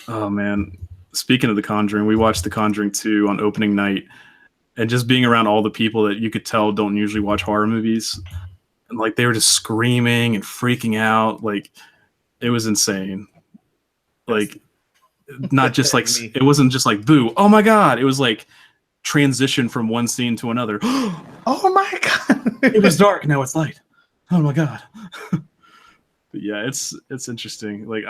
Oh man, speaking of The Conjuring, we watched The Conjuring 2 on opening night, and just being around all the people that you could tell don't usually watch horror movies, and like they were just screaming and freaking out, like it was insane. Like not just like it wasn't just like boo, oh my god, it was like transition from one scene to another. Oh my god, it was dark, now it's light. Oh my god. But yeah, it's interesting. Like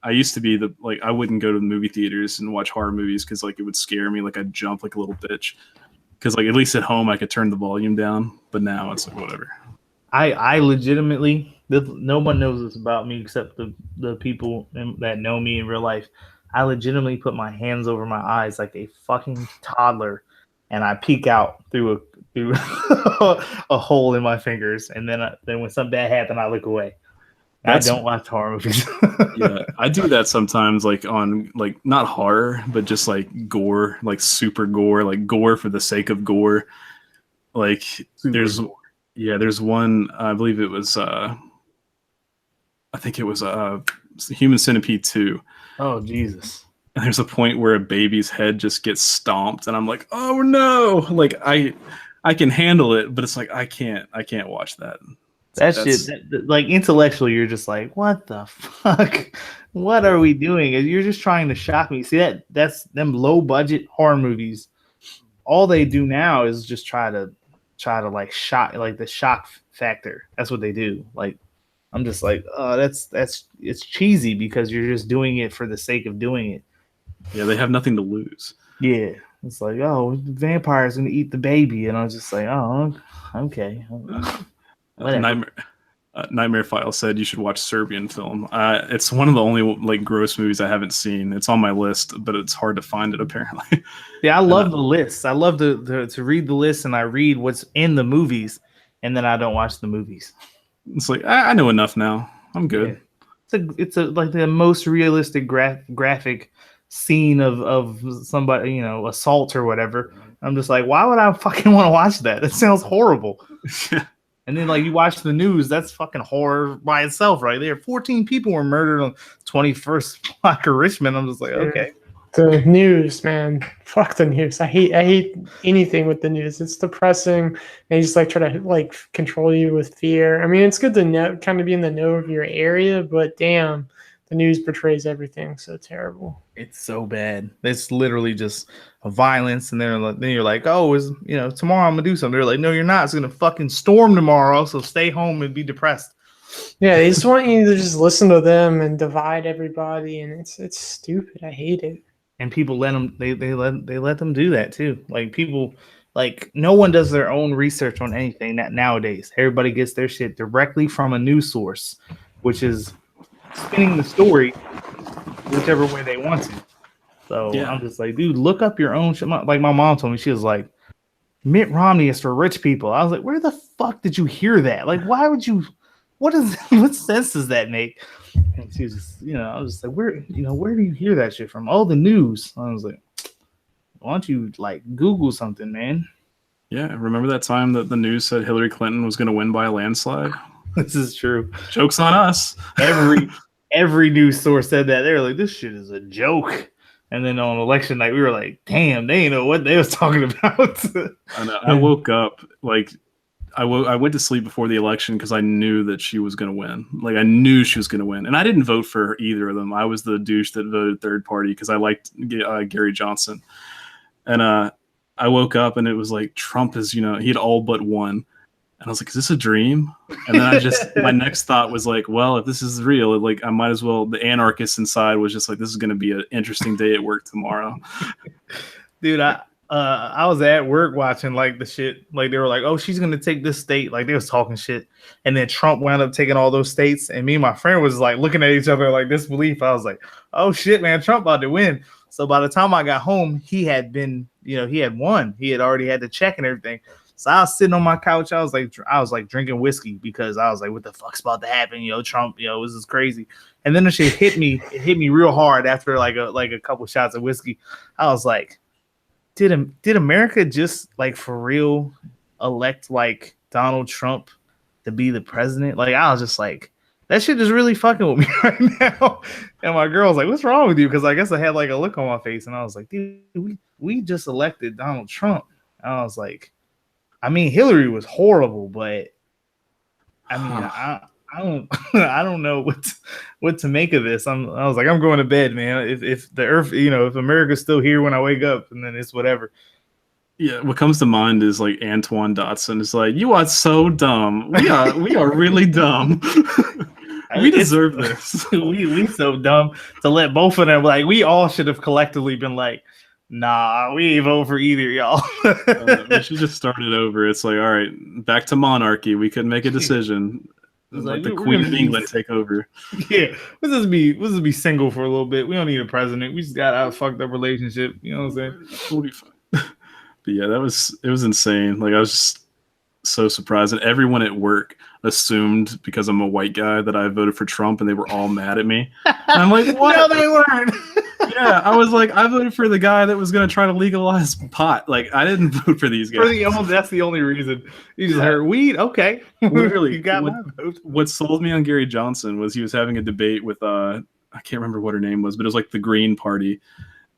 I used to be I wouldn't go to the movie theaters and watch horror movies because like it would scare me. Like I'd jump like a little bitch. Because like at least at home I could turn the volume down. But now it's like whatever. I legitimately, no one knows this about me except the people that know me in real life. I legitimately put my hands over my eyes like a fucking toddler, and I peek out through a hole in my fingers, and then when something bad happens, I look away. I don't watch horror movies. Yeah, I do that sometimes, like on like not horror, but just like gore, like super gore, like gore for the sake of gore. Like there's one, I believe it was Human Centipede 2. Oh Jesus. And there's a point where a baby's head just gets stomped, and I'm like, oh no! Like I can handle it, but it's like I can't watch that. Like intellectually, you're just like, what the fuck? What are we doing? You're just trying to shock me. See that's them low budget horror movies. All they do now is just try to like shock, like the shock factor. That's what they do. Like I'm just like, oh, it's cheesy because you're just doing it for the sake of doing it. Yeah, they have nothing to lose. Yeah, it's like, oh, vampires gonna eat the baby, and I was just like, oh, okay. Nightmare File said you should watch Serbian film. It's one of the only like gross movies I haven't seen. It's on my list, but it's hard to find it apparently. Yeah, I love the lists. I love to read the list, and I read what's in the movies, and then I don't watch the movies. It's like I know enough now. I'm good. Yeah. It's like the most realistic graphic scene of somebody, assault or whatever. I'm just like, why would I fucking want to watch that? It sounds horrible. And then like you watch the news, that's fucking horror by itself right there. 14 people were murdered on 21st block of Richmond. I'm just like, okay. The news, man. Fuck the news. I hate anything with the news. It's depressing. They just like try to like control you with fear. I mean, it's good to know, kind of be in the know of your area, but damn, the news portrays everything so terrible. It's so bad. It's literally just a violence, and then you're like, oh, tomorrow I'm gonna do something. They're like, no, you're not. It's gonna fucking storm tomorrow, so stay home and be depressed. Yeah, they just want you to just listen to them and divide everybody, and it's stupid. I hate it. And people let them. They let them do that too. Like people, like no one does their own research on anything nowadays. Everybody gets their shit directly from a news source, which is spinning the story whichever way they want to. So yeah. I'm just like, dude, look up your own shit. Like my mom told me, she was like, Mitt Romney is for rich people. I was like, where the fuck did you hear that? Like, why would you? What sense does that make? And she was just, I was just like, where do you hear that shit from? Oh, the news. I was like, why don't you like Google something, man? Yeah, remember that time that the news said Hillary Clinton was going to win by a landslide? This is true. Joke's on us. Every news source said that. They were like, this shit is a joke. And then on election night, we were like, damn, they didn't know what they was talking about. I know. I woke up like I went to sleep before the election because I knew that she was going to win. Like I knew she was going to win, and I didn't vote for either of them. I was the douche that voted third party because I liked Gary Johnson. And I woke up and it was like Trump is, he had all but won. And I was like, is this a dream? And then my next thought was like, well, if this is real, like I might as well. The anarchist inside was just like, this is going to be an interesting day at work tomorrow. Dude, I was at work watching like the shit. Like they were like, oh, she's going to take this state. Like they was talking shit. And then Trump wound up taking all those states. And me and my friend was like looking at each other like disbelief. I was like, oh shit, man, Trump about to win. So by the time I got home, he had been, he had won. He had already had the check and everything. So I was sitting on my couch. I was like drinking whiskey because I was like, what the fuck's about to happen? Trump, this is crazy. And then the shit hit me. It hit me real hard after like a couple shots of whiskey. I was like, did America just like for real elect like Donald Trump to be the president? Like I was just like, that shit is really fucking with me right now. And my girl was like, what's wrong with you? Because I guess I had like a look on my face, and I was like, dude, we just elected Donald Trump. And I was like, I mean, Hillary was horrible, but I mean, I don't know what to make of this. I was like, I'm going to bed, man. If the earth, if America's still here when I wake up, and then it's whatever. Yeah, what comes to mind is like Antoine Dotson is like, you are so dumb. We are really dumb. We deserve this. we so dumb to let both of them, like, we all should have collectively been like, nah, we ain't vote for either, y'all. We should just start it over. It's like, all right, back to monarchy. We couldn't make a decision. Like the Queen of England take over. Yeah, let's just be single for a little bit. We don't need a president. We just got a fucked up relationship. You know what I'm saying? We'll be fine. But yeah, it was insane. Like I was just so surprised, and everyone at work assumed because I'm a white guy that I voted for Trump, and they were all mad at me. And I'm like, what? No, they weren't. Yeah, I was like, I voted for the guy that was going to try to legalize pot. Like, I didn't vote for these guys. That's the only reason. You just heard weed? Okay. Literally, you got my vote. What sold me on Gary Johnson was he was having a debate with, I can't remember what her name was, but it was like the Green Party.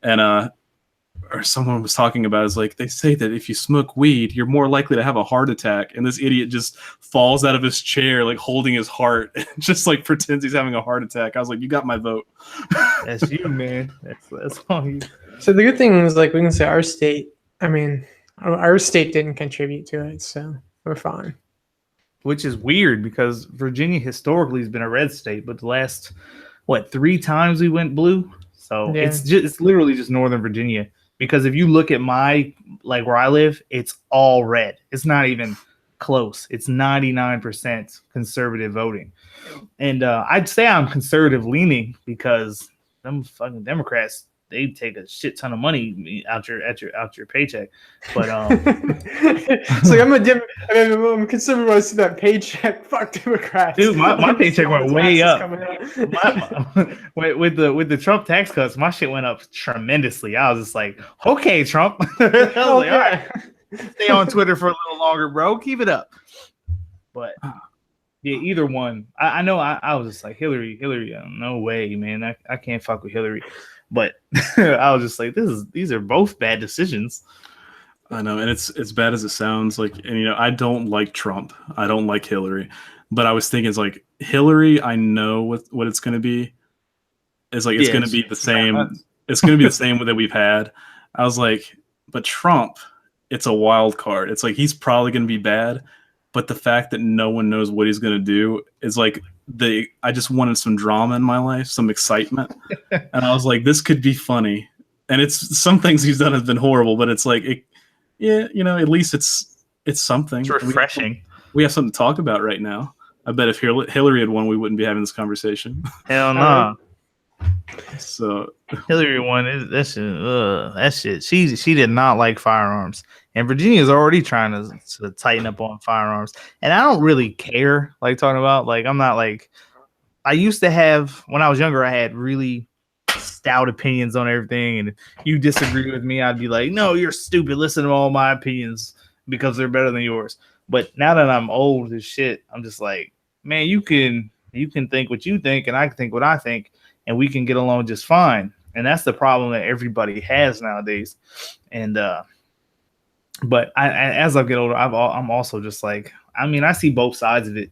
And, or someone was talking about, is like, they say that if you smoke weed, you're more likely to have a heart attack. And this idiot just falls out of his chair, like holding his heart, and just like pretends he's having a heart attack. I was like, you got my vote. That's you, man. That's all you. So the good thing is, like, we can say our state didn't contribute to it, so we're fine. Which is weird because Virginia historically has been a red state, but the last 3 times we went blue. So yeah. It's literally just Northern Virginia. Because if you look at where I live, it's all red. It's not even close. It's 99% conservative voting. And I'd say I'm conservative leaning because them fucking Democrats, they take a shit ton of money out your paycheck. But it's like I'm conservative when I see that paycheck. Fuck Democrats. Dude, my paycheck went way up. With the Trump tax cuts, my shit went up tremendously. I was just like, okay, Trump. I was like, all right, stay on Twitter for a little longer, bro. Keep it up. But yeah, either one. I know I was just like, Hillary, no way, man. I can't fuck with Hillary. But I was just like, these are both bad decisions. I know, and it's bad as it sounds. Like, and I don't like Trump. I don't like Hillary. But I was thinking, it's like Hillary. I know what it's going to be. It's like it's going to be the same. It's going to be the same that we've had. I was like, but Trump, it's a wild card. It's like he's probably going to be bad, but the fact that no one knows what he's going to do is like I just wanted some drama in my life, some excitement, and I was like, this could be funny. And it's some things he's done has been horrible, but it's like, at least it's something. It's refreshing. We have something to talk about right now. I bet if Hillary had won, we wouldn't be having this conversation. Hell no. So Hillary won. That shit. She did not like firearms, and Virginia's already trying to tighten up on firearms. And I don't really care. Like talking about, like, I'm not like I used to have when I was younger. I had really stout opinions on everything, and if you disagree with me, I'd be like, no, you're stupid. Listen to all my opinions because they're better than yours. But now that I'm old as shit, I'm just like, man, you can think what you think, and I can think what I think, and we can get along just fine. And that's the problem that everybody has nowadays. And but as I get older, I'm also just like, I mean, I see both sides of it.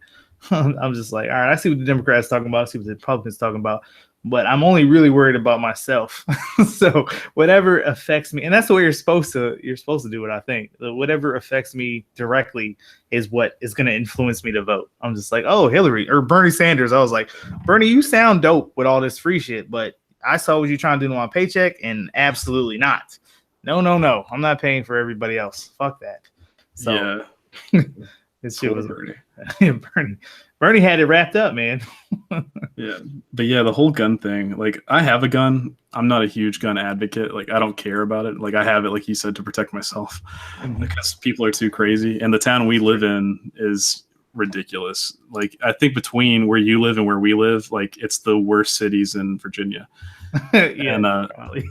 I'm just like, all right, I see what the Democrats talking about, I see what the Republicans talking about, but I'm only really worried about myself. So whatever affects me, and that's the way you're supposed to do what I think. Whatever affects me directly is what is going to influence me to vote. I'm just like, oh, Hillary or Bernie Sanders. I was like, Bernie, you sound dope with all this free shit, but I saw what you're trying to do to my paycheck, and absolutely not. No. I'm not paying for everybody else. Fuck that. So yeah. This shit was Bernie. Bernie had it wrapped up, man. Yeah, but yeah, the whole gun thing. Like, I have a gun. I'm not a huge gun advocate. Like, I don't care about it. Like, I have it, like you said, to protect myself because people are too crazy. And the town we live in is ridiculous. Like, I think between where you live and where we live, like, it's the worst cities in Virginia. Yeah, and, probably.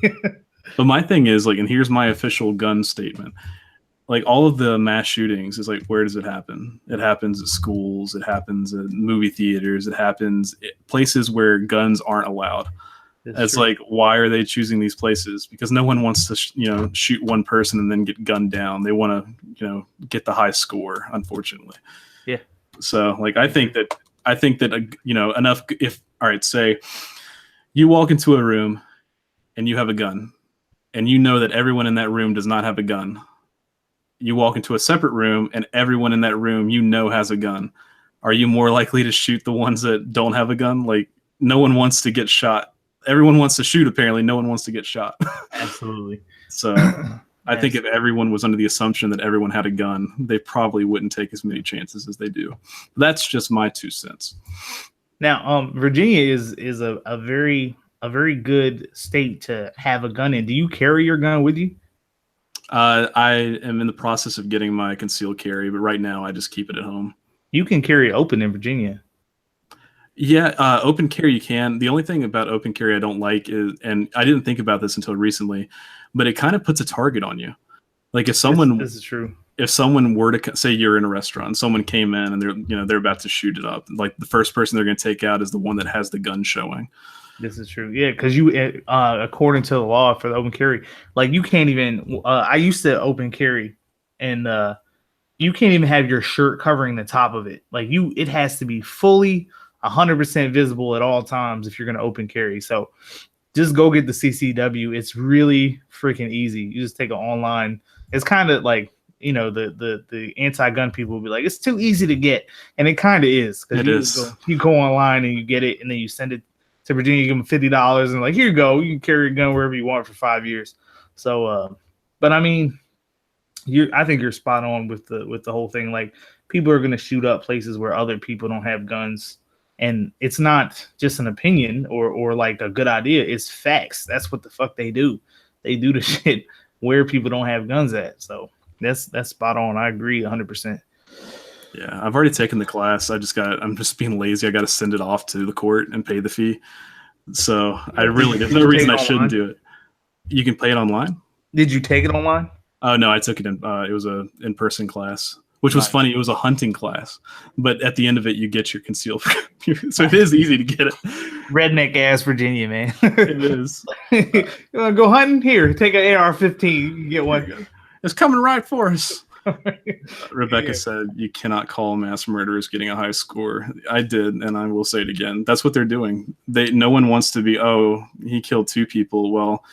But my thing is, like, and here's my official gun statement. Like, all of the mass shootings is like, where does it happen? It happens at schools. It happens at movie theaters. It happens at places where guns aren't allowed. It's like, why are they choosing these places? Because no one wants to, shoot one person and then get gunned down. They want to, get the high score, unfortunately. Yeah. So, like, I think that, enough. All right, say you walk into a room and you have a gun and you know that everyone in that room does not have a gun. You walk into a separate room and everyone in that room, has a gun. Are you more likely to shoot the ones that don't have a gun? Like, no one wants to get shot. Everyone wants to shoot, apparently. No one wants to get shot. Absolutely. So I think if everyone was under the assumption that everyone had a gun, they probably wouldn't take as many chances as they do. That's just my 2 cents. Now, Virginia is a very good state to have a gun in. Do you carry your gun with you? I am in the process of getting my concealed carry, but right now I just keep it at home. You can carry open in Virginia. Yeah, open carry you can. The only thing about open carry I don't like is, and I didn't think about this until recently, but it kind of puts a target on you. Like, if someone, this is true. If someone were to say you're in a restaurant, someone came in and they're about to shoot it up, like, the first person they're going to take out is the one that has the gun showing. This is true. Yeah, because you, according to the law for the open carry, like, you can't even. I used to open carry, and you can't even have your shirt covering the top of it. Like, it has to be fully 100% visible at all times if you're going to open carry. So just go get the CCW. It's really freaking easy. You just take it online. It's kind of like, the anti-gun people will be like, it's too easy to get, and it kind of is. It is. You go online and you get it, and then you send it to Virginia. You give them $50 and like, here you go. You can carry a gun wherever you want for 5 years. So, but I mean, I think you're spot on with the whole thing. Like, people are going to shoot up places where other people don't have guns. And it's not just an opinion or like a good idea. It's facts. That's what the fuck they do. They do the shit where people don't have guns at. So that's spot on. I agree 100%. Yeah, I've already taken the class. I'm just being lazy. I got to send it off to the court and pay the fee. So there's no reason I shouldn't do it. You can pay it online. Did you take it online? Oh no, I took it in. It was a in-person class. which was Nice. funny. It was a hunting class, but at the end of it, you get your concealed. So it is easy to get it. Redneck ass Virginia, man. It is. You want to go hunting? Here, take an AR-15. You can get one. It's coming right for us. Rebecca Yeah. said you cannot call mass murderers getting a high score. I did, and I will say it again. That's what they're doing. No one wants to be, oh, he killed 2 people. Well,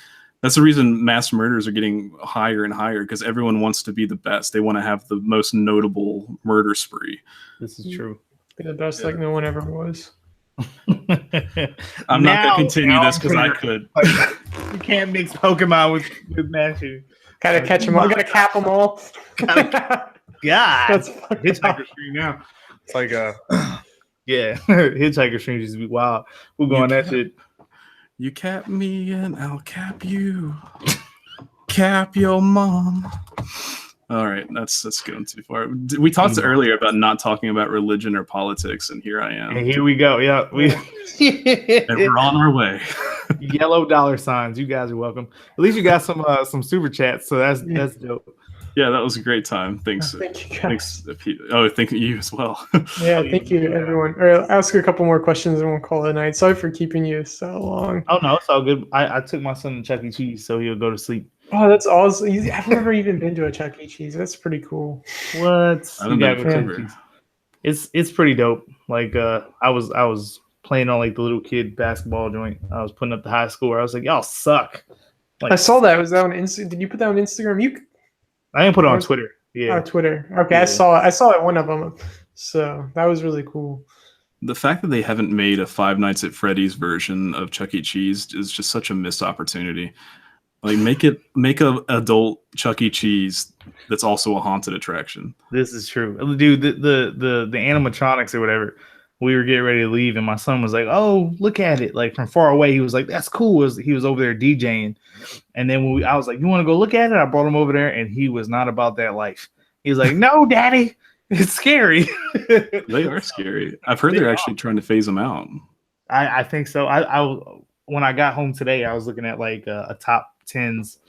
that's the reason mass murders are getting higher and higher, because everyone wants to be the best. They want to have the most notable murder spree. This is true. Be the best like no one ever was. I'm not going to continue this because I could. You can't mix Pokemon with mass shooting. Gotta catch them all. Gotta cap them all. God, That's fucked up. Hitchhiker stream now. It's like yeah, Hitchhiker stream used to be wild. We're going that shit. You cap me and I'll cap you. Cap your mom. All right, that's going too far. We talked earlier about not talking about religion or politics, and here I am. And here we go. Yeah, And we're on our way. Yellow dollar signs. You guys are welcome. At least you got some super chats, so that's dope. Yeah, that was a great time. Thanks. Thank you guys. Thanks. Oh, thank you as well. Yeah, thank you everyone. Or I'll ask a couple more questions and we'll call it a night. Sorry for keeping you so long. Oh no, it's all good. I took my son to Chuck E. Cheese, so he'll go to sleep. Oh, that's awesome. I've never even been to a Chuck E. Cheese. That's pretty cool. What? I don't You know. gotta go to Chuck E. Cheese. It's pretty dope. Like I was playing on like the little kid basketball joint. I was putting up the high score. I was like, y'all suck. Like, I saw that. Was that on Instagram? Did you put that on Instagram? I didn't put it on Twitter. Yeah. Oh, Twitter. Okay, Yeah. I saw it. I saw it one of them. So that was really cool. The fact that they haven't made a Five Nights at Freddy's version of Chuck E. Cheese is just such a missed opportunity. Like make a adult Chuck E. Cheese that's also a haunted attraction. This is true, dude. The animatronics or whatever. We were getting ready to leave, and my son was like, "Oh, look at it!" Like from far away, he was like, "That's cool." He was over there DJing, and then I was like, "You want to go look at it?" I brought him over there, and he was not about that life. He was like, "No, Daddy, it's scary." They are scary. I've heard they're actually trying to phase them out. I think so. I when I got home today, I was looking at like a top 10s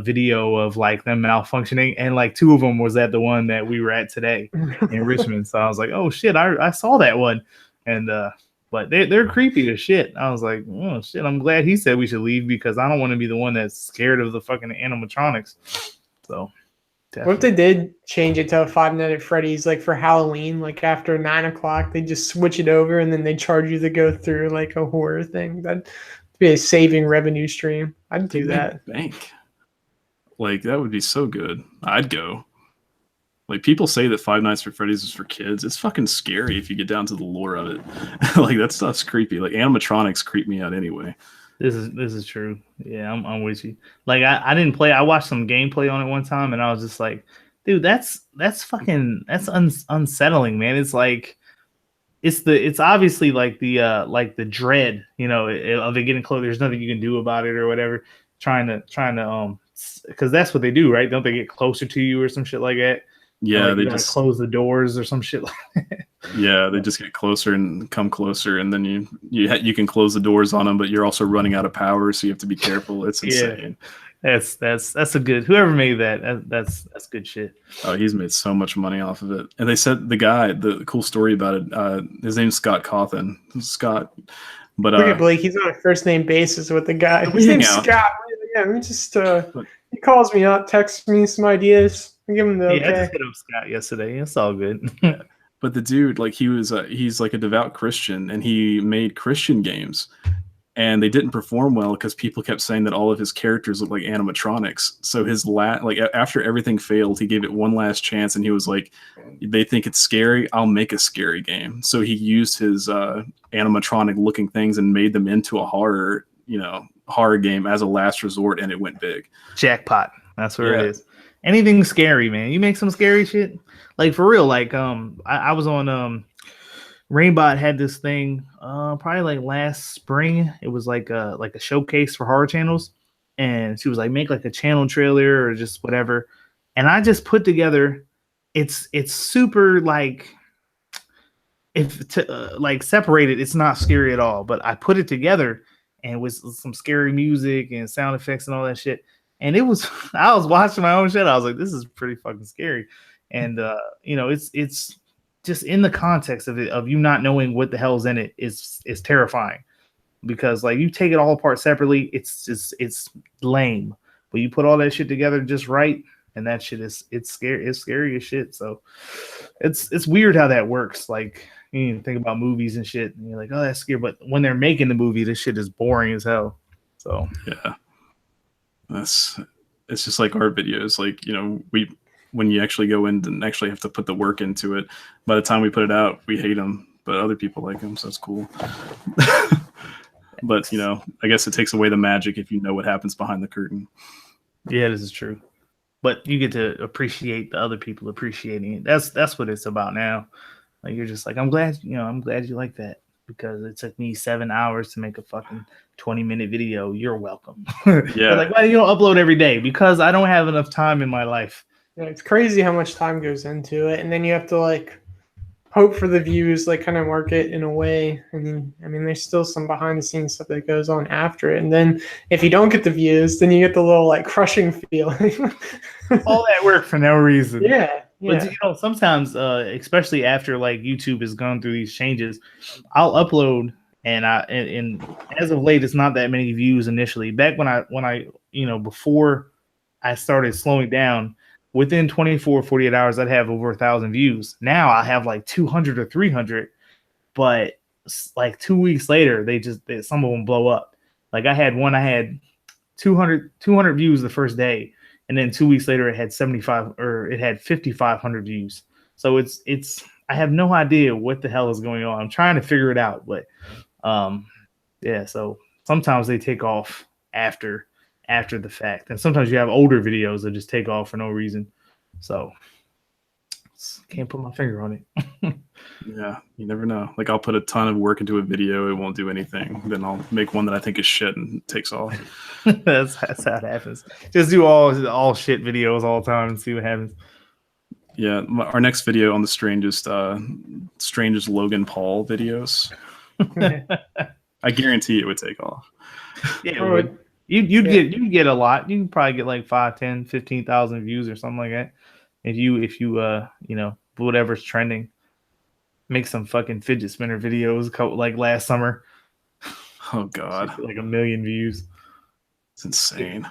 video of like them malfunctioning, and like 2 of them was at the one that we were at today in Richmond. So I was like, oh shit, I saw that one, and but they're creepy as shit. I was like, oh shit, I'm glad he said we should leave because I don't want to be the one that's scared of the fucking animatronics. So What if they did change it to a Five Nights at Freddy's like for Halloween, like after 9 o'clock, they just switch it over and then they charge you to go through like a horror thing? That'd be a saving revenue stream. I'd do that. Bank. Like that would be so good. I'd go. Like people say that Five Nights at Freddy's is for kids. It's fucking scary if you get down to the lore of it. Like that stuff's creepy. Like animatronics creep me out anyway. This is true. Yeah, I'm with you. Like I didn't play. I watched some gameplay on it one time, and I was just like, dude, that's unsettling, man. It's like it's obviously like the dread, you know, of it getting close. There's nothing you can do about it or whatever. Trying to because that's what they do, right? Don't they get closer to you or some shit like that? Yeah, like they you just close the doors or some shit like that. Yeah, they just get closer and come closer, and then you can close the doors on them, but you're also running out of power, so you have to be careful. It's insane. Yeah. That's a good. Whoever made that's good shit. Oh, he's made so much money off of it. And they said the cool story about it. His name's Scott Cawthon. Scott, but Look at Blake. He's on a first name basis with the guy. His name's Scott. Yeah, we just he calls me up, texts me some ideas. I give him the okay. I just hit up Scott yesterday. It's all good. But the dude, like he's like a devout Christian, and he made Christian games, and they didn't perform well because people kept saying that all of his characters look like animatronics. So his like after everything failed, he gave it one last chance, and he was like, "They think it's scary. I'll make a scary game." So he used his animatronic looking things and made them into a horror game as a last resort, and it went big. Jackpot. That's where it is. Anything scary, man. You make some scary shit. Like for real, like I was on Rainbot had this thing probably like last spring. It was like a showcase for horror channels, and she was like, make like a channel trailer or just whatever. And I just put together it's super like like separated, it's not scary at all, but I put it together and with some scary music and sound effects and all that shit. And I was watching my own shit. I was like, this is pretty fucking scary. and it's just in the context of it, of you not knowing what the hell's in it is terrifying, because like you take it all apart separately, it's lame, but you put all that shit together just right, and that shit it's scary as shit. So it's weird how that works. Like you think about movies and shit, and you're like, oh, that's scary, but when they're making the movie, this shit is boring as hell. So yeah, it's just like our videos. Like when you actually go in and actually have to put the work into it, by the time we put it out, we hate them, but other people like them, so it's cool. But I guess it takes away the magic if you know what happens behind the curtain. Yeah, this is true. But you get to appreciate the other people appreciating it. That's what it's about now. Like you're just like, I'm glad you like that, because it took me 7 hours to make a fucking 20-minute video. You're welcome. Yeah. Like, why do you don't upload every day? Because I don't have enough time in my life. Yeah, it's crazy how much time goes into it, and then you have to like hope for the views, like kind of market in a way. I mean, there's still some behind the scenes stuff that goes on after it, and then if you don't get the views, then you get the little like crushing feeling. All that work for no reason. Yeah. But sometimes, especially after like YouTube has gone through these changes, I'll upload, and as of late, it's not that many views initially. Back when I before I started slowing down, within 24, 48 hours, I'd have over 1,000 views. Now I have like 200 or 300, but like 2 weeks later, some of them blow up. Like I had 200 views the first day, and then 2 weeks later, it had 5,500 views. So I have no idea what the hell is going on. I'm trying to figure it out, but yeah. So sometimes they take off after the fact, and sometimes you have older videos that just take off for no reason. So can't put my finger on it. Yeah, you never know. Like I'll put a ton of work into a video, it won't do anything. Then I'll make one that I think is shit and it takes off. that's how it happens. Just do all shit videos all the time and see what happens. Yeah, our next video on the strangest Logan Paul videos. I guarantee it would take off. Yeah, it would. You'd get a lot. You can probably get like 5, 10, 15,000 views or something like that. If you whatever's trending. Make some fucking fidget spinner videos like last summer. Oh god. Like 1 million views. It's insane.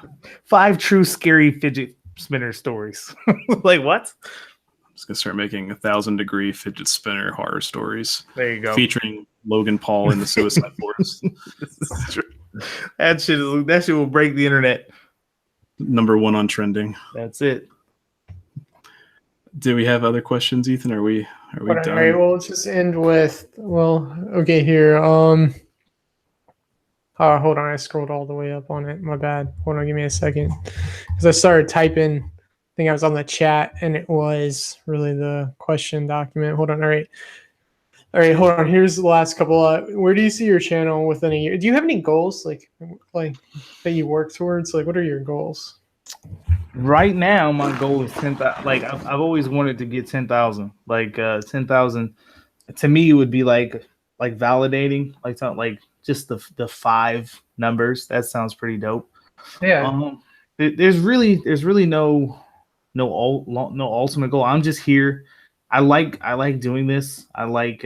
5 true scary fidget spinner stories. Like what? I'm just gonna start making 1,000-degree fidget spinner horror stories. There you go. Featuring Logan Paul in the Suicide Forest. This is true. That shit will break the internet. #1 on trending. That's it. Do we have other questions, Ethan? Are we done? All right, well, let's just end with okay here. Hold on, I scrolled all the way up on it. My bad. Hold on, give me a second. Because I started typing, I think I was on the chat, and it was really the question document. Hold on, all right, hold on. Here's the last couple. Where do you see your channel within a year? Do you have any goals like that you work towards? Like, what are your goals? Right now, my goal is 10,000. Like I've always wanted to get 10,000. Like 10,000 to me would be like validating. Like just the 5 numbers. That sounds pretty dope. Yeah. There's really no ultimate goal. I'm just here. I like doing this. I like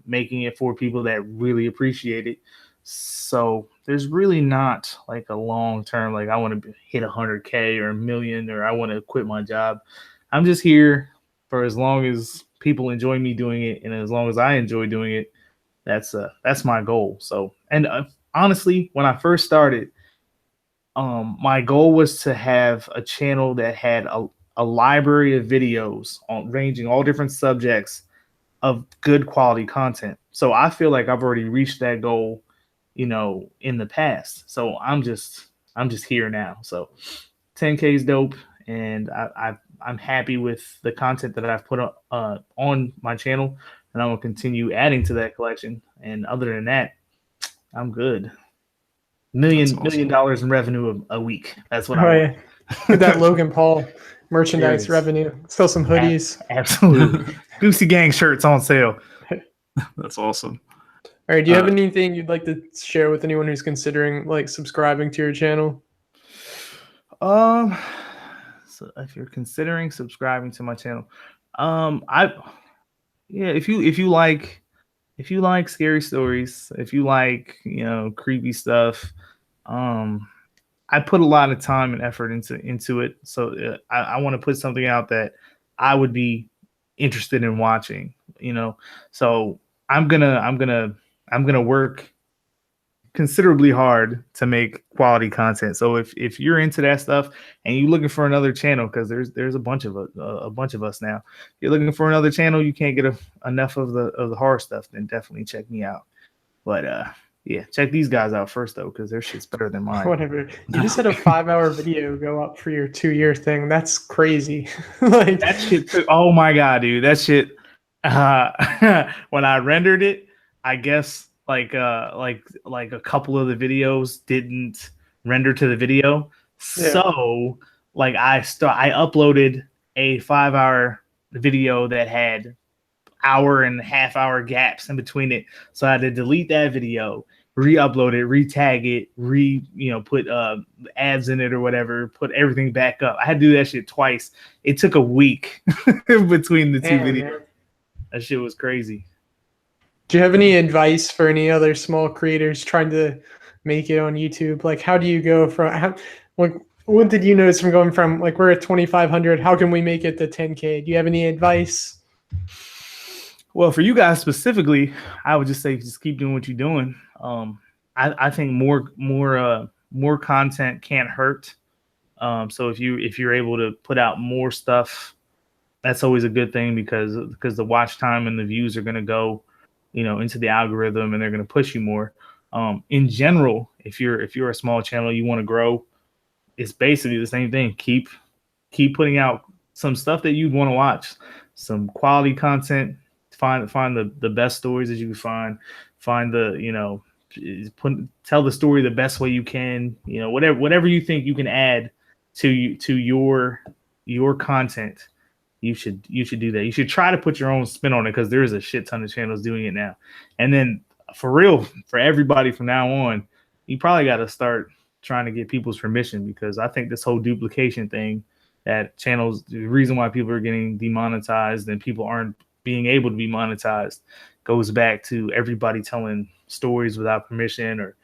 making it for people that really appreciate it. So there's really not like a long term, like I want to hit 100K or 1 million, or I want to quit my job. I'm just here for as long as people enjoy me doing it, and as long as I enjoy doing it. That's my goal. So, and honestly, when I first started, my goal was to have a channel that had a library of videos ranging all different subjects of good quality content. So I feel like I've already reached that goal, in the past. So I'm just here now. So 10K is dope, and I'm happy with the content that I've put on my channel, and I will continue adding to that collection. And other than that, I'm good. $1 million in revenue a week. That's what I want. Get that Logan Paul merchandise revenue. Sell some hoodies. Absolutely. Goosey Gang shirts on sale. That's awesome. All right. Do you have anything you'd like to share with anyone who's considering like subscribing to your channel? So if you're considering subscribing to my channel, if you like scary stories, if you like creepy stuff, I put a lot of time and effort into it. So I want to put something out that I would be interested in watching. So I'm gonna work considerably hard to make quality content. So if you're into that stuff and you're looking for another channel, because there's a bunch of us now, you're looking for another channel, you can't get enough of the horror stuff, then definitely check me out. But yeah, check these guys out first though, because their shit's better than mine. Whatever. You just had a 5-hour video go up for your 2-year thing. That's crazy. Like that shit took, oh my god, dude, that shit. When I rendered it, I guess like a couple of the videos didn't render to the video. Yeah. So like I uploaded a 5-hour video that had hour and half-hour gaps in between it. So I had to delete that video, re-upload it, re-tag it, put ads in it or whatever, put everything back up. I had to do that shit twice. It took a week between the two videos. Man. That shit was crazy. Do you have any advice for any other small creators trying to make it on YouTube? Like, how do you go from what did you notice from going from like we're at 2,500? How can we make it to 10K? Do you have any advice? Well, for you guys specifically, I would just say just keep doing what you're doing. I think more content can't hurt. So if you're able to put out more stuff, that's always a good thing because the watch time and the views are going to go, into the algorithm and they're going to push you more. In general, if you're a small channel, you want to grow, it's basically the same thing. Keep putting out some stuff that you'd want to watch, some quality content. Find the best stories that you can find the tell the story the best way you can, whatever you think you can add to your content, you should do that. You should try to put your own spin on it because there is a shit ton of channels doing it now. And then for real, for everybody from now on, you probably got to start trying to get people's permission, because I think this whole duplication thing, that channels, the reason why people are getting demonetized and people aren't being able to be monetized, goes back to everybody telling stories without permission or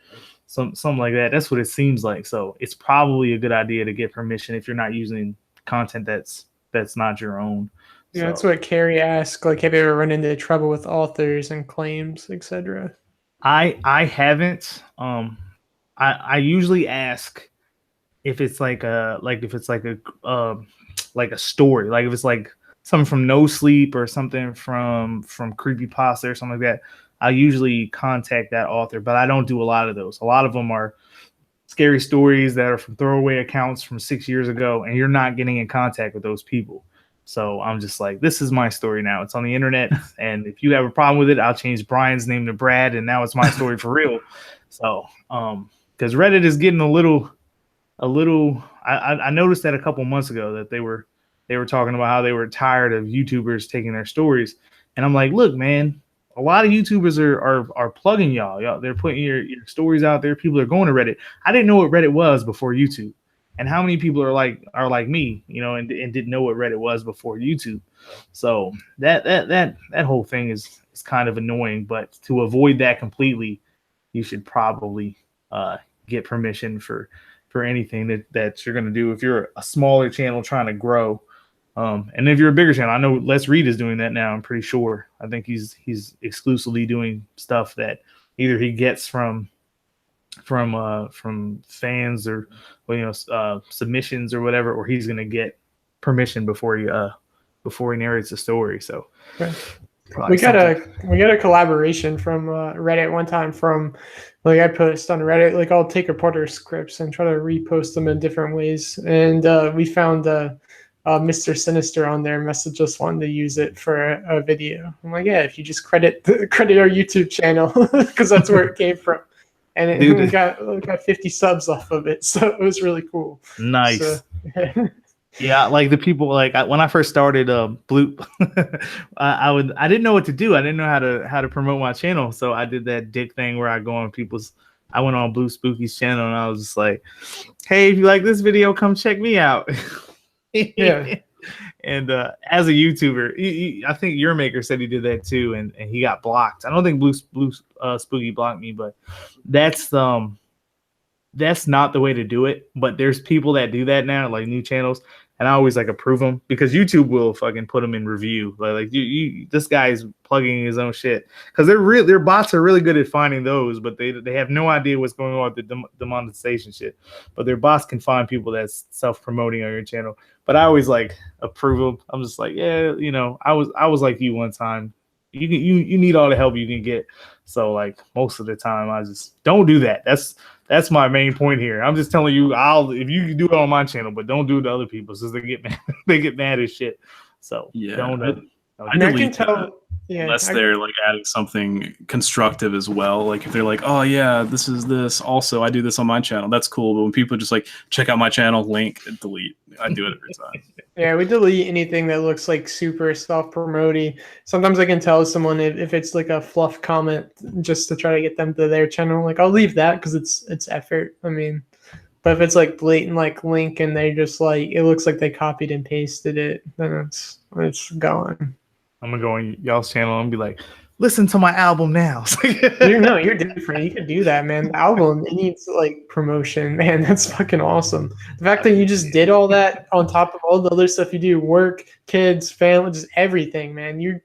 something like that. That's what it seems like. So it's probably a good idea to get permission if you're not using content that's not your own. Yeah, that's what Carrie asked. Like, have you ever run into trouble with authors and claims, etc.? I haven't. I usually ask if it's like a story, like if it's like something from No Sleep or something from Creepypasta or something like that. I usually contact that author, but I don't do a lot of those. A lot of them are scary stories that are from throwaway accounts from 6 years ago, and you're not getting in contact with those people. So I'm just like, this is my story now. It's on the internet, and if you have a problem with it, I'll change Brian's name to Brad, and now it's my story for real. So, because Reddit is getting a little. I noticed that a couple months ago that they were talking about how they were tired of YouTubers taking their stories, and I'm like, look, man, a lot of YouTubers are plugging y'all. They're putting your stories out there. People are going to Reddit. I didn't know what Reddit was before YouTube. And how many people are like me, and didn't know what Reddit was before YouTube. So that whole thing is kind of annoying. But to avoid that completely, you should probably get permission for anything that you're going to do if you're a smaller channel trying to grow. And if you're a bigger channel, I know Let's Read is doing that now. I'm pretty sure. I think he's exclusively doing stuff that either he gets from fans or submissions or whatever, or he's gonna get permission before he narrates the story. So we got a collaboration from Reddit one time. From I post on Reddit, I'll take reporter scripts and try to repost them in different ways, and we found Mr. Sinister on there messaged us wanting to use it for a video. I'm like, yeah, if you just credit our YouTube channel, because that's where it came from. And we got 50 subs off of it, so it was really cool. Nice. So, yeah, like the people when I first started Bloop, I didn't know what to do. I didn't know how to promote my channel, so I did that dick thing where I went on Blue Spooky's channel and I was just like, hey, if you like this video, come check me out. Yeah. And as a YouTuber, I think Your Maker said he did that too, and he got blocked. I don't think Blue Spooky blocked me, but that's not the way to do it. But there's people that do that now, like new channels, and I always like approve them because YouTube will fucking put them in review. Like this guy's plugging his own shit because their bots are really good at finding those, but they have no idea what's going on with the demonetization shit. But their bots can find people that's self-promoting on your channel. But I always like approve them. I'm just like, yeah, you know, I was like you one time. You need all the help you can get. So like most of the time, I just don't do that. That's my main point here. I'm just telling you, if you can do it on my channel, but don't do it to other people, since they get mad. They get mad as shit. So yeah, don't. I delete that unless they're like adding something constructive as well. Like if they're like, oh yeah, this is this. Also, I do this on my channel. That's cool. But when people just like check out my channel, link, and delete, I do it every time. Yeah, we delete anything that looks like super self-promoting. Sometimes I can tell someone if it's like a fluff comment just to try to get them to their channel. Like I'll leave that because it's effort. I mean, but if it's like blatant like link and they just like it looks like they copied and pasted it, then it's gone. I'm gonna go on y'all's channel and be like, listen to my album now. You're different. You can do that, man. The album, it needs like promotion, man. That's fucking awesome. The fact that you just did all that on top of all the other stuff you do, work, kids, family, just everything, man. You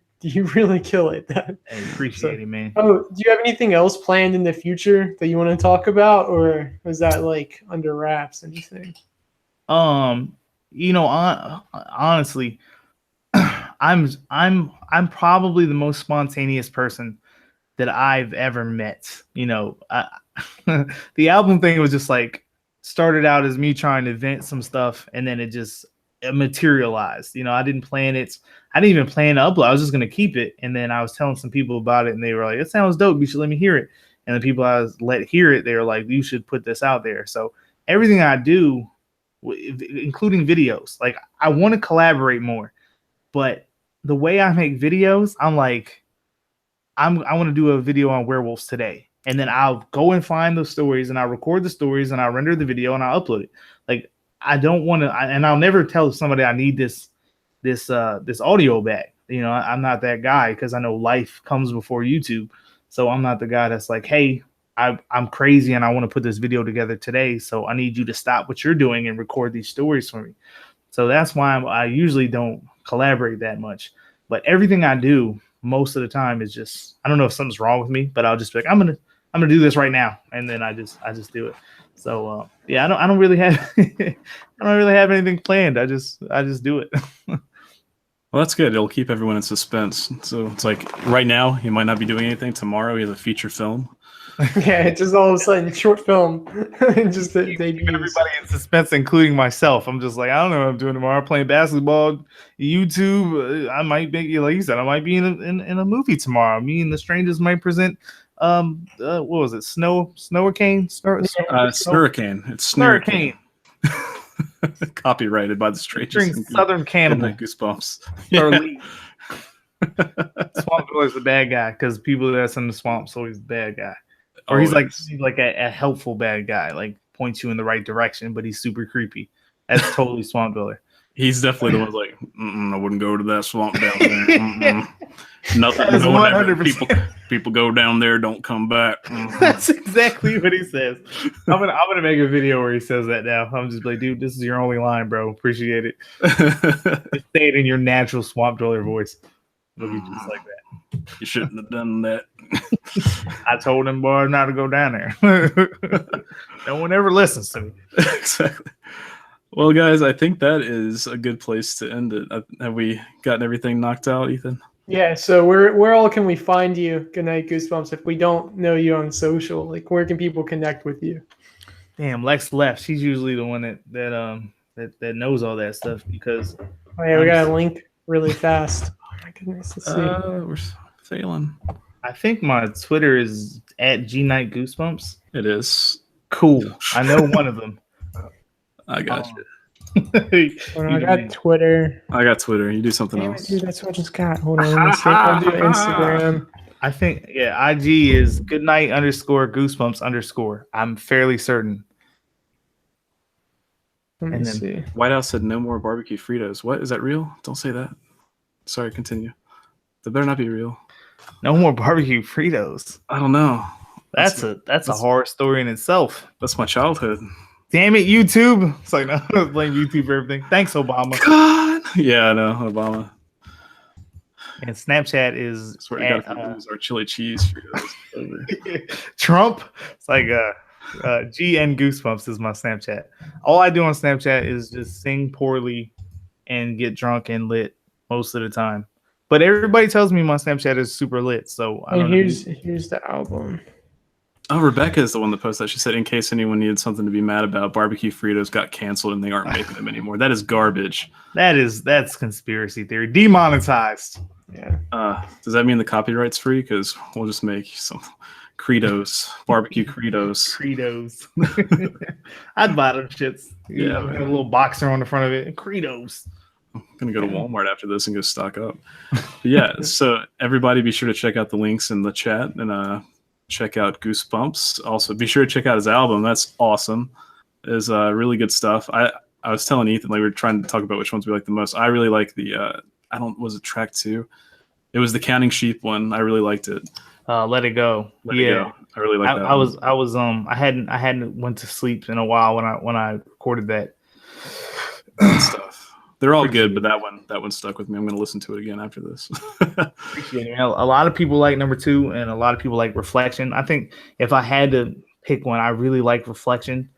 really kill it. I appreciate it, man. Oh, do you have anything else planned in the future that you want to talk about, or is that like under wraps? Anything? You know, honestly, I'm probably the most spontaneous person that I've ever met. You know, the album thing was just like started out as me trying to vent some stuff, and then it materialized. You know, I didn't plan it. I didn't even plan to upload. I was just gonna keep it, and then I was telling some people about it, and they were like, "It sounds dope. You should let me hear it." And the people I was let hear it, they were like, "You should put this out there." So everything I do, including videos, like I want to collaborate more. But the way I make videos, I'm like, I want to do a video on werewolves today. And then I'll go and find those stories and I'll record the stories and I'll render the video and I'll upload it. Like, I don't want to, and I'll never tell somebody I need this audio back. You know, I'm not that guy because I know life comes before YouTube. So I'm not the guy that's like, hey, I'm crazy and I want to put this video together today. So I need you to stop what you're doing and record these stories for me. So that's why I usually don't collaborate that much. But everything I do most of the time is just, I don't know if something's wrong with me, but I'll just be like, I'm gonna do this right now, and then I just do it. So yeah, I don't really have I don't really have anything planned. I just do it. Well, that's good. It'll keep everyone in suspense. So it's like right now he might not be doing anything. Tomorrow he has a feature film. Yeah, it's just all of a sudden short film. Just everybody in suspense, including myself. I'm just like, I don't know what I'm doing tomorrow. Playing basketball, YouTube. I might be, like you said, I might be in a movie tomorrow. Me and the Strangest might present. What was it? Snurricane? Snurricane. It's Snurricane. Copyrighted by the Strangest. Southern Cannibal. Goodnight Goosebumps. Swamp Dweller's the bad guy because people that's in the swamp, so he's the bad guy. Or he's like a helpful bad guy, like points you in the right direction, but he's super creepy. That's totally Swamp Dweller. He's definitely the one who's like, I wouldn't go to that swamp down there. Nothing. No one ever. People go down there, don't come back. That's exactly what he says. I'm gonna make a video where he says that now. I'm just like, dude, this is your only line, bro. Appreciate it. Just say it in your natural Swamp Dweller voice. It'll be just like that. You shouldn't have done that. I told them boys not to go down there. No one ever listens to me. Exactly. Well, guys, I think that is a good place to end it. Have we gotten everything knocked out, Ethan? Yeah, so where all can we find you, Goodnight Goosebumps, if we don't know you on social? Like, where can people connect with you? Damn, Lex left. She's usually the one that knows all that stuff because. Oh yeah, we got a link really fast. Oh my goodness, let's see. We're failing. I think my Twitter is at Goodnight Goosebumps. It is. Cool. I know one of them. I got you. I got Twitter. I got Twitter. You do something else. Dude, that's what I just got. Hold on. Let me see. I'll do Instagram. I think, yeah, IG is Goodnight_Goosebumps_. I'm fairly certain. Let me And then- see. White House said no more barbecue Fritos. What is that real? Don't say that. Sorry, continue. That better not be real. No more barbecue Fritos. I don't know. That's a horror story in itself. That's my childhood. Damn it, YouTube. It's like, no, blame YouTube for everything. Thanks, Obama. God. Yeah, I know, Obama. And Snapchat is I swear to God, if we lose our chili cheese Fritos. Trump. It's like GN Goosebumps is my Snapchat. All I do on Snapchat is just sing poorly and get drunk and lit most of the time. But everybody tells me my Snapchat is super lit, so I don't know. Here's the album. Oh, Rebecca is the one that posted that. She said, in case anyone needed something to be mad about, barbecue Fritos got canceled and they aren't making them anymore. That is garbage. That's conspiracy theory. Demonetized. Yeah. Does that mean the copyright's free? Because we'll just make some Credos, barbecue Credos. Credos. I'd buy them shits. Yeah, Have a little boxer on the front of it. Credos. I'm gonna go to Walmart after this and go stock up. But yeah, so everybody be sure to check out the links in the chat and check out Goosebumps. Also, be sure to check out his album. That's awesome. It's really good stuff. I was telling Ethan, like, we were trying to talk about which ones we like the most. I really like the was it track 2? It was the Counting Sheep one. I really liked it. Let It Go. Let It Go. I really like that. I hadn't went to sleep in a while when I recorded that. Good stuff. They're all good, but that one stuck with me. I'm going to listen to it again after this. Appreciate it. A lot of people like number 2, and a lot of people like Reflection. I think if I had to pick one, I really like Reflection,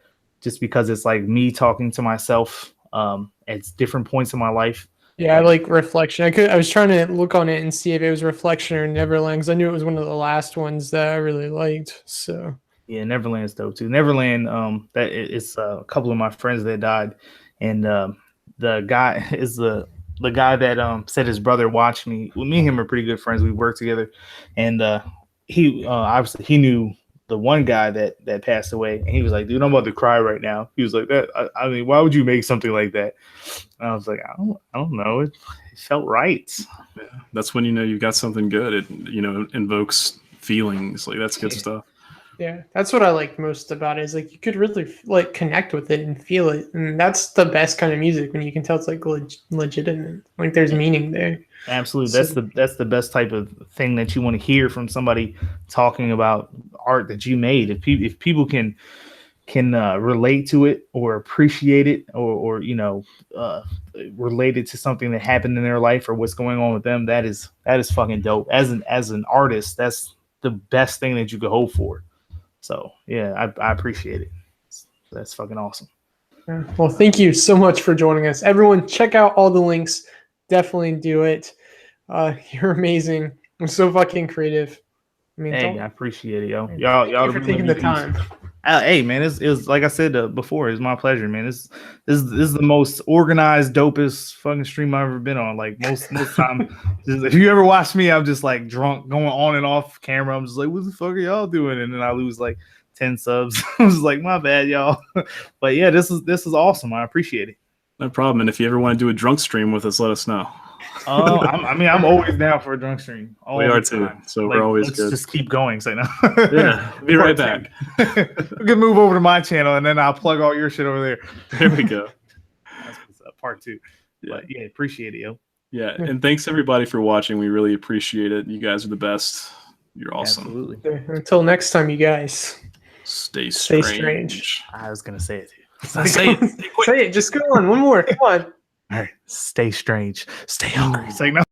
just because it's like me talking to myself at different points in my life. Yeah, I like Reflection. I was trying to look on it and see if it was Reflection or Neverland, because I knew it was one of the last ones that I really liked. So yeah, Neverland's dope too. Neverland, it's a couple of my friends that died, and the guy is the guy that said his brother watched me. Well, me and him are pretty good friends. We work together, and he obviously he knew the one guy that passed away, and he was like, "Dude, I'm about to cry right now." He was like, "That I mean, why would you make something like that?" And I was like, I don't know. It felt right. Yeah, that's when you know you've got something good. It invokes feelings. Like, that's good stuff. yeah, that's what I like most about it. Is like you could really like connect with it and feel it, and that's the best kind of music when you can tell it's like legitimate. Like there's meaning there. Absolutely, So- that's the best type of thing that you want to hear from somebody talking about art that you made. If people can relate to it or appreciate it or relate it to something that happened in their life or what's going on with them, that is fucking dope. As an artist, that's the best thing that you could hope for. So yeah, I appreciate it. That's fucking awesome. Yeah. Well, thank you so much for joining us. Everyone, check out all the links. Definitely do it. You're amazing. I'm so fucking creative. I mean, Hey, I appreciate it, yo. thank Y'all you for taking the time. Hey, man, it was like I said before. It's my pleasure, man. This is the most organized, dopest fucking stream I've ever been on. Like most time, if you ever watch me, I'm just like drunk, going on and off camera. I'm just like, what the fuck are y'all doing? And then I lose like 10 subs. I was like, my bad, y'all. But yeah, this is awesome. I appreciate it. No problem. And if you ever want to do a drunk stream with us, let us know. I'm always down for a drunk stream. We are too. So we're always let's good. just keep going. So no. Yeah, be right back. We can move over to my channel and then I'll plug all your shit over there. There we go. That's what's up, part 2. Yeah. But yeah, appreciate it, yo. Yeah, and thanks everybody for watching. We really appreciate it. You guys are the best. You're awesome. Absolutely. Until next time, you guys. Stay Stay strange. strange. I was gonna say it too. Say it. Say it. Just go on. One more. Come on. All right. Stay strange. Stay hungry. It's like no.